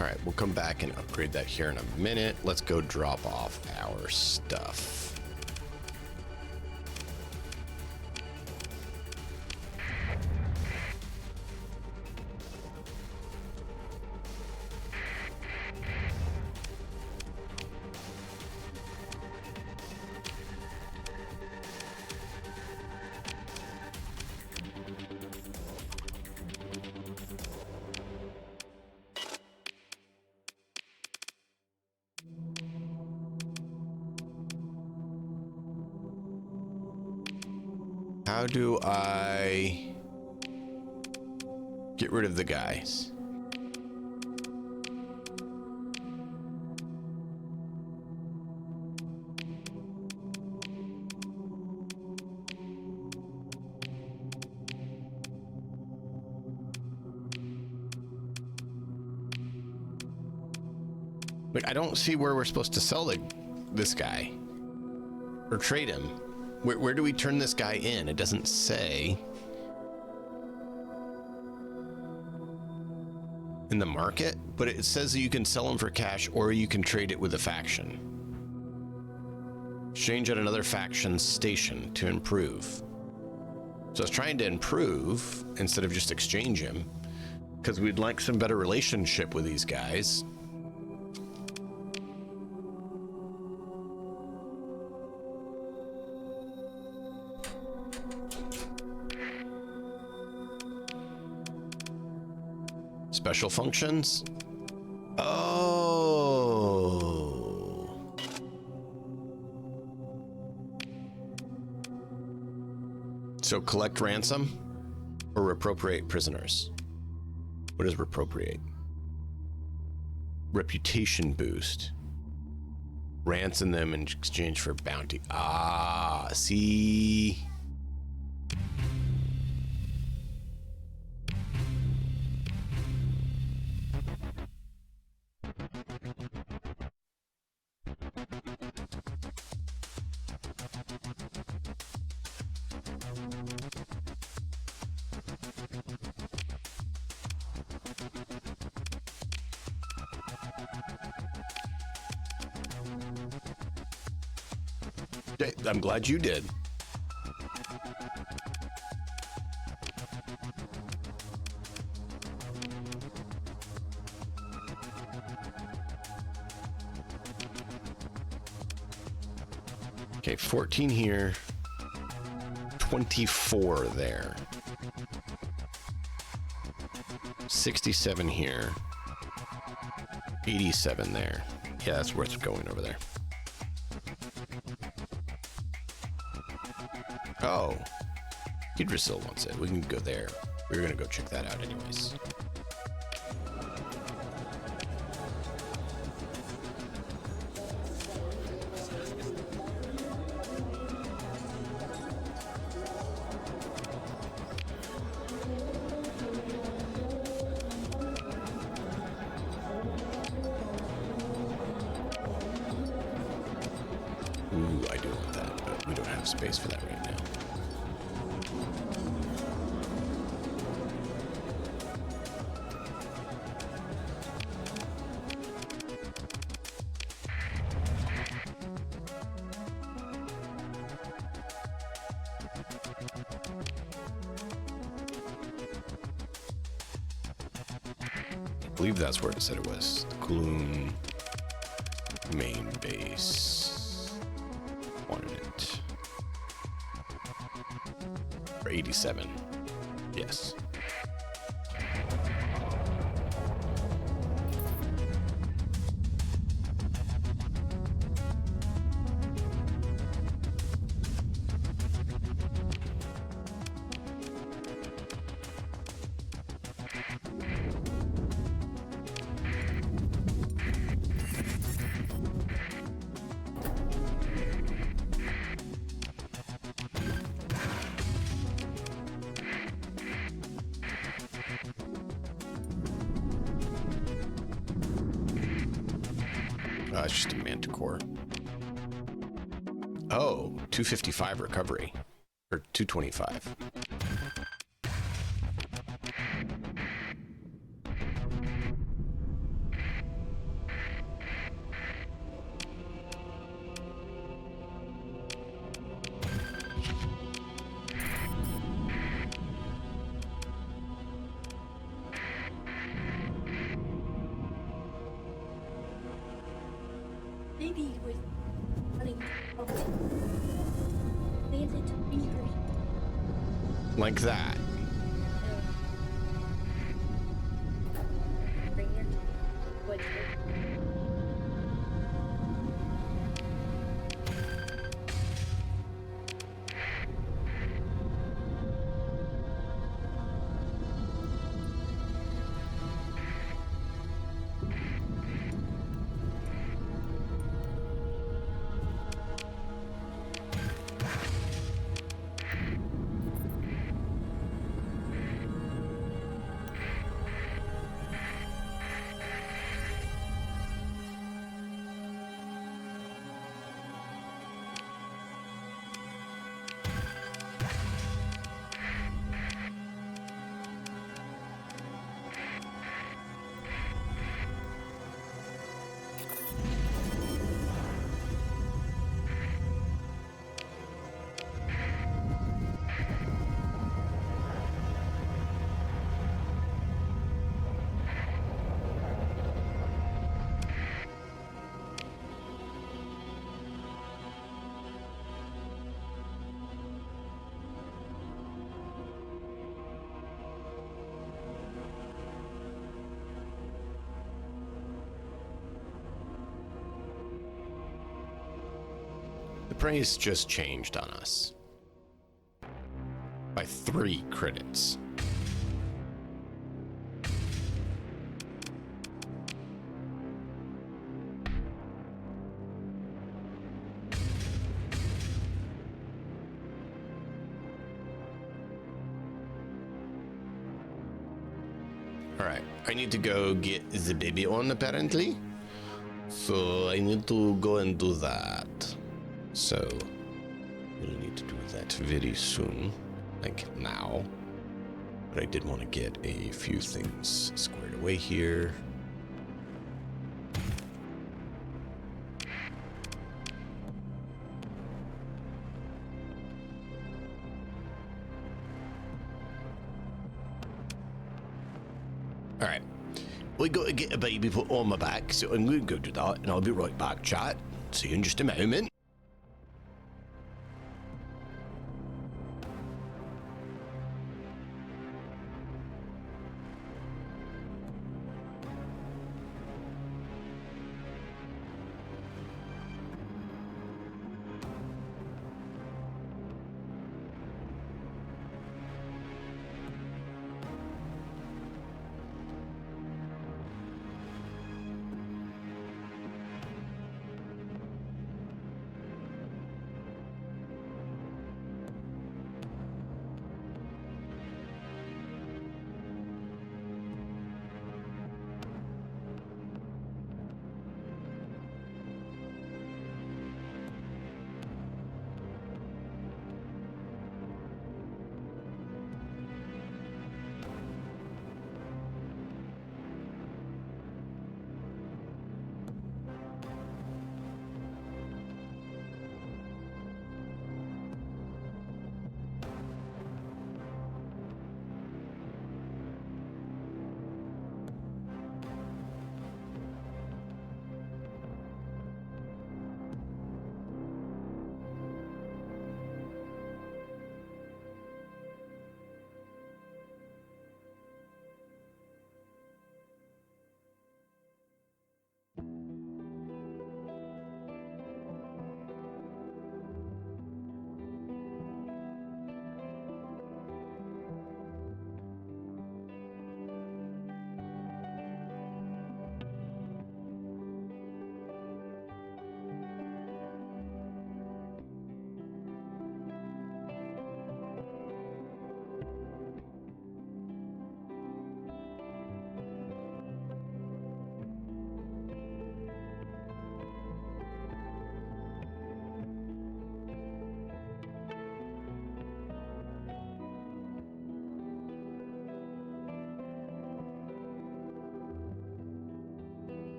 All right, we'll come back and upgrade that here in a minute. Let's go drop off our stuff. How do I get rid of the guys? Like, I don't see where we're supposed to sell this guy or trade him. Where do we turn this guy in? It doesn't say. In the market? But it says that you can sell him for cash or you can trade it with a faction. Exchange at another faction's station to improve. So I was trying to improve instead of just exchange him because we'd like some better relationship with these guys. Special functions? Oh. So collect ransom or appropriate prisoners? What is appropriate? Reputation boost. Ransom them in exchange for bounty. Ah, see. I'm glad you did. Okay, 14 here, 24 there, 67 here, 87 there. Yeah, that's worth going over there. Oh, Yggdrasil wants it. We can go there. We were gonna go check that out anyways. Ooh, I do want that, but we don't have space for that right now. I believe that's where it said it was. Gloom main base. Wanted it. For 87. Yes. It's just a manticore. Oh, 255 recovery. Or 225. Maybe he was running from planted fingers. Like that. Bring it. What? The price just changed on us. By 3 credits. Alright, I need to go get the baby on apparently. So I need to go and do that. So we'll need to do that very soon, like now. But I did want to get a few things squared away here. All right, we got to get a baby put on my back, so I'm going to go do that, and I'll be right back, chat. See you in just a moment.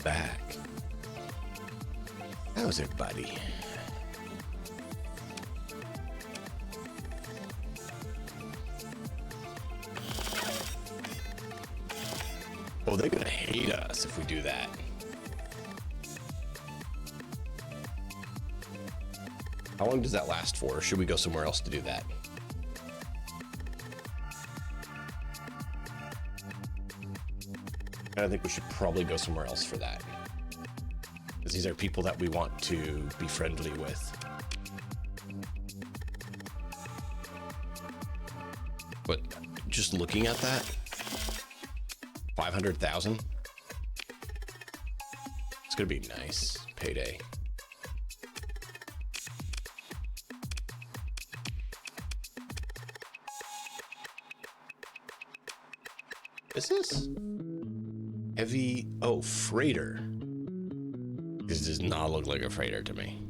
back. How's it, buddy? Oh, they're gonna hate us if we do that. How long does that last for? Or should we go somewhere else to do that? I think we should probably go somewhere else for that. Because these are people that we want to be friendly with. But just looking at that, 500,000. It's gonna be nice payday. Is this heavy? Oh, freighter. This does not look like a freighter to me.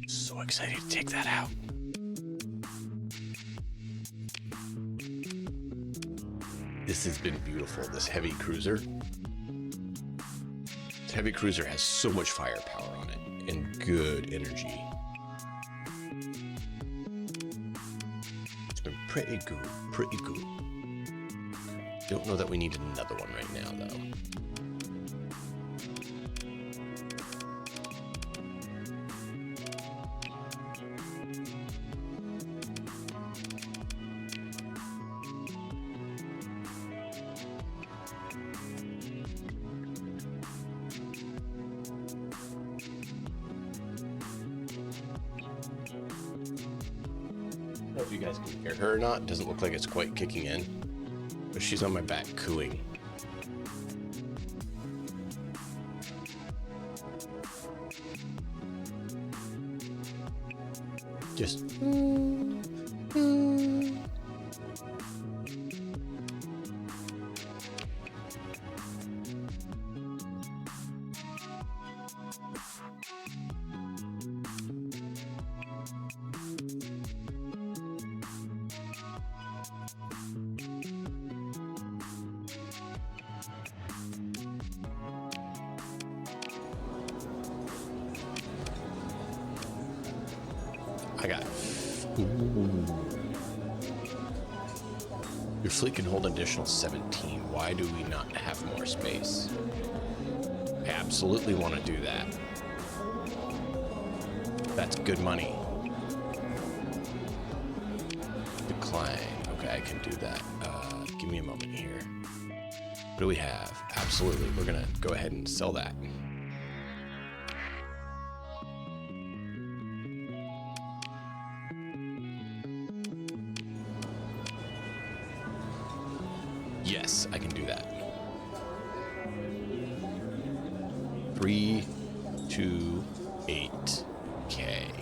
So excited to take that out. This has been beautiful, this heavy cruiser. This heavy cruiser has so much firepower on it and good energy. It's been pretty good, pretty good. Don't know that we need another one right now, though. I don't know if you guys can hear her or not. It doesn't look like it's quite kicking in. But she's on my back cooing. Just. I got. Ooh. Your fleet can hold an additional 17. Why do we not have more space? I absolutely want to do that. That's good money. Decline. Okay, I can do that. Give me a moment here. What do we have? Absolutely. We're going to go ahead and sell that. Yes, I can do that. 328K.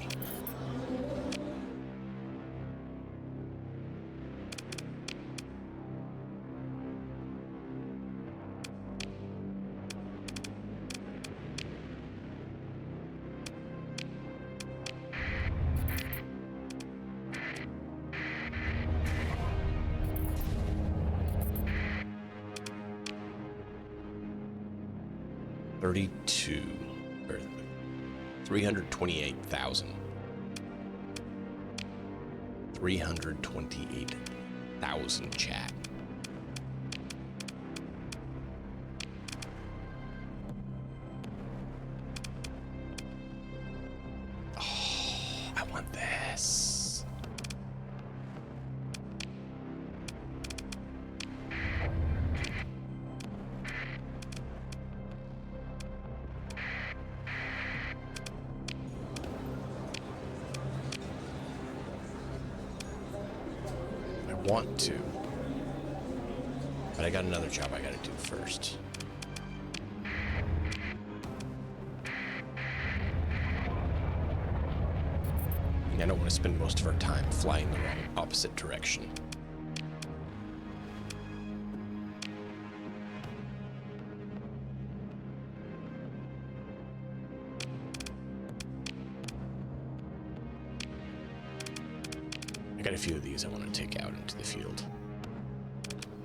Or 328,000. 328,000 chat. Oh, I want this. Want to, but I got another job I gotta do first. And I don't want to spend most of our time flying the wrong opposite direction. I got a few of these I want to take out into the field.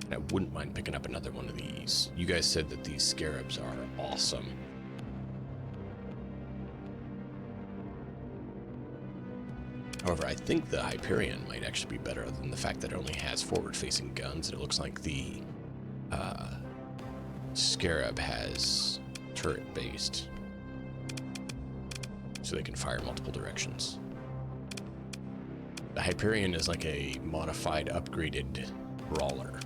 And I wouldn't mind picking up another one of these. You guys said that these scarabs are awesome. However, I think the Hyperion might actually be better than the fact that it only has forward-facing guns, and it looks like the Scarab has turret-based, so they can fire multiple directions. The Hyperion is like a modified, upgraded brawler.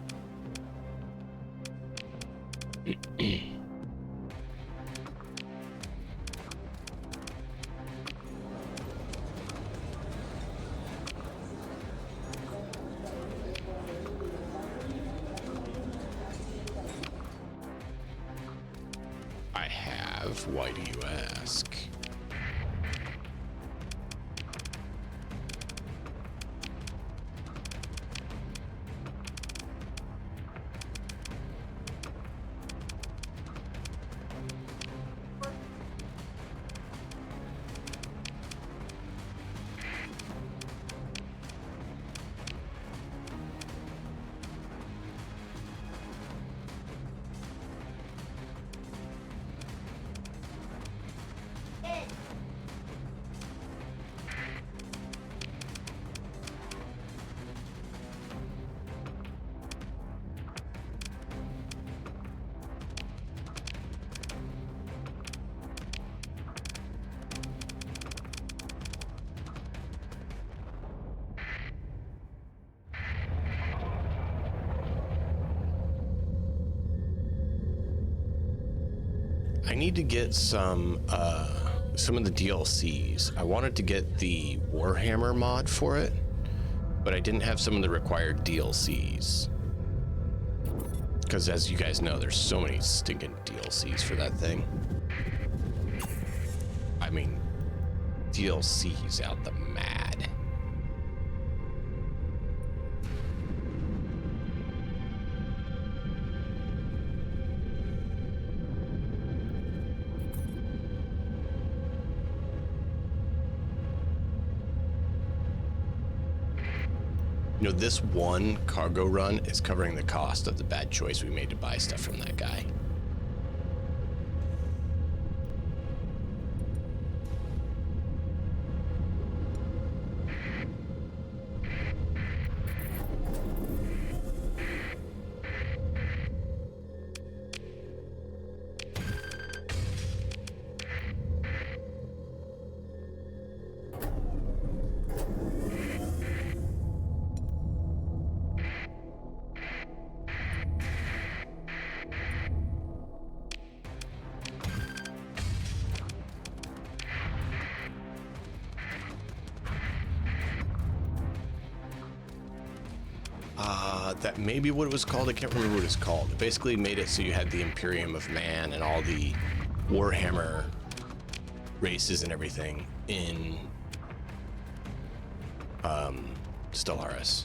I have. Why do you ask? I need to get some of the DLCs. I wanted to get the Warhammer mod for it, but I didn't have some of the required DLCs. Because as you guys know, there's so many stinking DLCs for that thing. I mean, DLCs out the mad. You know, this one cargo run is covering the cost of the bad choice we made to buy stuff from that guy. That may be what it was called. I can't remember what it's called. It basically made it so you had the Imperium of Man and all the Warhammer races and everything in Stellaris.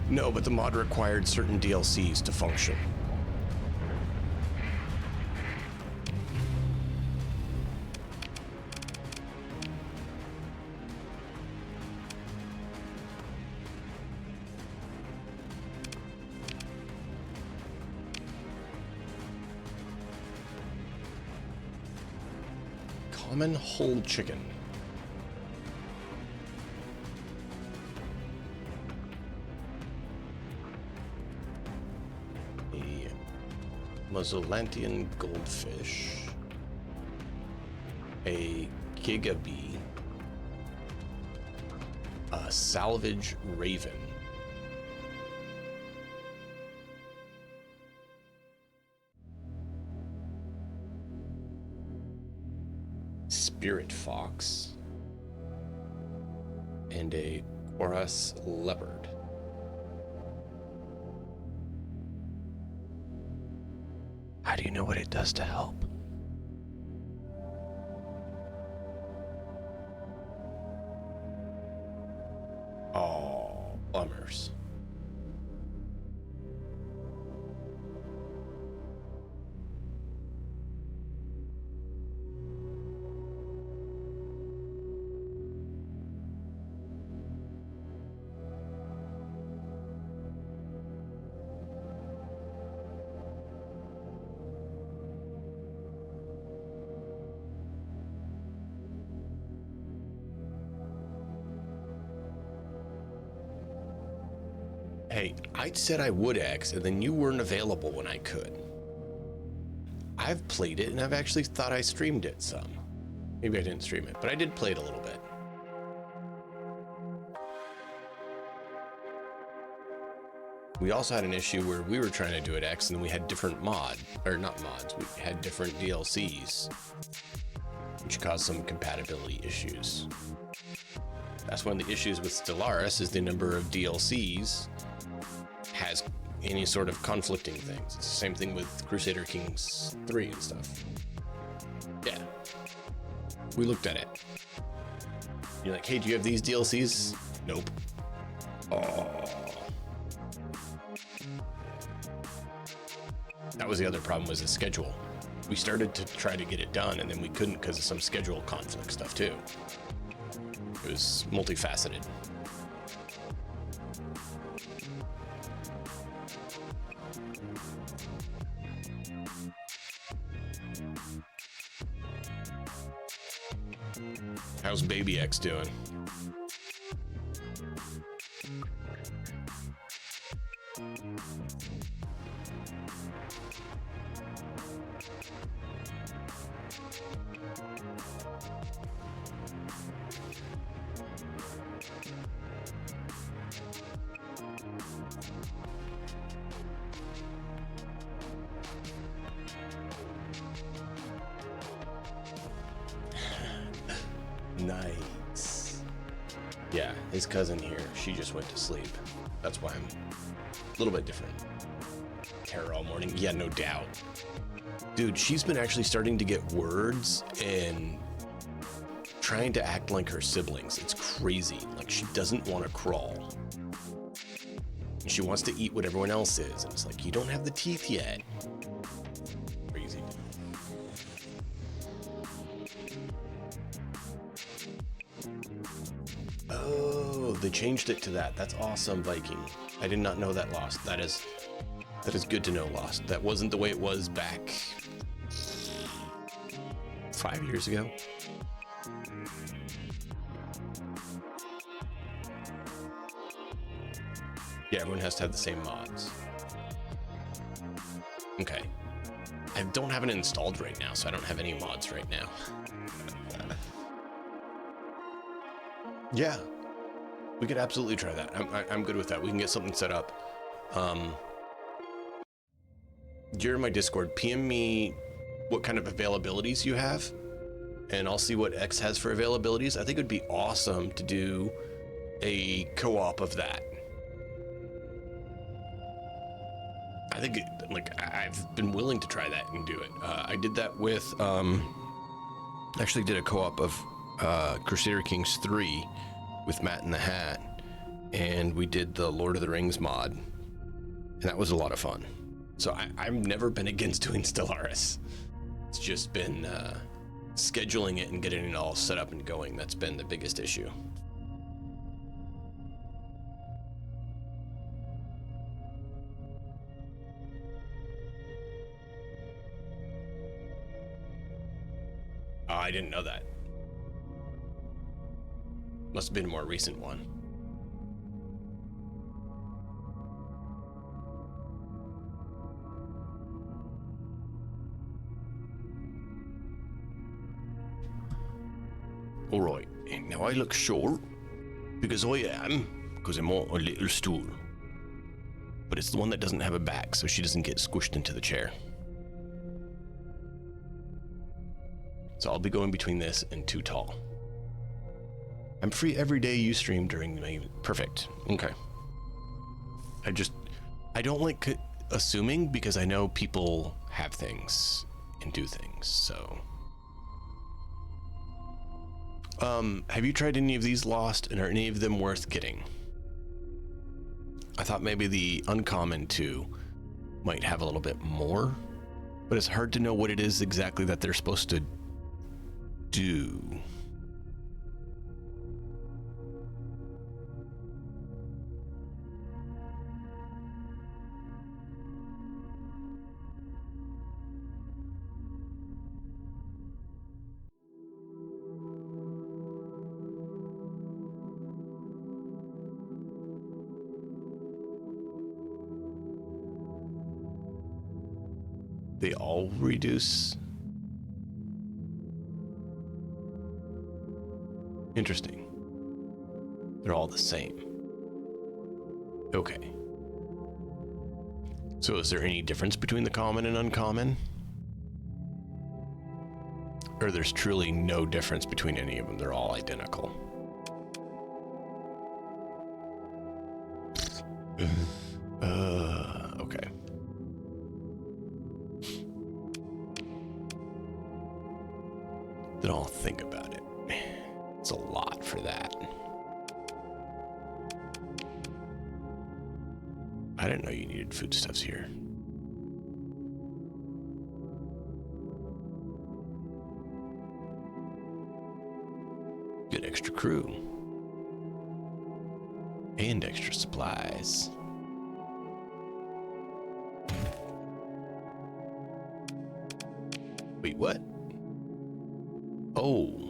No, but the mod required certain DLCs to function. common whole chicken. A Mozzolantian goldfish. A gigabee. A salvage raven. Spirit fox. And a chorus leopard. How do you know what it does to help? Oh, bummers. Hey, I said I would X, and then you weren't available when I could. I've played it, and I've actually thought I streamed it some. Maybe I didn't stream it, but I did play it a little bit. We also had an issue where we were trying to do it X, and then we had different mods, we had different DLCs, which caused some compatibility issues. That's one of the issues with Stellaris, is the number of DLCs has any sort of conflicting things. It's the same thing with Crusader Kings 3 and stuff. Yeah. We looked at it. You're like, hey, do you have these DLCs? Nope. Oh. That was the other problem, was the schedule. We started to try to get it done, and then we couldn't because of some schedule conflict stuff too. It was multifaceted. How's Baby X doing? Nice. Yeah, his cousin here, she just went to sleep. That's why I'm a little bit different. Terror all morning. Yeah, no doubt. Dude, she's been actually starting to get words and trying to act like her siblings. It's crazy. Like, she doesn't want to crawl. And she wants to eat what everyone else is. And it's like, you don't have the teeth yet. Crazy. Oh, they changed it to that. That's awesome, Viking. I did not know that, Lost. That is good to know, Lost. That wasn't the way it was back 5 years ago. Yeah, everyone has to have the same mods. Okay. I don't have it installed right now, so I don't have any mods right now. Yeah, we could absolutely try that. I'm good with that. We can get something set up. You're in my Discord. PM me what kind of availabilities you have, and I'll see what X has for availabilities. I think it would be awesome to do a co-op of that. I think, I've been willing to try that and do it. I did that with, actually did a co-op of Crusader Kings 3 with Matt in the Hat, and we did the Lord of the Rings mod, and that was a lot of fun. So I've never been against doing Stellaris. It's just been scheduling it and getting it all set up and going. That's been the biggest issue. I didn't know that. Must have been a more recent one. Alright, now I look short, because I am, because I'm on a little stool. But it's the one that doesn't have a back, so she doesn't get squished into the chair. So I'll be going between this and too tall. I'm free every day you stream during my... Perfect. Okay. I don't like assuming, because I know people have things and do things, so... have you tried any of these lost, and are any of them worth getting? I thought maybe the uncommon 2 might have a little bit more, but it's hard to know what it is exactly that they're supposed to do. They all reduce. Interesting. They're all the same. Okay. So is there any difference between the common and uncommon? Or there's truly no difference between any of them? They're all identical. Okay. Then I'll think about it. It's a lot for that. I didn't know you needed foodstuffs here. Good extra crew. And extra supplies. Wait, what? Oh.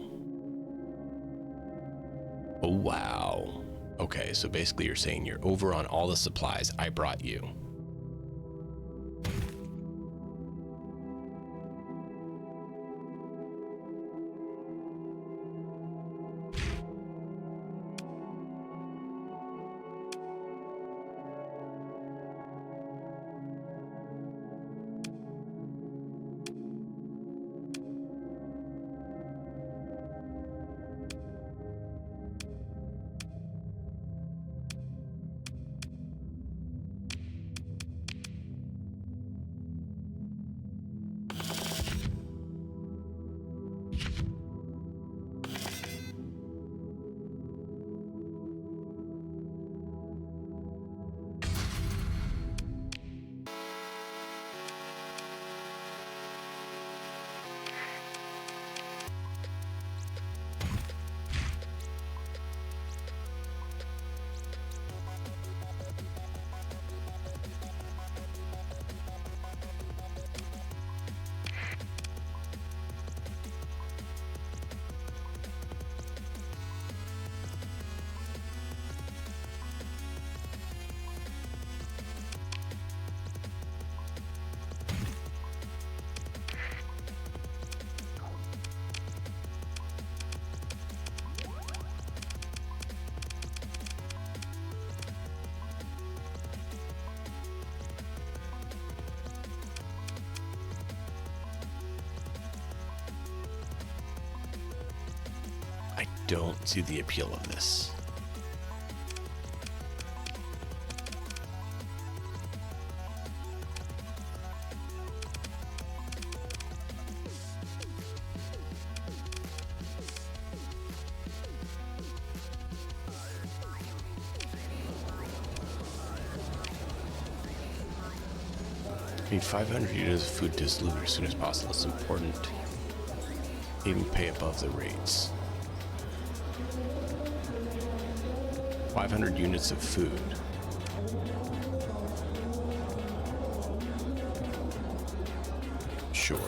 Oh, wow. Okay, so basically you're saying you're over on all the supplies I brought you. I don't see the appeal of this. I need 500 units of food to deliver as soon as possible. It's important. Even pay above the rates. 500 units of food. Sure.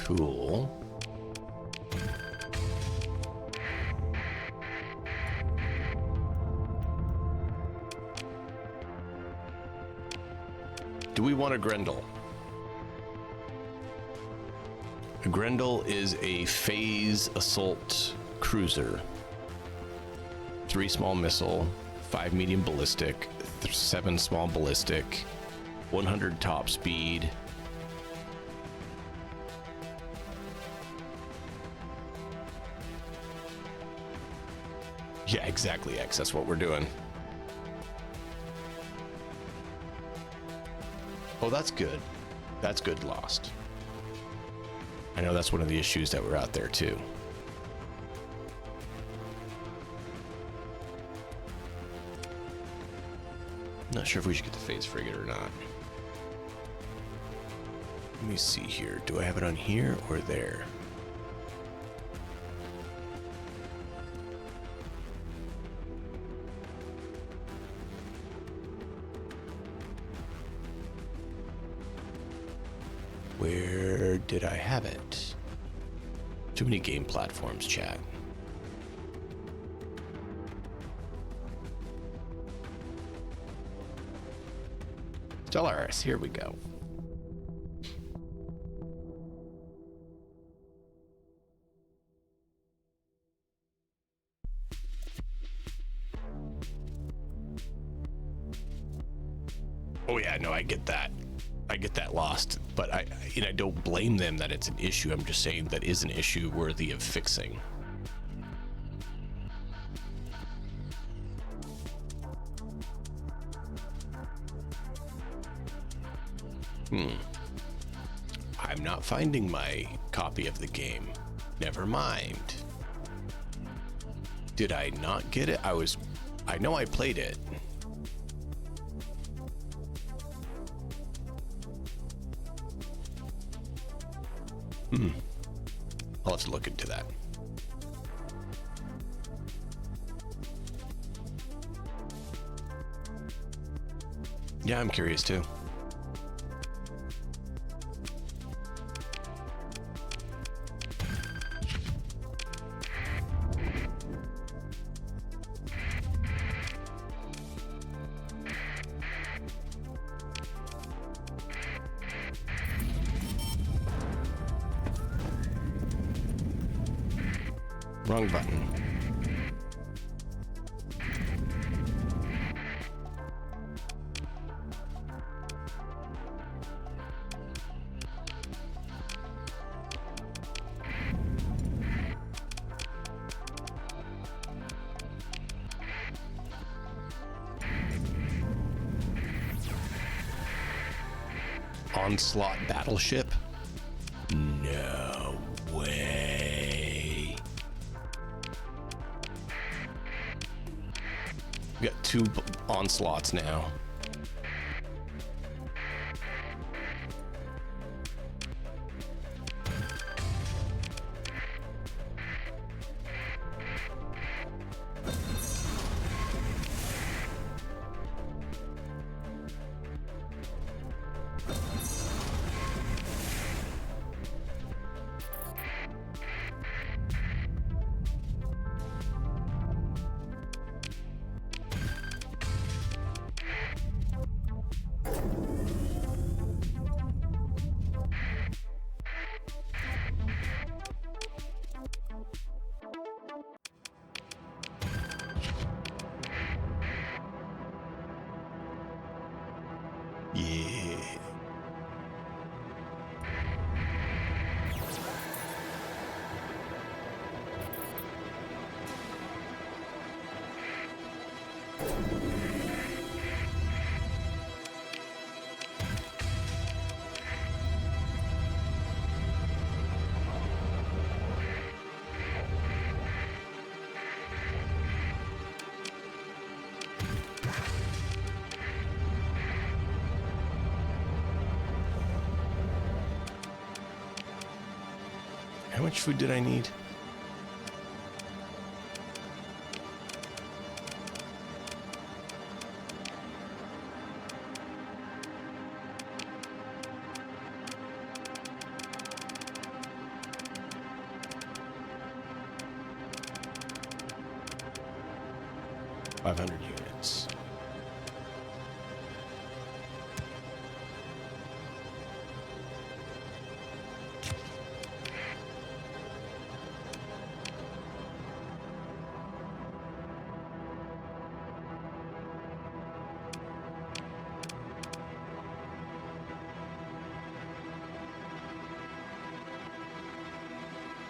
Cool. Do we want a Grendel? A Grendel is a phase assault cruiser. 3 small missile, 5 medium ballistic, 7 small ballistic, 100 top speed. Yeah, exactly, X. That's what we're doing. Oh, that's good. That's good, Lost. I know that's one of the issues that were out there, too. Not sure if we should get the phase frigate or not. Let me see here. Do I have it on here or there? Where did I have it? Too many game platforms, chat. Stellaris, here we go. Oh yeah, no, I get that. I get that, Lost, but I don't blame them that it's an issue. I'm just saying that is an issue worthy of fixing. I'm not finding my copy of the game. Never mind. Did I not get it? I know I played it. I'll have to look into that. Yeah, I'm curious too. Wrong button. Onslaught battleship? No way. We got 2 onslaughts now. Yeah. How much food did I need? 500 units.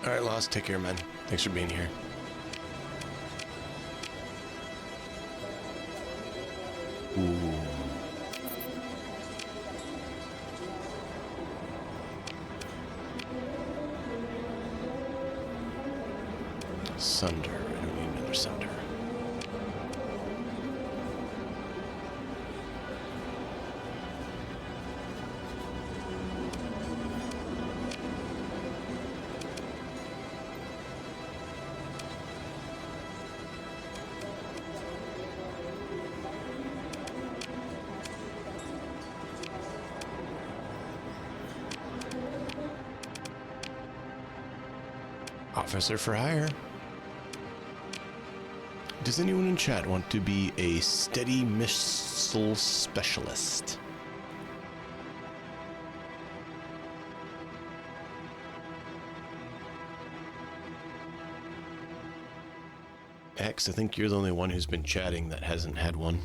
All right, Lost, take care, man. Thanks for being here. Ooh. Sunder. I don't need another Sunder. Officer for hire. Does anyone in chat want to be a steady missile specialist? X, I think you're the only one who's been chatting that hasn't had one.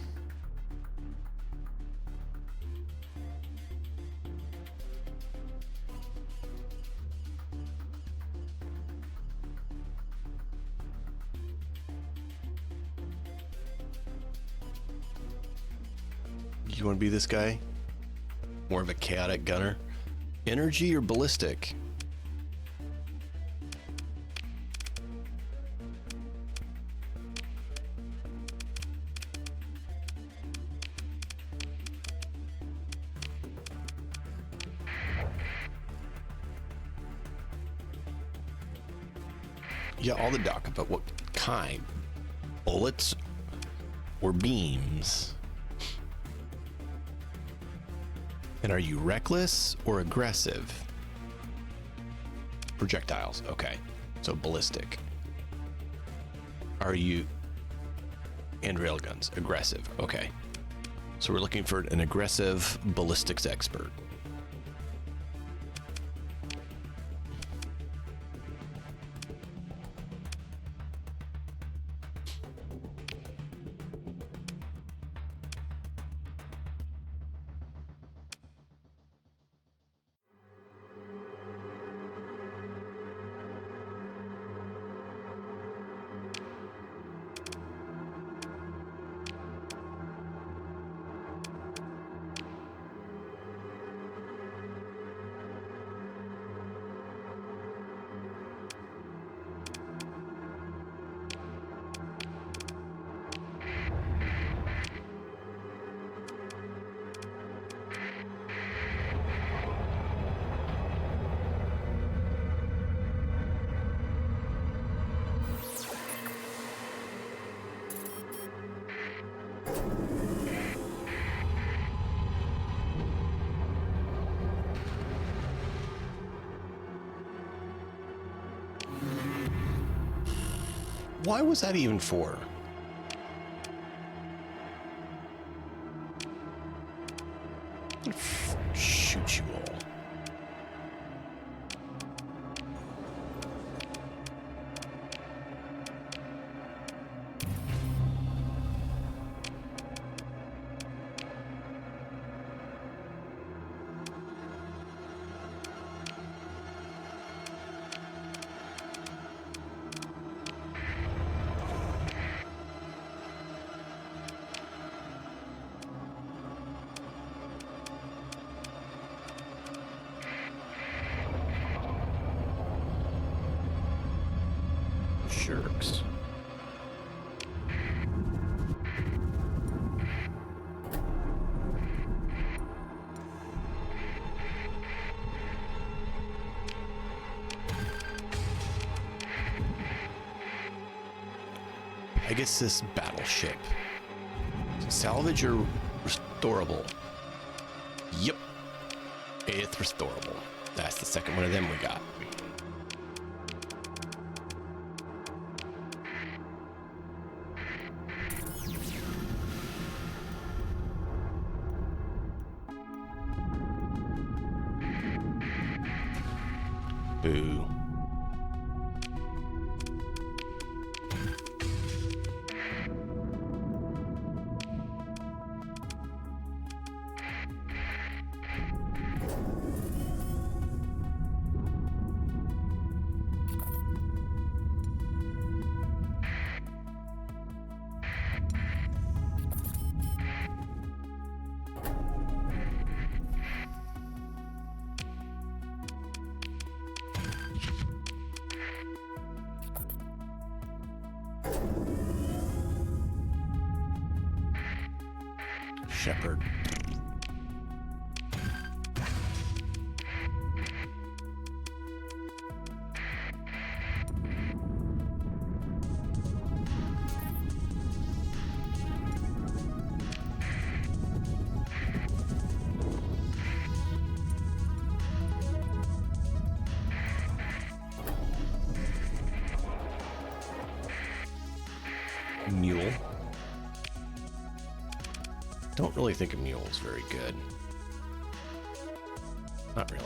You want to be this guy? More of a chaotic gunner? Energy or ballistic? Yeah, all the doc, but what kind? Bullets or beams? And are you reckless or aggressive? Projectiles, okay. So ballistic. Are you... And railguns, aggressive, okay. So we're looking for an aggressive ballistics expert. Why was that even for? Shoot you all. Jerks. I guess this battleship. Salvage or restorable? Yep. It's restorable. That's the second one of them we got. Boo. Shepherd. Mule. Don't really think a mule is very good. Not really.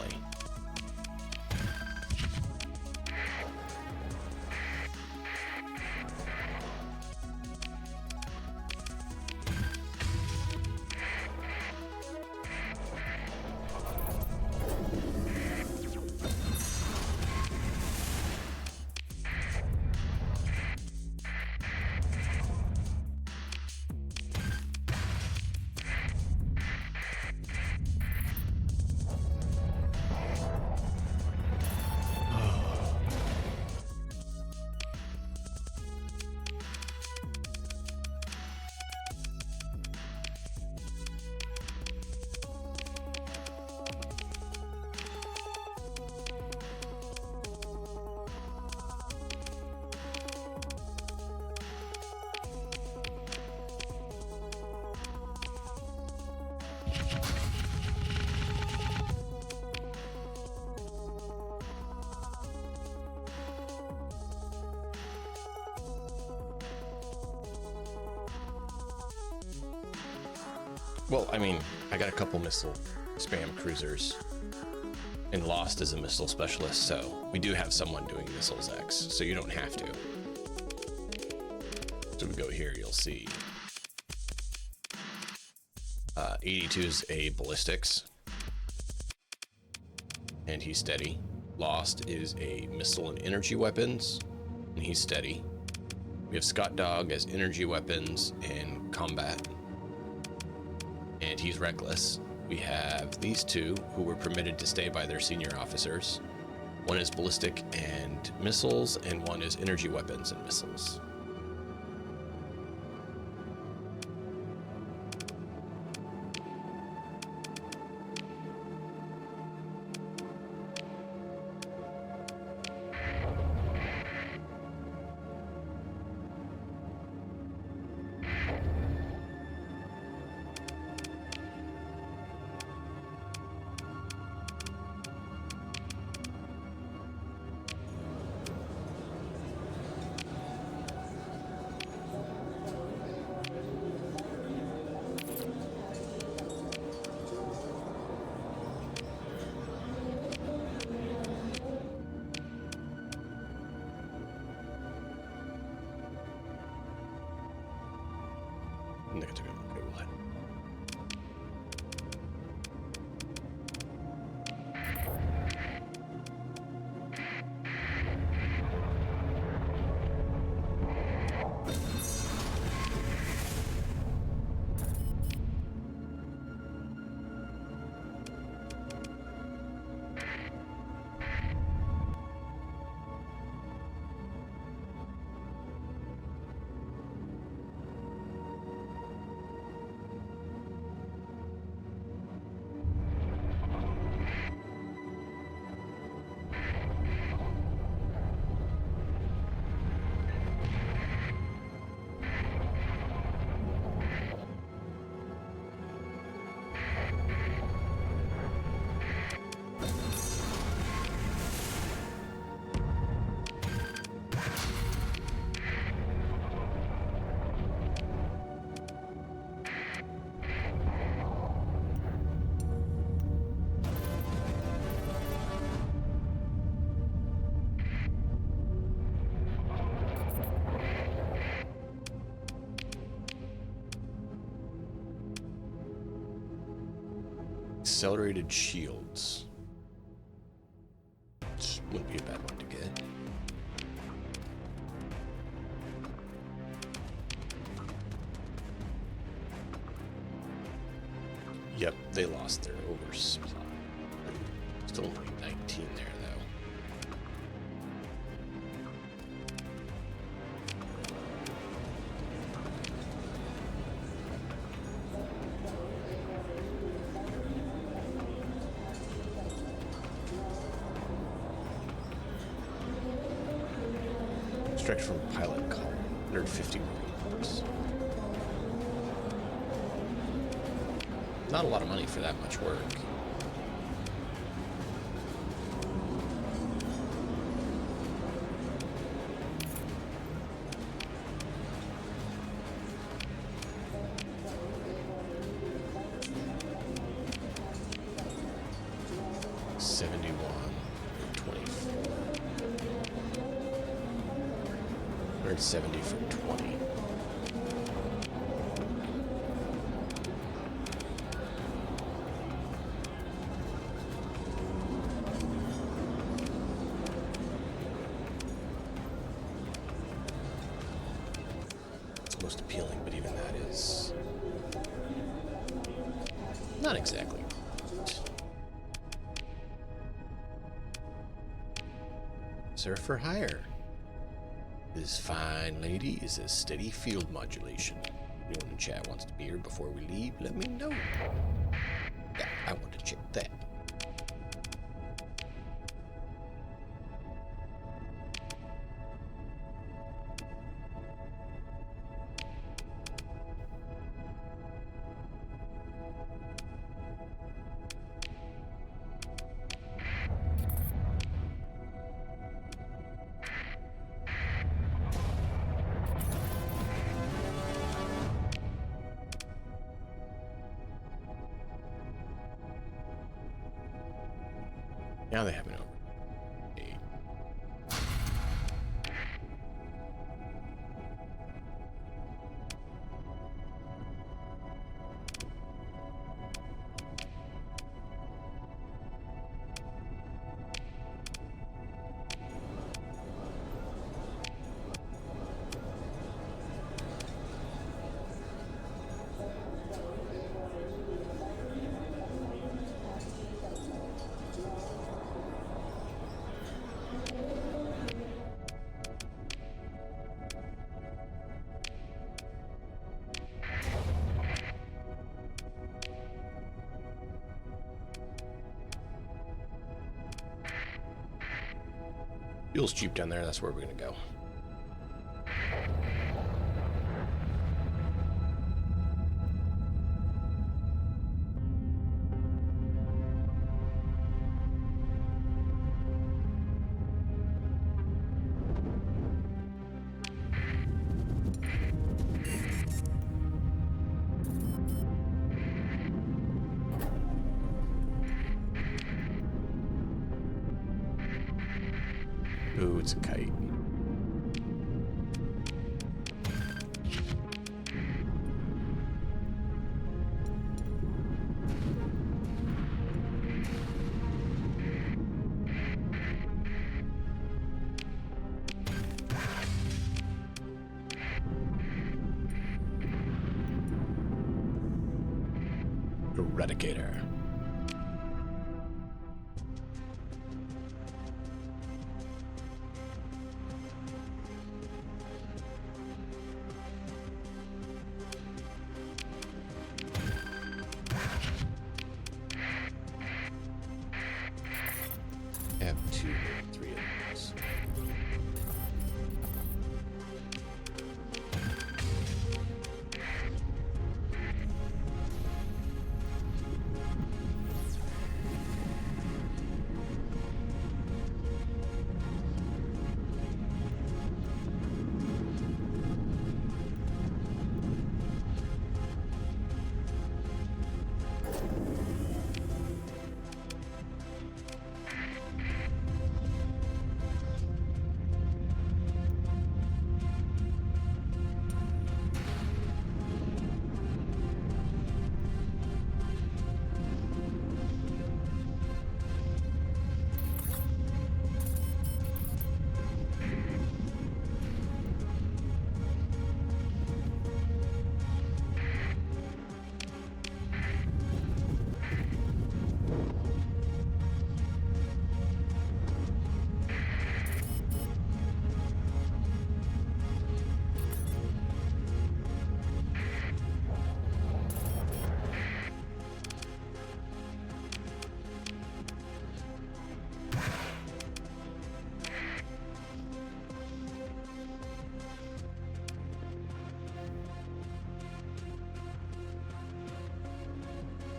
Well, I mean, I got a couple missile spam cruisers and Lost as a missile specialist, so we do have someone doing missiles X, so you don't have to. So we go here, you'll see 82 is a ballistics, and he's steady. Lost is a missile and energy weapons, and he's steady. We have Scott Dog as energy weapons and combat, and he's reckless. We have these two who were permitted to stay by their senior officers. One is ballistic and missiles, and one is energy weapons and missiles. Okay, we'll head. accelerated shields. Wouldn't be a bad one to get. Yep, they lost their oversupply. Still only 19 there, though. Extract from pilot column, 150 Marines. Not a lot of money for that much work. Or 70 for 20. It's most appealing, but even that is not exactly. Sir for hire. This fine lady is a steady field modulation. Anyone in chat wants to be here before we leave, let me know. Yeah, I want to check that. Now they have it over. Fuel's cheap down there, that's where we're gonna go. Ooh, it's a kite. Eradicator. Have 2 or 3 of those.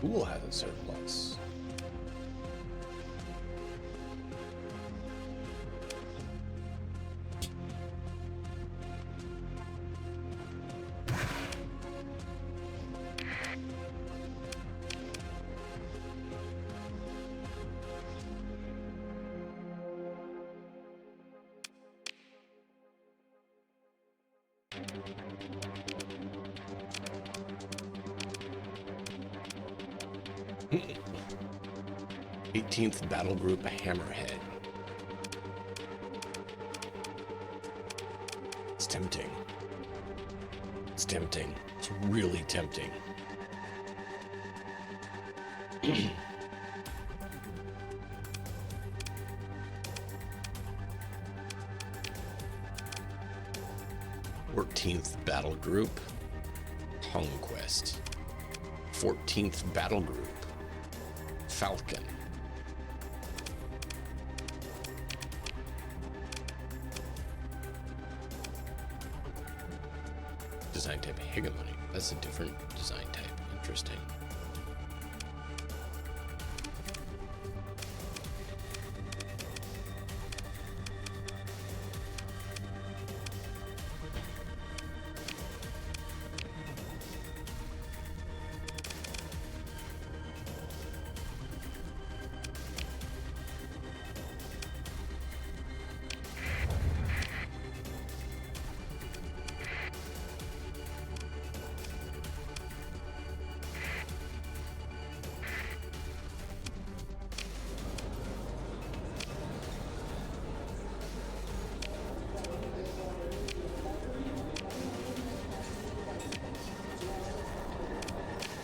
Pool has a surplus. Hmm. 18th Battle Group Hammerhead. It's tempting. It's tempting. It's really tempting. Fourteenth Battle Group, Conquest. 14th Battle Group, Falcon. Design type Hegemony. That's a different design type. Interesting.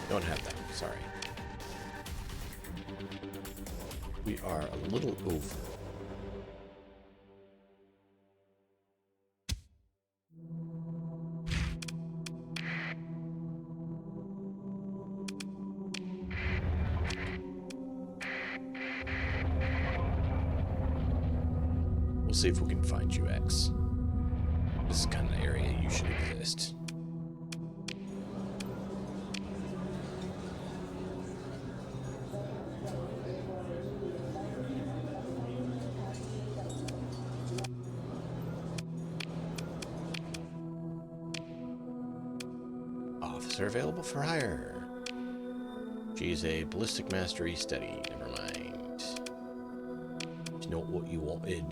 Don't have that, sorry. We are a little over. We'll see if we can find you, X. This is kind of the area you should exist. Officer available for hire. She's a ballistic mastery study. Never mind. You know what you wanted.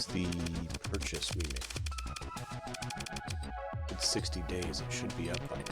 was the purchase we made? It's 60 days. It should be up by now.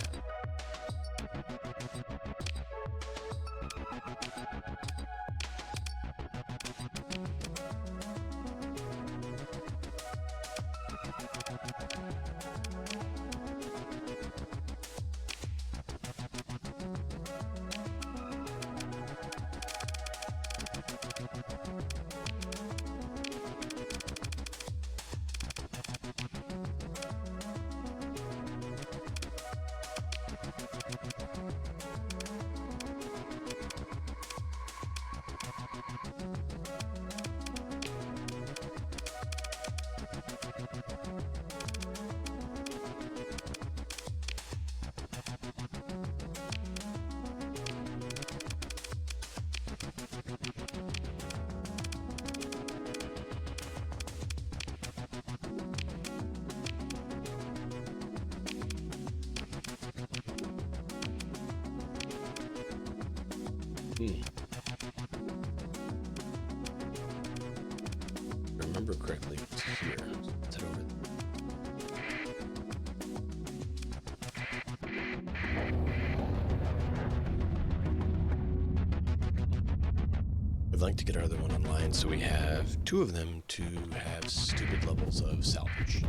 If I remember correctly, it's here. Let's head over. I'd like to get our other one online so we have two of them to have stupid levels of salvage.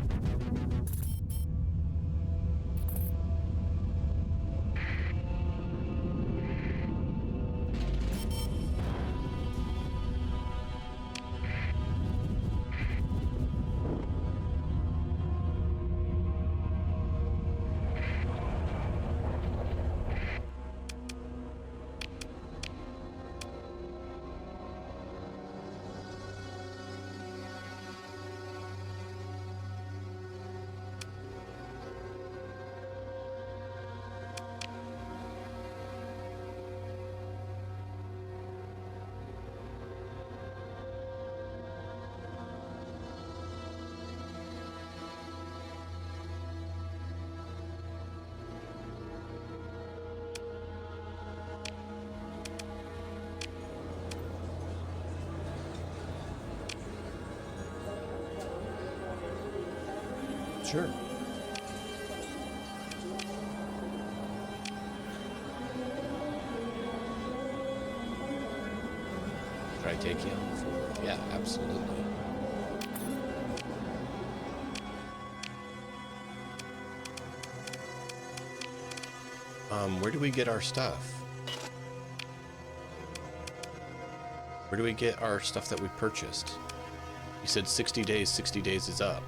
Sure. Should I take you on for? Yeah, absolutely. Where do we get our stuff? Where do we get our stuff that we purchased? You said 60 days, 60 days is up.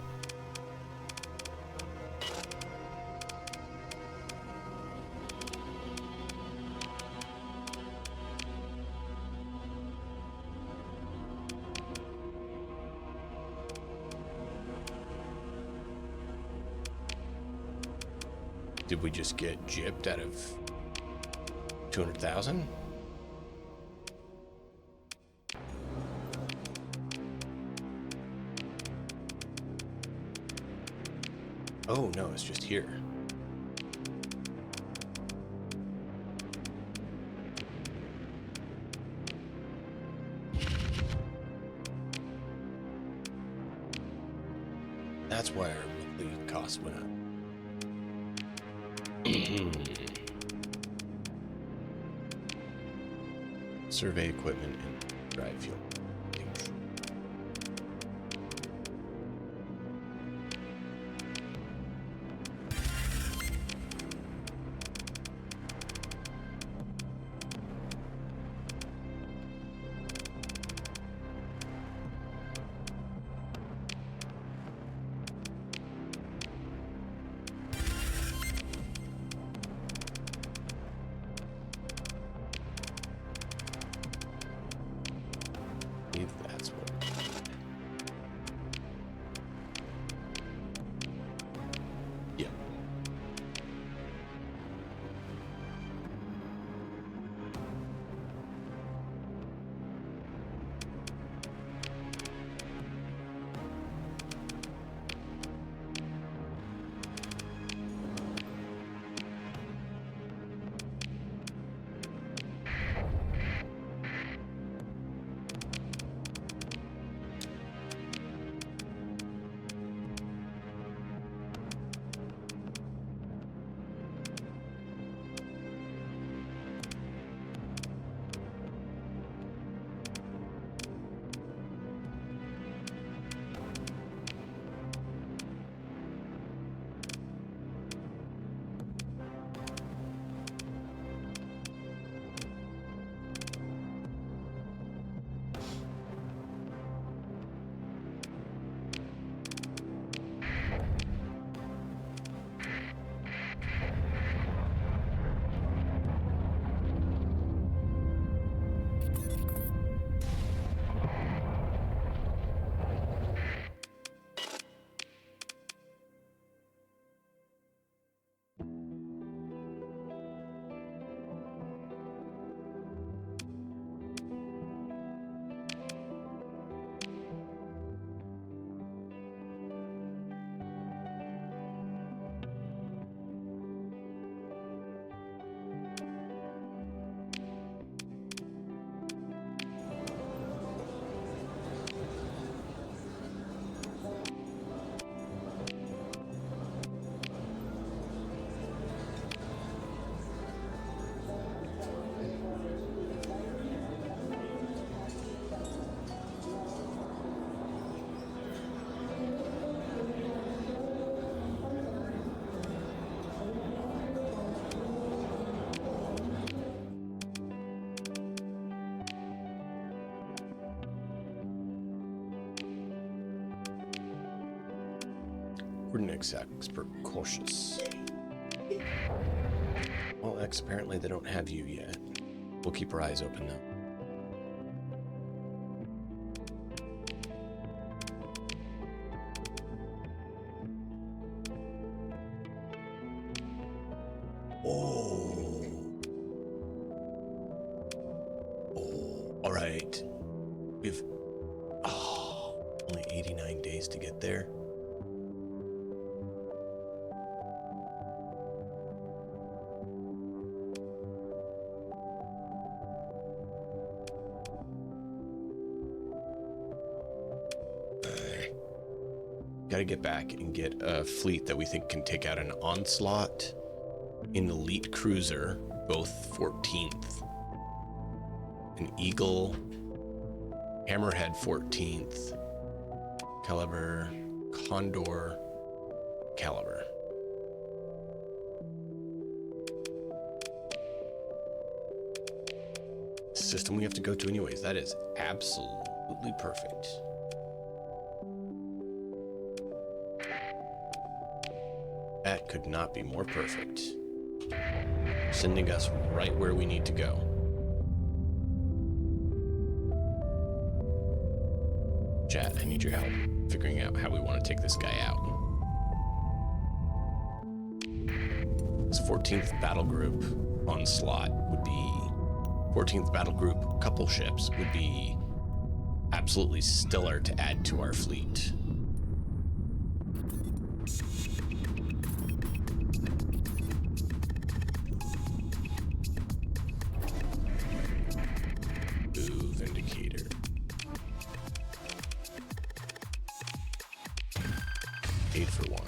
Did we just get gypped out of 200,000? Oh no, it's just here. That's why our monthly cost went up. Survey equipment and drive fuel. Coordinates expert cautious. Well, X, apparently they don't have you yet. We'll keep our eyes open though. Oh. Oh. All right. We've only 89 days to get there. Got to get back and get a fleet that we think can take out an Onslaught, an Elite Cruiser, both 14th, an Eagle, Hammerhead 14th, Caliber, Condor, Caliber. System we have to go to anyways. That is absolutely perfect. That could not be more perfect. Sending us right where we need to go. Chat, I need your help figuring out how we want to take this guy out. This 14th battle group Onslaught would be 14th battle group couple ships would be absolutely stellar to add to our fleet. Vindicator. 8 for 1.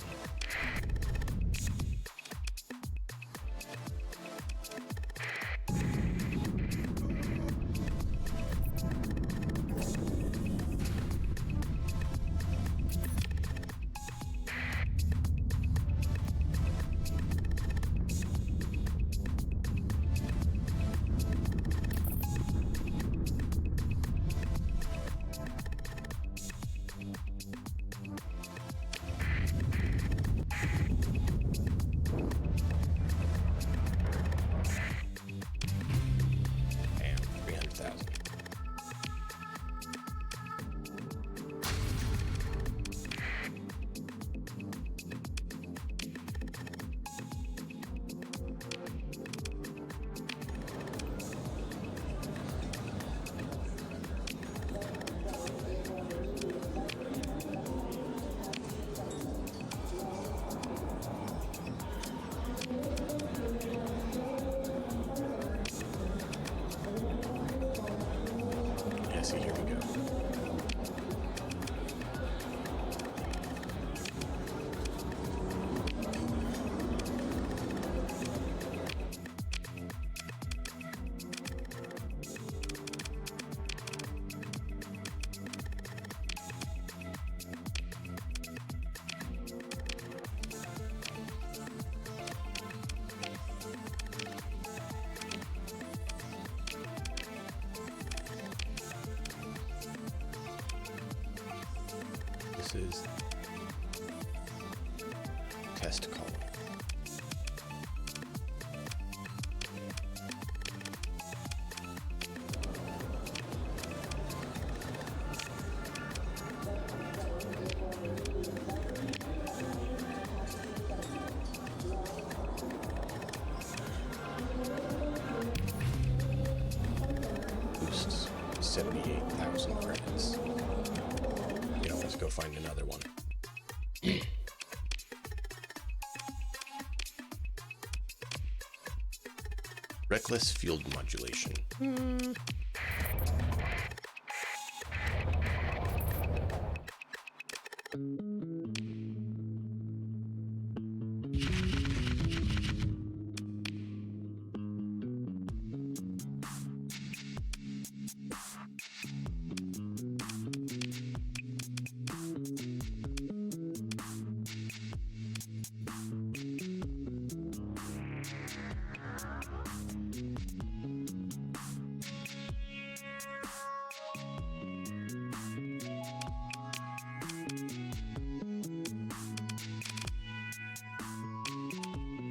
See, here we go. Is test column. Boosts 78,000 credits. Let's go find another one. Reckless field modulation.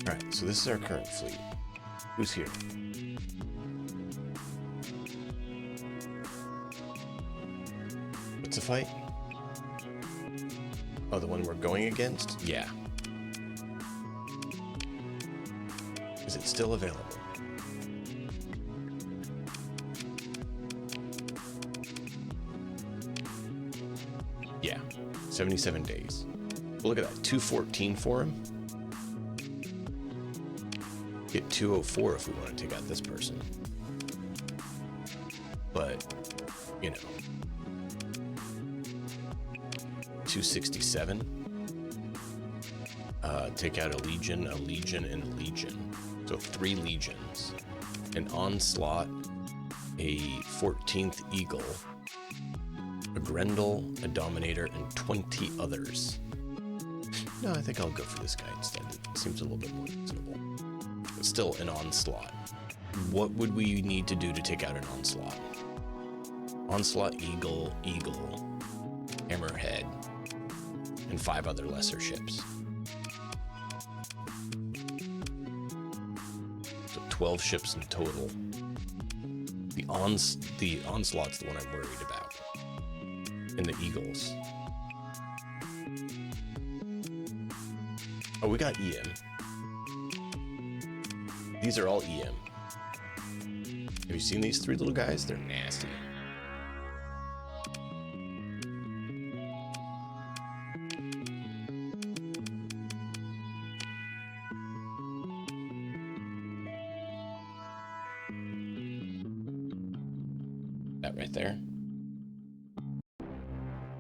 Alright, so this is our current fleet. Who's here? What's the fight? Oh, the one we're going against? Yeah. Is it still available? Yeah, 77 days. Well, look at that, 214 for him. Get 204 if we want to take out this person. But, you know, 267. Take out a legion, and a legion. So 3 legions. An onslaught, a 14th eagle, a Grendel, a Dominator, and 20 others. No, I think I'll go for this guy instead. It seems a little bit more reasonable. But still, an onslaught. What would we need to do to take out an onslaught? Onslaught, eagle, hammerhead, and 5 other lesser ships. So 12 ships in total. The onslaught's the one I'm worried about. And the eagles. Oh, we got EM. These are all EM. Have you seen these 3 little guys? They're nasty. That right there.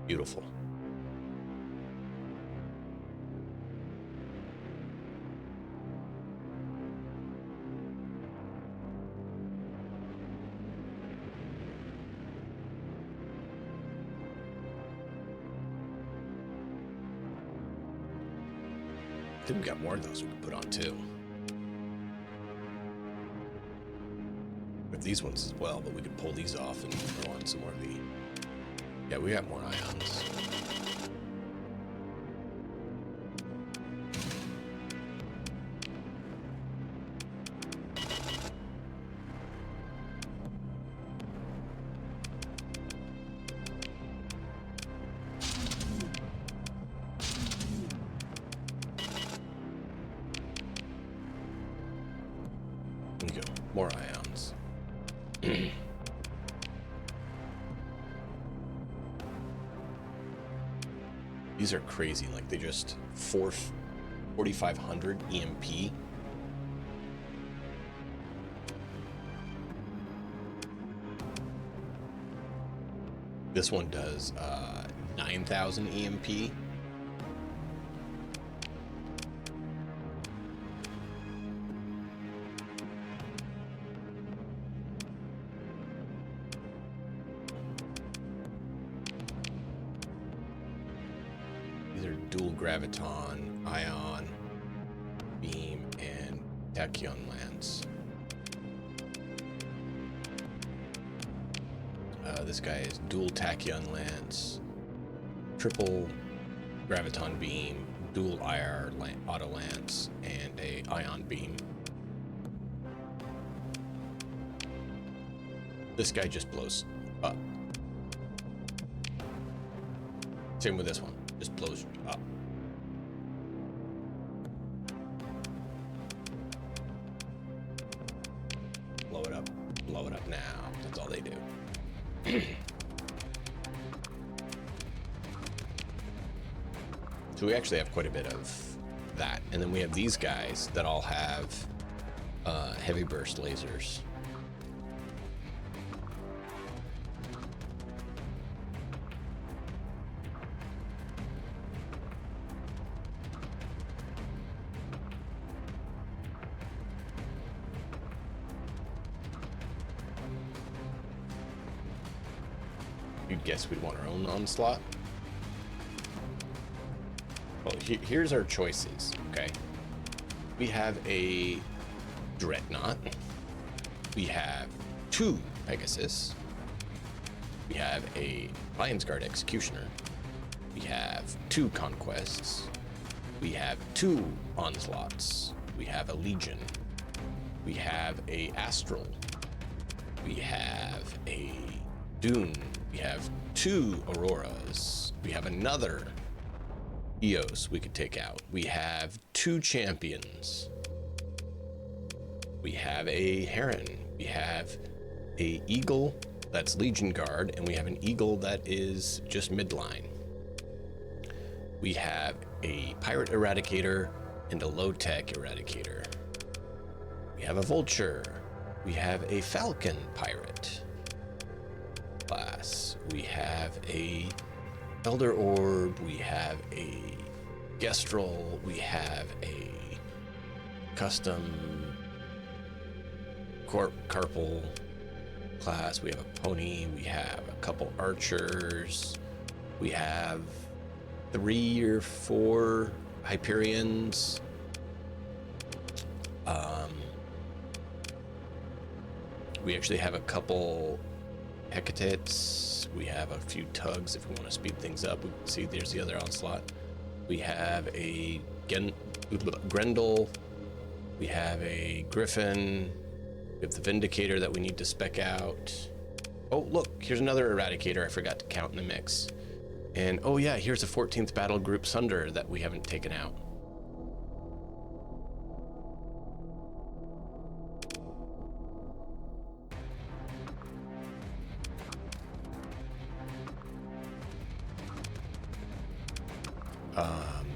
Beautiful. I think we got more of those we could put on too. With these ones as well, but we could pull these off and throw on some more of the... Yeah, we got more ions. There we go. More ions. These are crazy. Like, they just 4,500 EMP. This one does 9,000 EMP. Dual graviton, ion, beam, and tachyon lance. This guy is dual tachyon lance, triple graviton beam, dual IR auto lance, and a ion beam. This guy just blows up. Same with this one. Just blows up. Blow it up now. That's all they do. So we actually have quite a bit of that. And then we have these guys that all have heavy burst lasers. You'd guess we'd want our own onslaught. Well, here's our choices, okay? We have a Dreadnought. We have 2 Pegasus. We have a Lion's Guard Executioner. We have 2 Conquests. We have 2 Onslaughts. We We have a Legion. We have a Astral. We have a Dune. We have 2 Auroras. We have another Eos we could take out. We have 2 Champions. We have a Heron. We have a Eagle that's Legion Guard, and we have an Eagle that is just midline. We have a Pirate Eradicator and a low-tech Eradicator. We have a Vulture. We have a Falcon Pirate class. We have a Elder Orb. We have a Gestrel. We have a custom Carpal class. We have a Pony. We have a couple Archers. We have 3 or 4 Hyperions. We actually have a couple Hecates. We have a few Tugs if we want to speed things up. We can see there's the other Onslaught. We have a Grendel. We have a Griffin. We have the Vindicator that we need to spec out. Oh, look, here's another Eradicator I forgot to count in the mix. And oh yeah, here's a 14th Battle Group Sunder that we haven't taken out.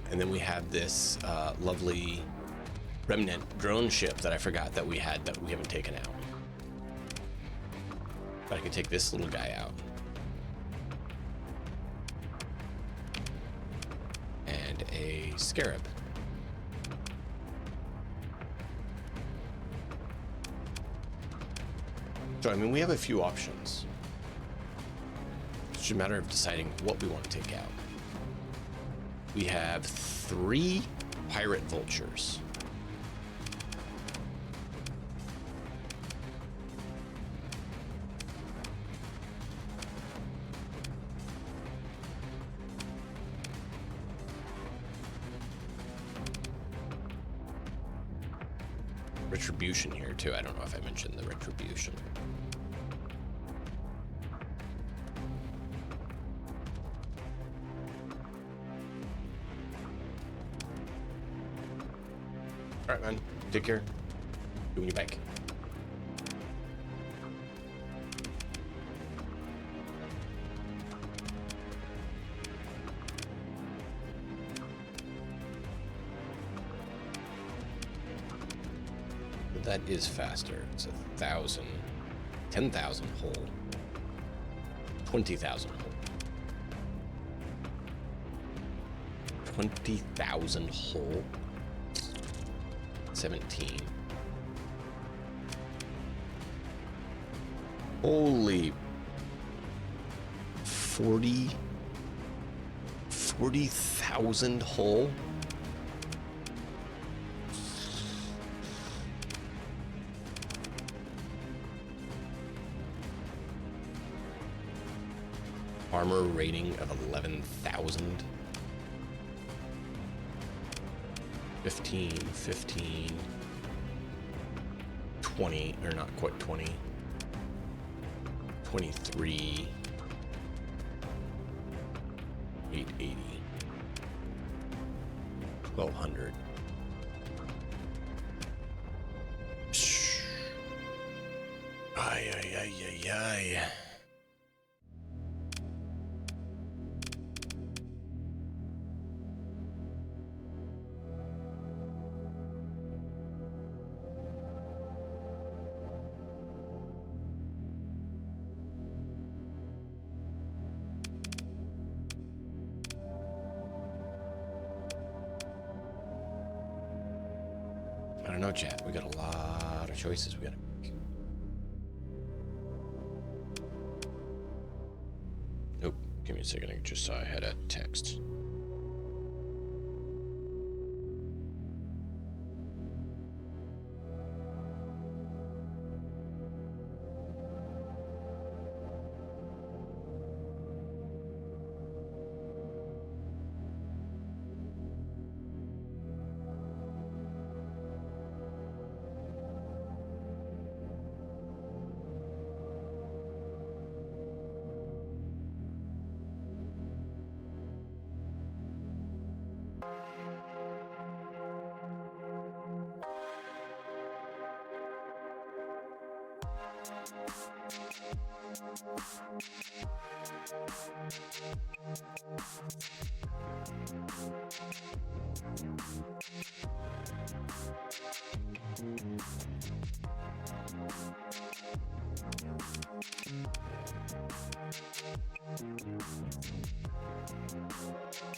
And then we have this lovely Remnant drone ship that I forgot that we had that we haven't taken out. But I could take this little guy out. And a Scarab. So, I mean, we have a few options. It's just a matter of deciding what we want to take out. We have 3 Pirate Vultures. Retribution here too. I don't know if I mentioned the Retribution. All right, man. Take care. Do when you're back. That is faster. It's 1,000, 10,000 hull, 20,000 hull, 20,000 hull, 17. Holy 40,000 hull. Armor rating of 11,000. 15, 20, or not quite 20. 23. 880. 1,200. Ay, ay, ay, ay, ay. I don't know, chat. We got a lot of choices we gotta make. Nope. Give me a second. I just saw I had a text.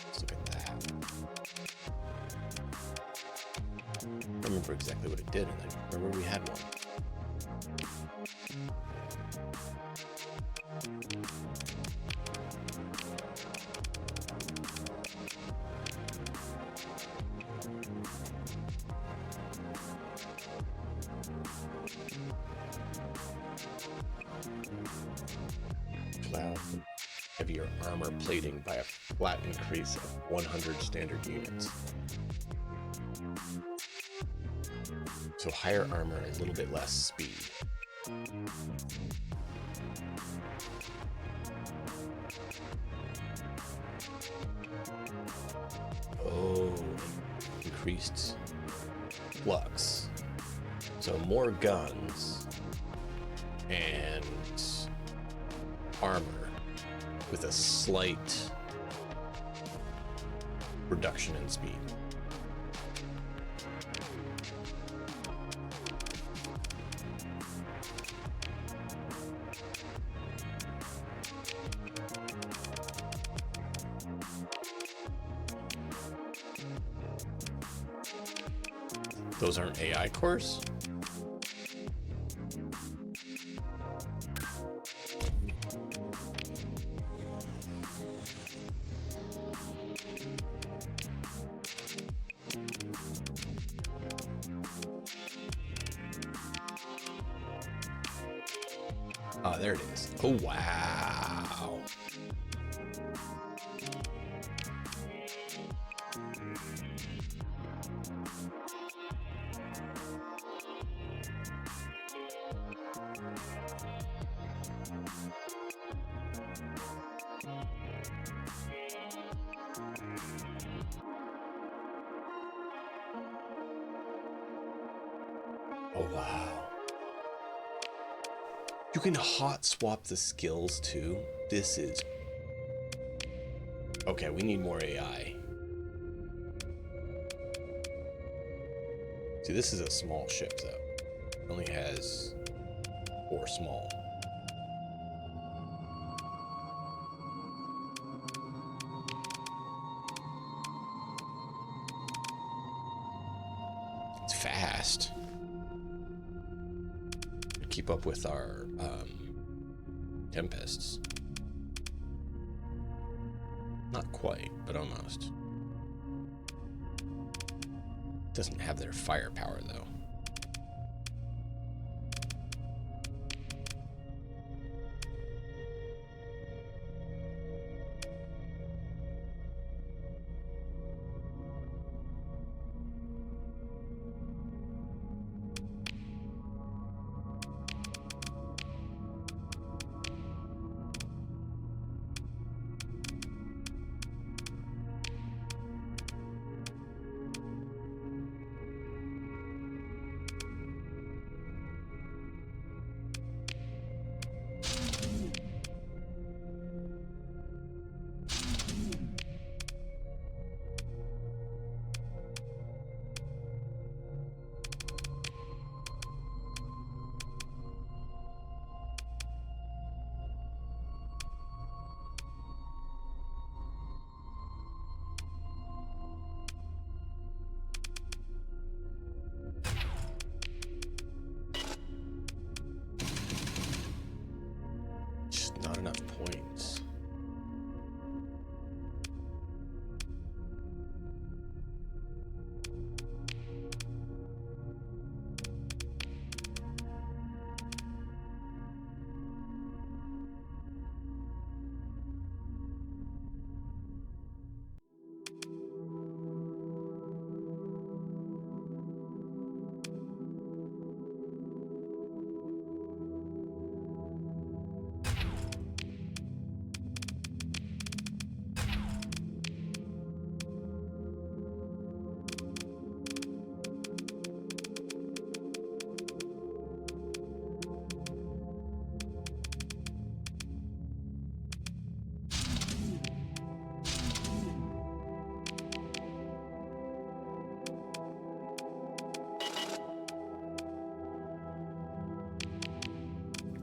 Let's look at that. I don't remember exactly what it did, and I remember we had one. Cloud heavier armor plating by a flat increase of 100 standard units. So higher armor, a little bit less speed. Oh, increased flux. So more guns and armor with a slight reduction in speed. Those aren't AI cores? Oh, there it is. Oh, wow. Oh, wow. You can hot swap the skills too. This is... Okay, we need more AI. See, this is a small ship though. It only has 4 small. It's fast. Keep up with our Tempests. Not quite, but almost. Doesn't have their firepower though. Just not enough points.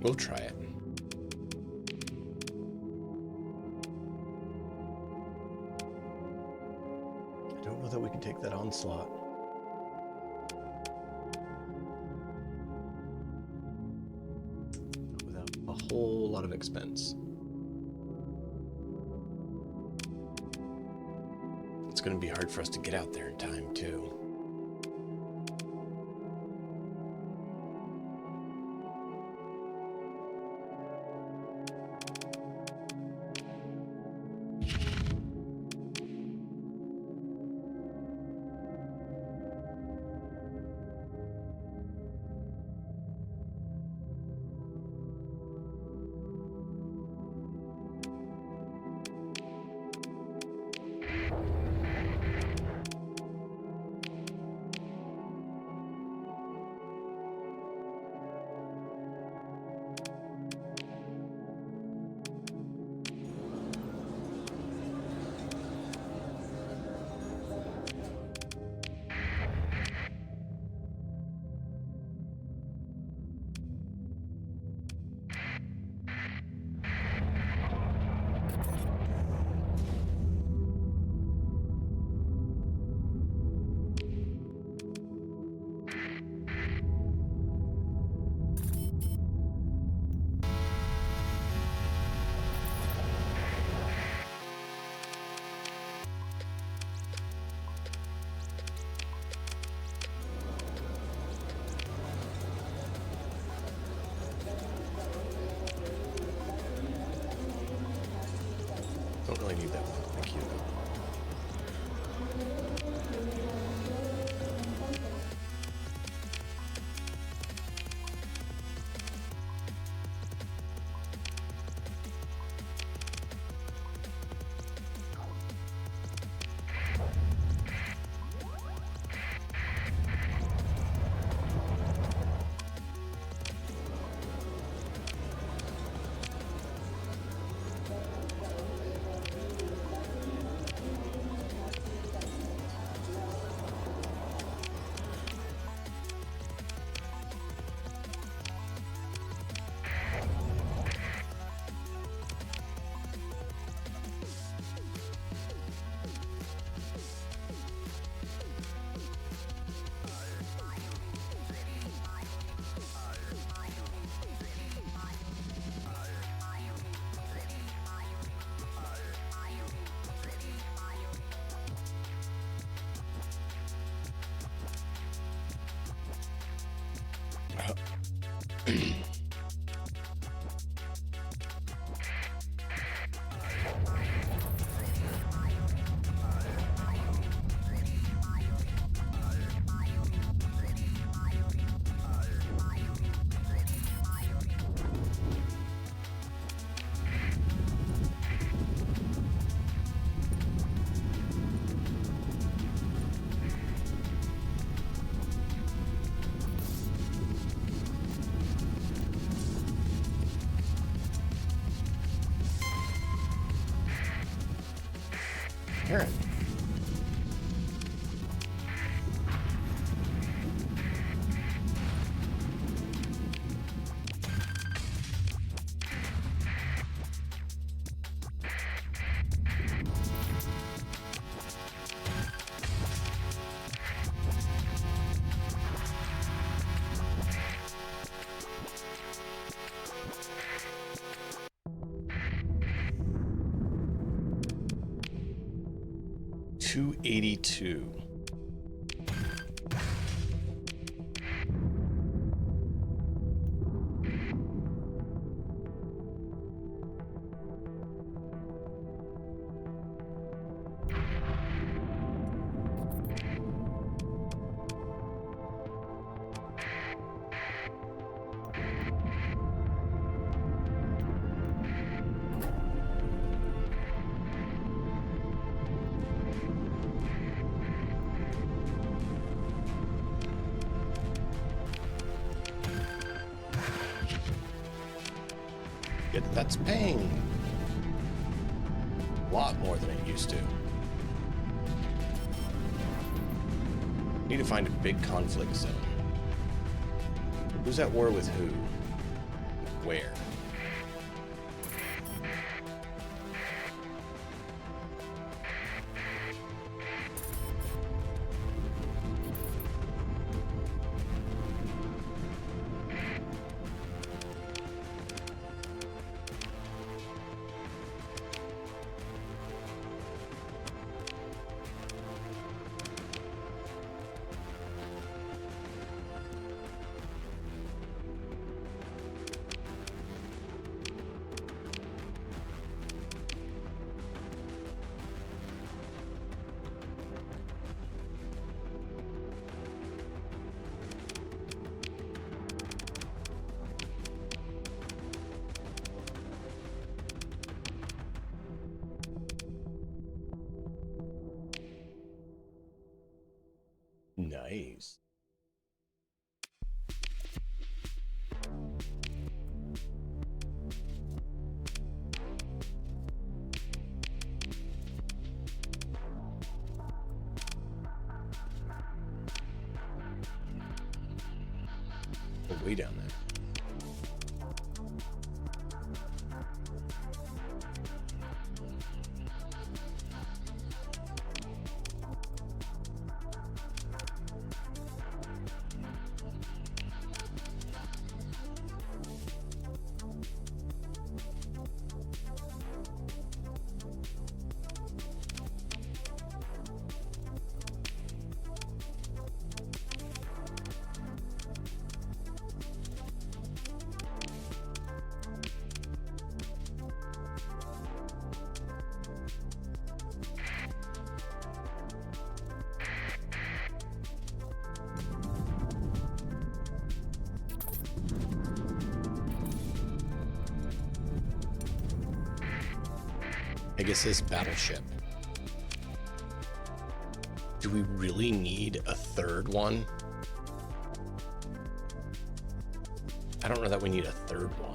We'll try it. I don't know that we can take that onslaught. Without a whole lot of expense. It's going to be hard for us to get out there in time, too. Don't really need that one. Thank you. Aaron. $282. Yet that's paying a lot more than it used to. Need to find a big conflict zone. Who's at war with who? where? Nice. Oh, way down there. I guess this battleship. Do we really need a third one? I don't know that we need a third one.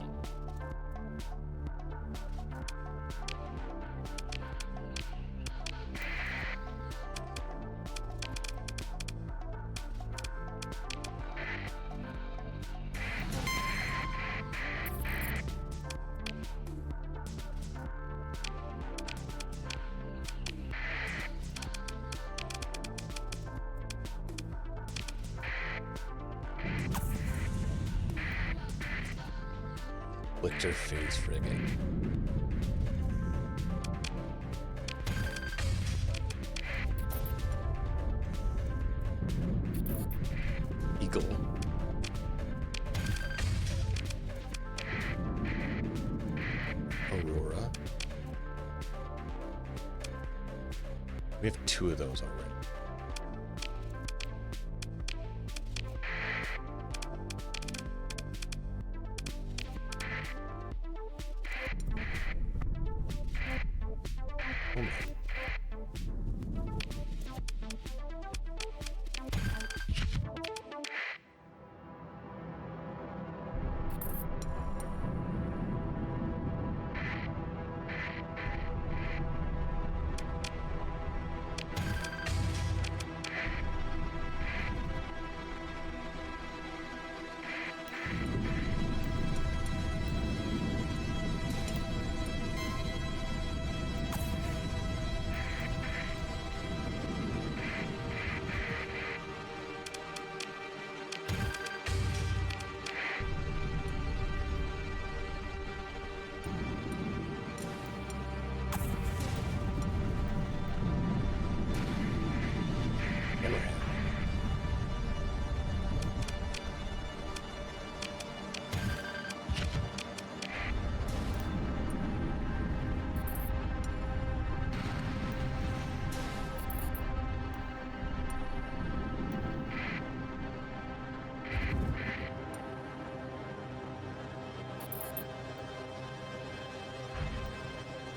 Licked phase frigate. Eagle. Aurora. We have 2 of those already.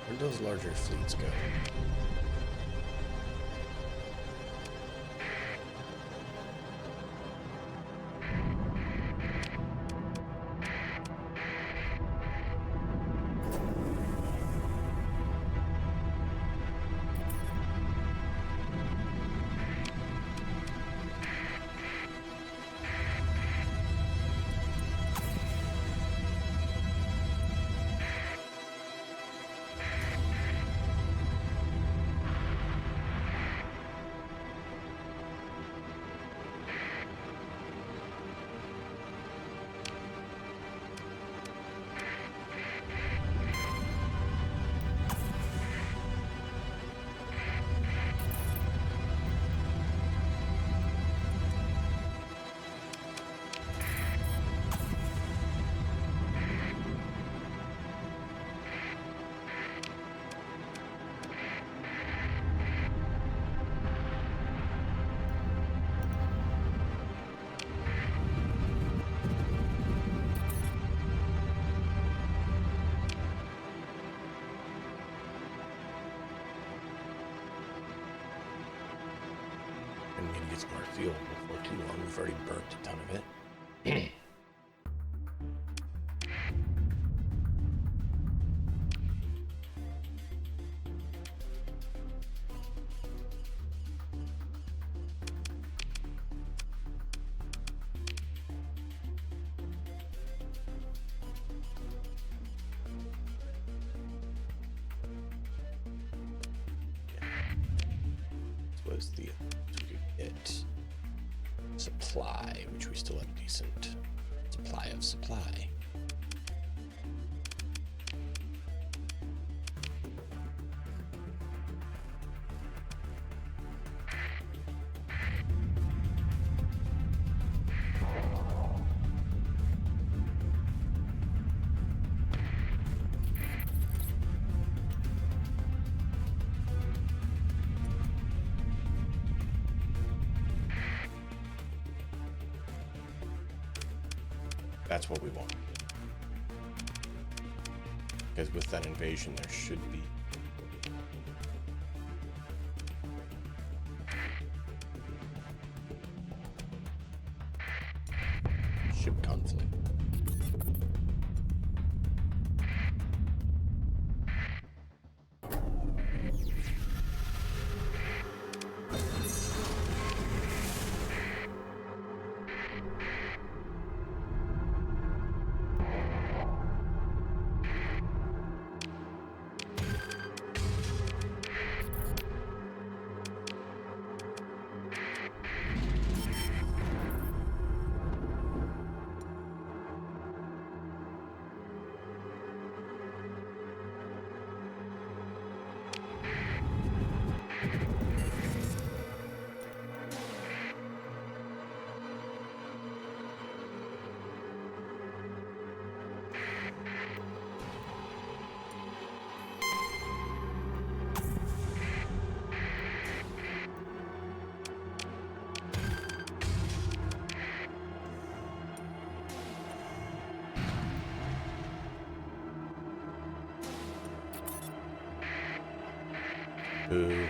Where do those larger fleets go? get some more fuel before too long. We've already burnt a ton of it. Was the so we could get supply, which we still have decent supply of supply. That's what we want. Because with that invasion, there should be ship conflict. Boo.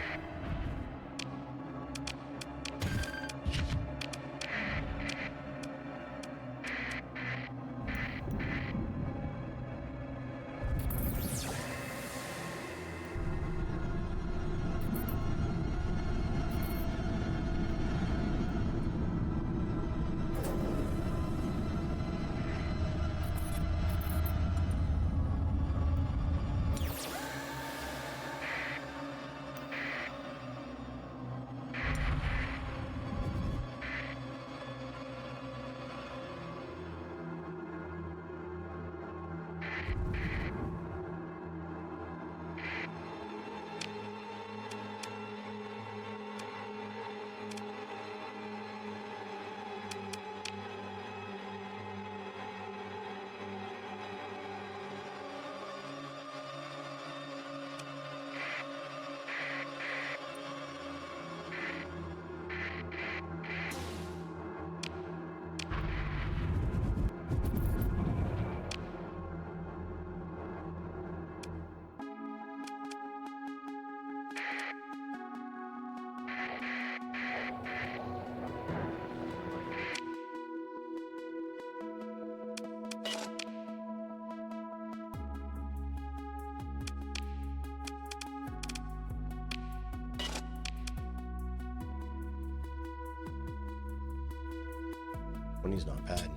He's not bad.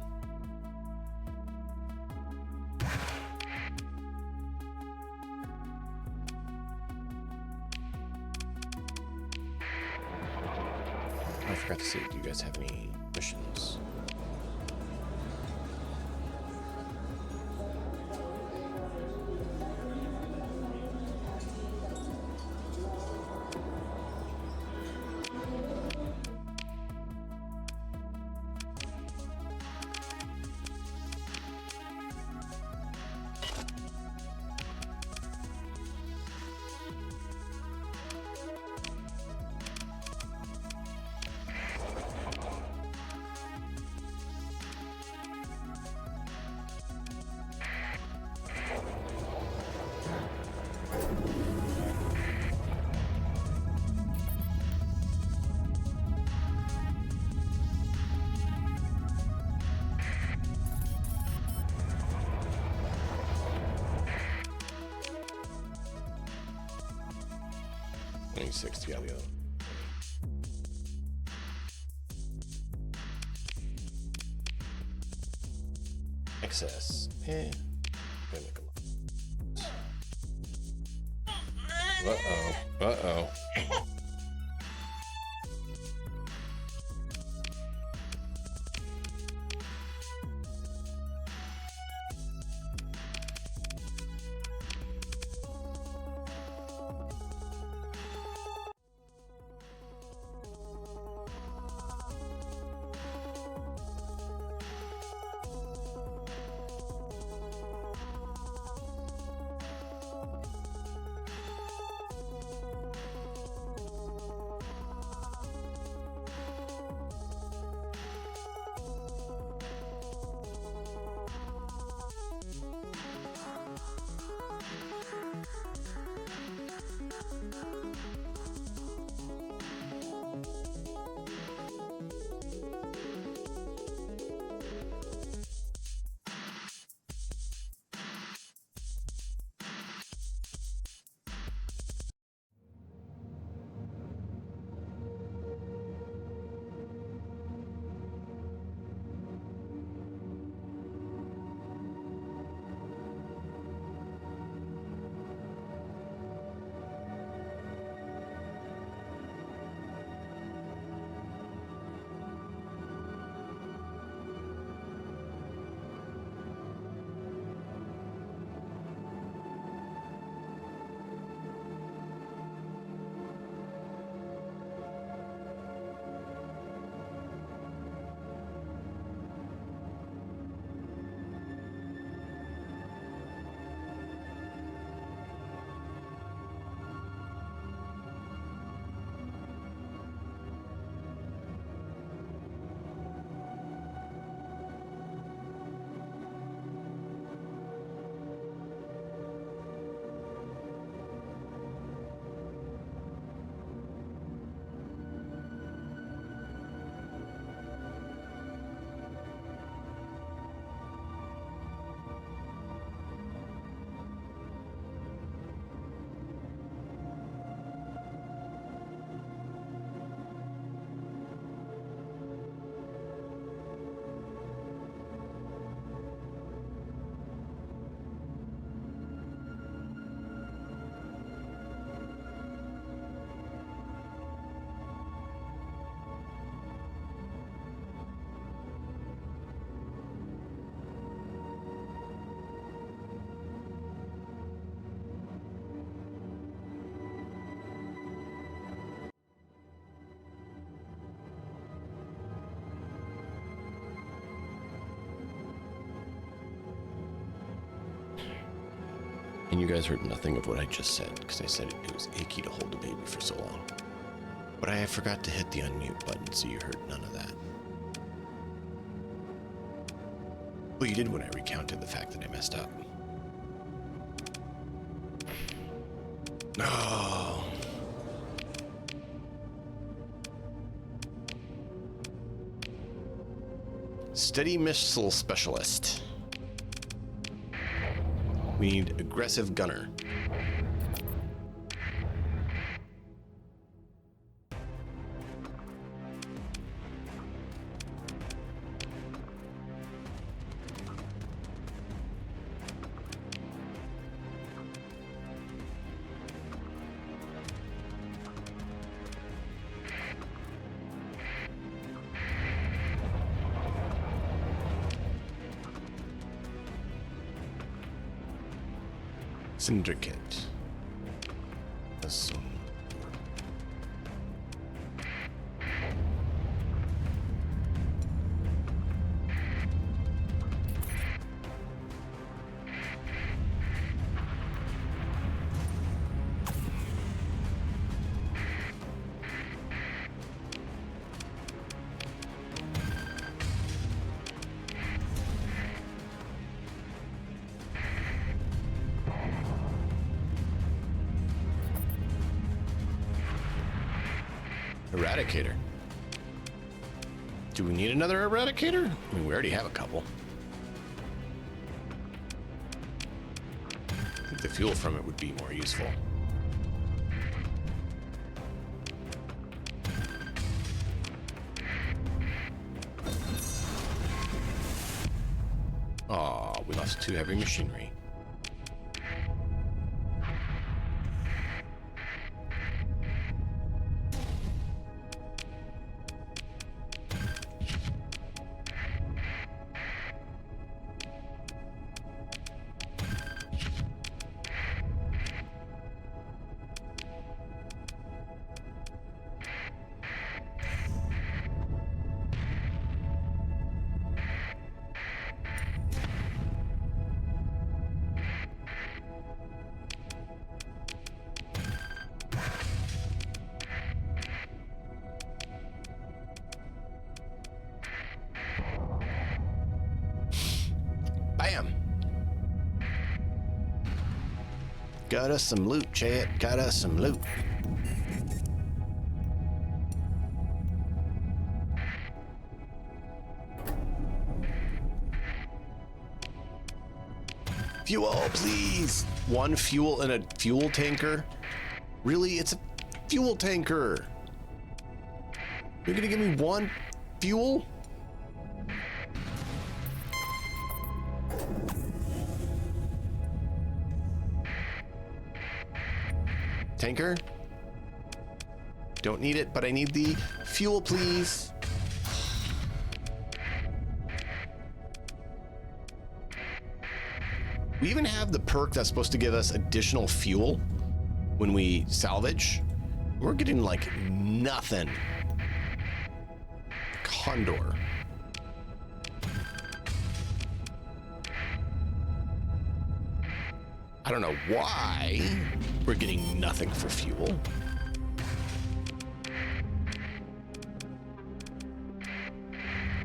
I forgot to say, do you guys have any missions? 26, yeah, the other. Excess. Gonna make a lot. Uh-oh. And you guys heard nothing of what I just said, because I said it was achy to hold the baby for so long. But I forgot to hit the unmute button, so you heard none of that. Well, you did when I recounted the fact that I messed up. Oh. Steady missile specialist. We need aggressive gunner. Syndicate. Eradicator. Do we need another Eradicator? I mean, we already have a couple. I think the fuel from it would be more useful. lost to heavy machinery. Bam! Got us some loot, chat. Got us some loot. Fuel, please! One fuel in a fuel tanker? Really? It's a fuel tanker! You're gonna give me one fuel? Tanker? Don't need it, but I need the fuel, please. We even have the perk that's supposed to give us additional fuel when we salvage. We're getting like nothing. Condor. I don't know why we're getting nothing for fuel.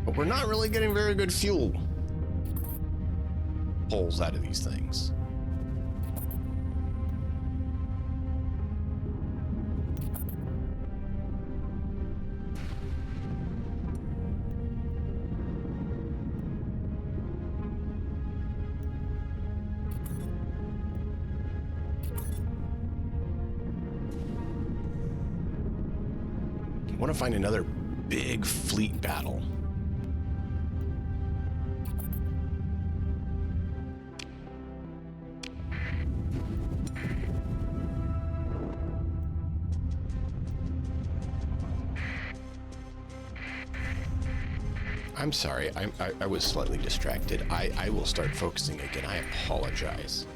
But we're not really getting very good fuel pulls out of these things. I want to find another big fleet battle. I'm sorry, I was slightly distracted. I will start focusing again. I apologize.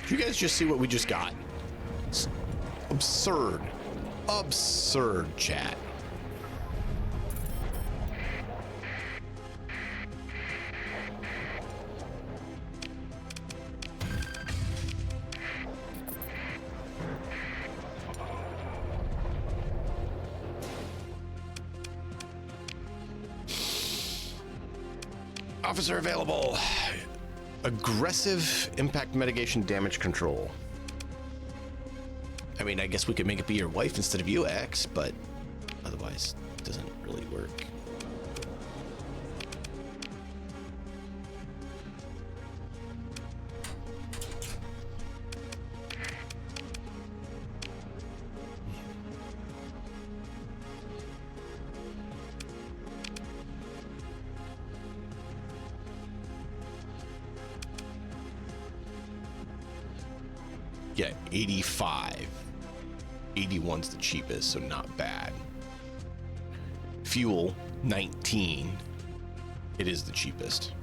Did you guys just see what we just got? It's absurd. Absurd, chat. Officer available. Aggressive impact mitigation damage control. I mean, I guess we could make it be your wife instead of you, X, but otherwise it doesn't really work. Yeah, 85. 81's the cheapest, so not bad. Fuel, 19. It is the cheapest.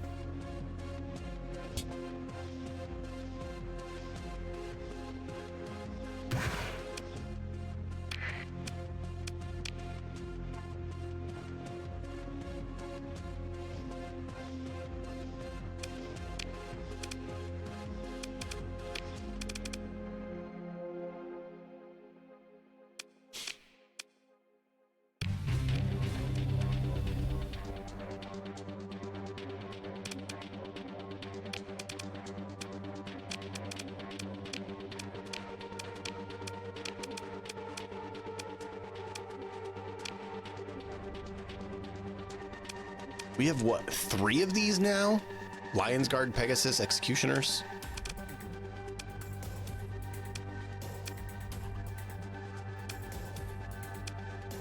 We have what, 3 of these now? Lion's Guard, Pegasus, Executioners.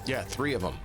Yeah, 3 of them.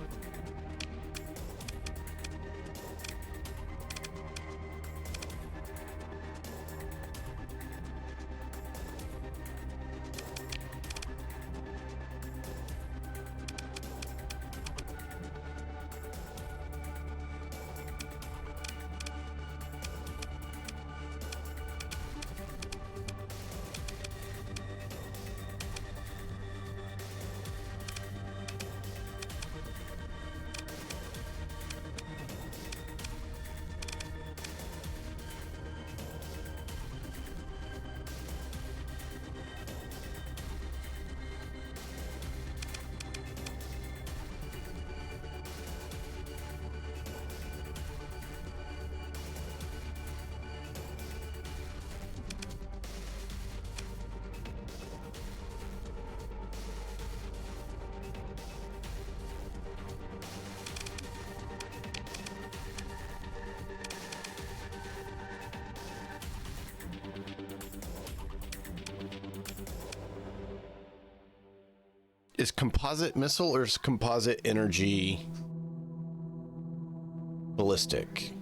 Is composite missile or is composite energy ballistic?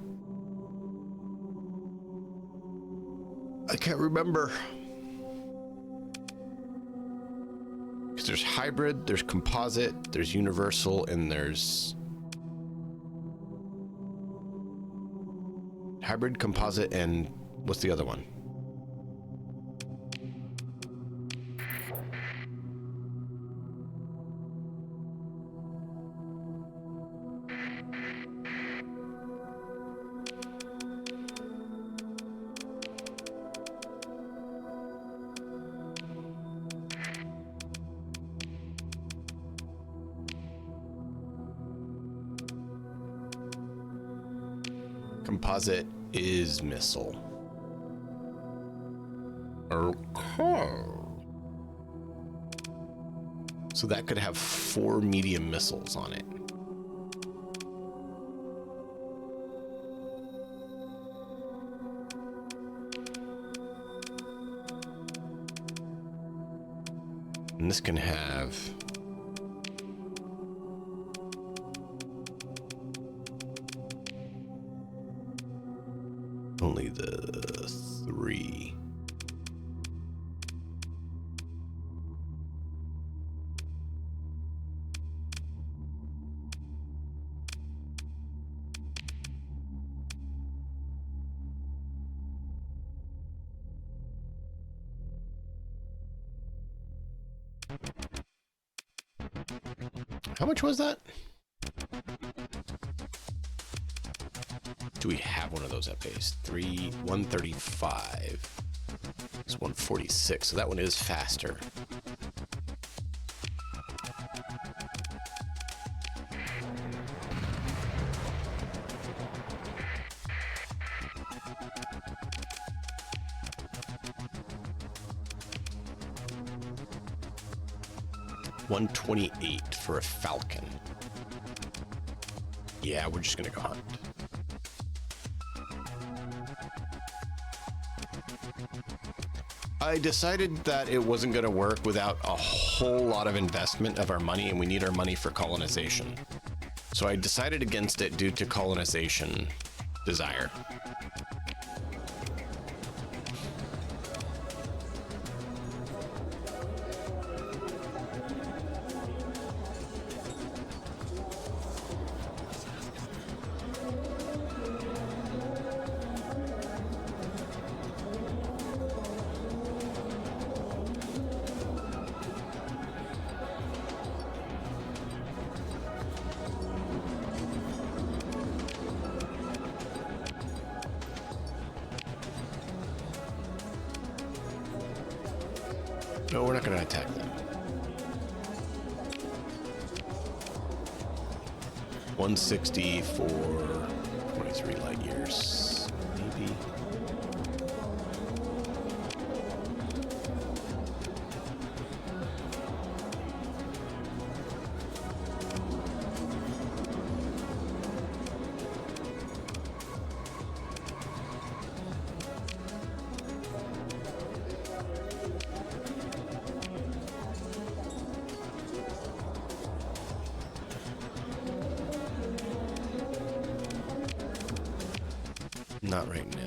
I can't remember. Because there's hybrid, there's composite, there's universal, and there's hybrid, composite, and what's the other one? Composite is missile. Okay. So that could have 4 medium missiles on it. And this can have only the 3. How much was that? Do we have one of those at base? 135. It's 146, so that one is faster. $128 for a Falcon. Yeah, we're just gonna go hunt. I decided that it wasn't going to work without a whole lot of investment of our money, and we need our money for colonization. So I decided against it due to colonization desire. No, we're not going to attack them. 160 for 23 light years, maybe. Not right now.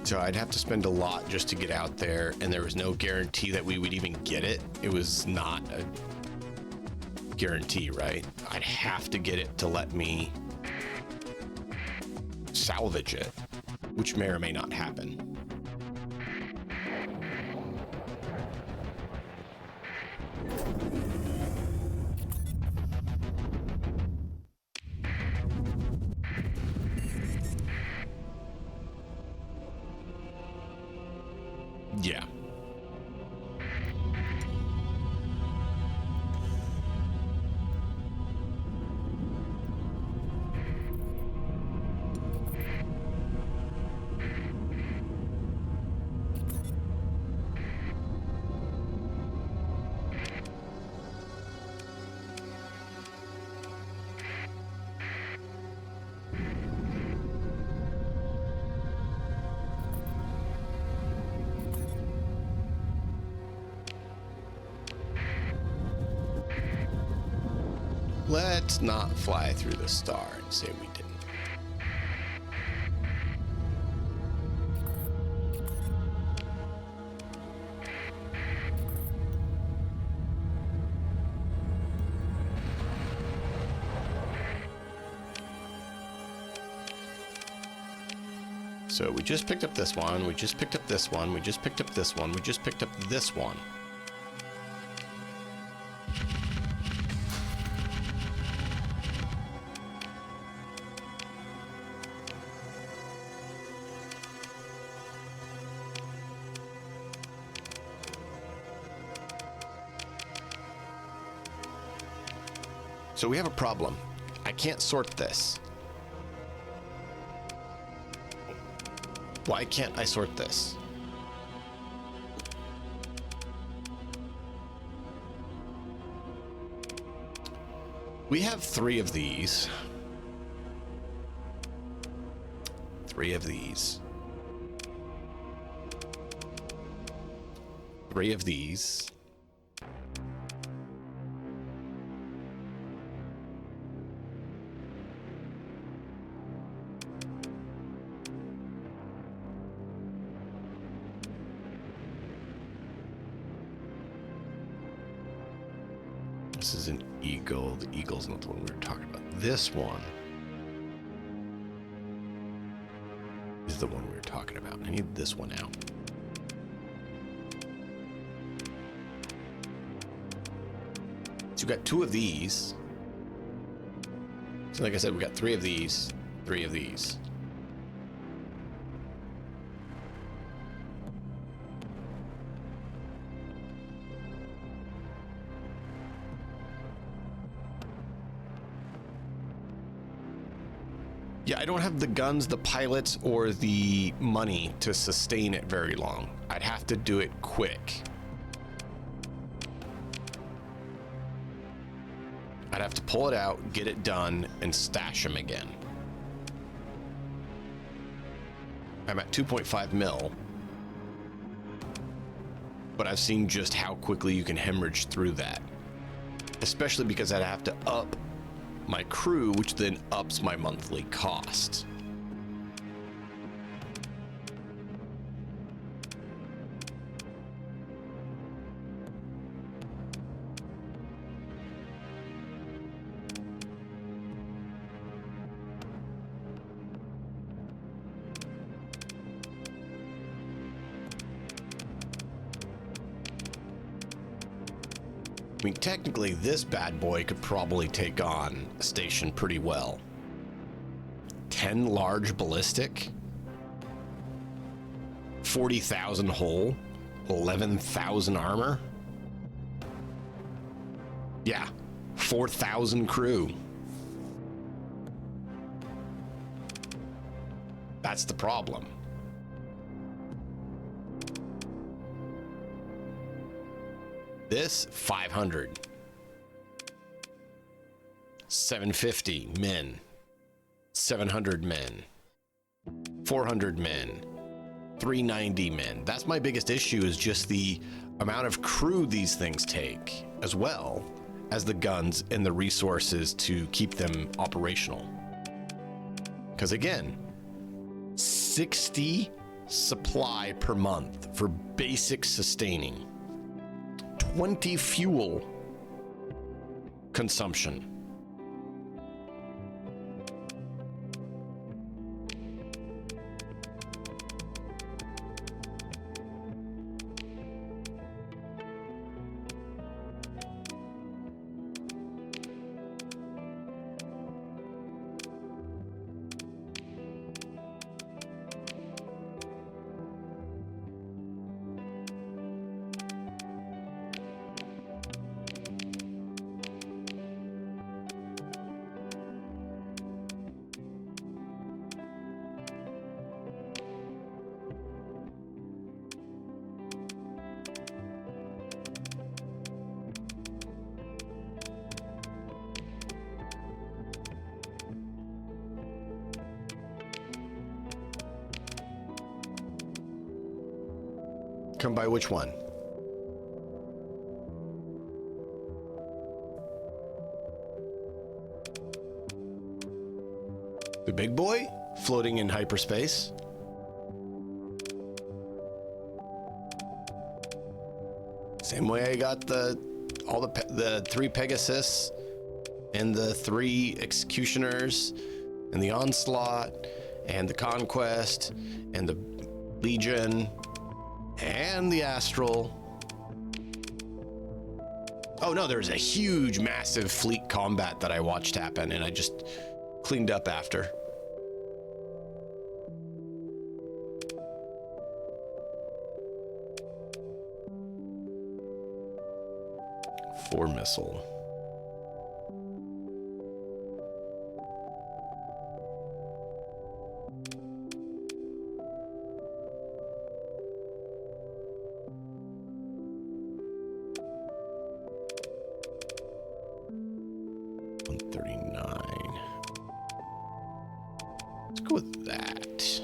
So I'd have to spend a lot just to get out there, and there was no guarantee that we would even get it. It was not a guarantee, right? I'd have to get it to let me salvage it, which may or may not happen. Yeah. Let's not fly through the star and say we didn't. So we just picked up this one, we just picked up this one, we just picked up this one, we just picked up this one. So we have a problem. I can't sort this. Why can't I sort this? We have 3 of these. 3 of these. 3 of these. This is an eagle. The eagle's not the one we were talking about. This one is the one we were talking about. I need this one out. So we got 2 of these. So like I said, we got 3 of these, 3 of these. Yeah, I don't have the guns, the pilots, or the money to sustain it very long. I'd have to do it quick. I'd have to pull it out, get it done, and stash them again. I'm at 2.5 mil. But I've seen just how quickly you can hemorrhage through that. Especially because I'd have to up my crew, which then ups my monthly cost. I mean, technically, this bad boy could probably take on a station pretty well. 10 large ballistic, 40,000 hull, 11,000 armor. Yeah, 4,000 crew. That's the problem. This 500, 750 men, 700 men, 400 men, 390 men. That's my biggest issue, is just the amount of crew these things take, as well as the guns and the resources to keep them operational. Because again, 60 supply per month for basic sustaining, 20 fuel consumption. Come by which one? The big boy floating in hyperspace. Same way I got the 3 Pegasus and the 3 Executioners and the Onslaught and the Conquest and the Legion and the Astral. Oh no, there's a huge, massive fleet combat that I watched happen and I just cleaned up after. Four missile. Let's go with that.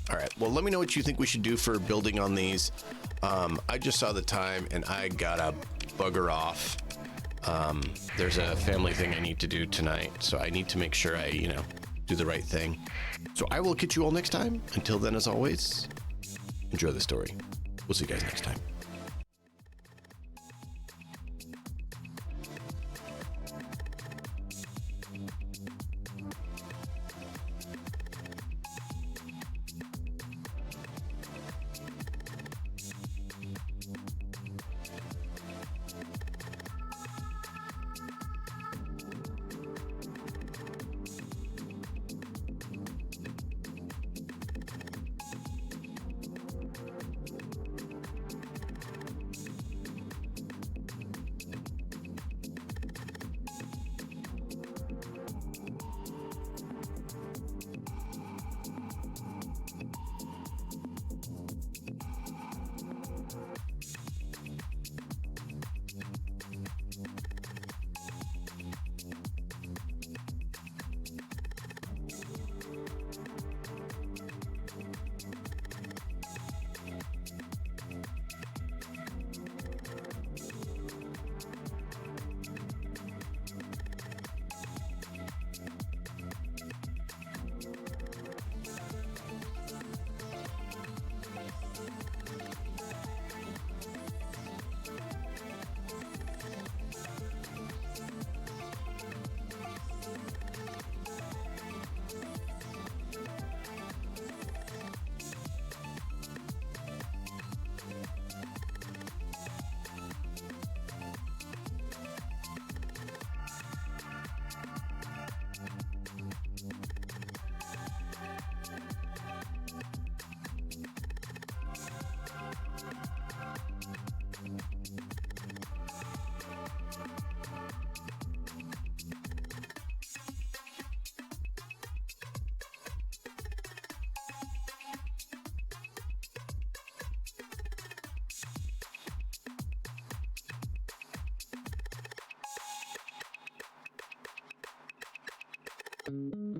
All right, well, let me know what you think we should do for building on these. I just saw the time and I gotta bugger off. There's a family thing I need to do tonight, so I need to make sure I, do the right thing. So I will catch you all next time. Until then, as always, enjoy the story. We'll see you guys next time. Bye.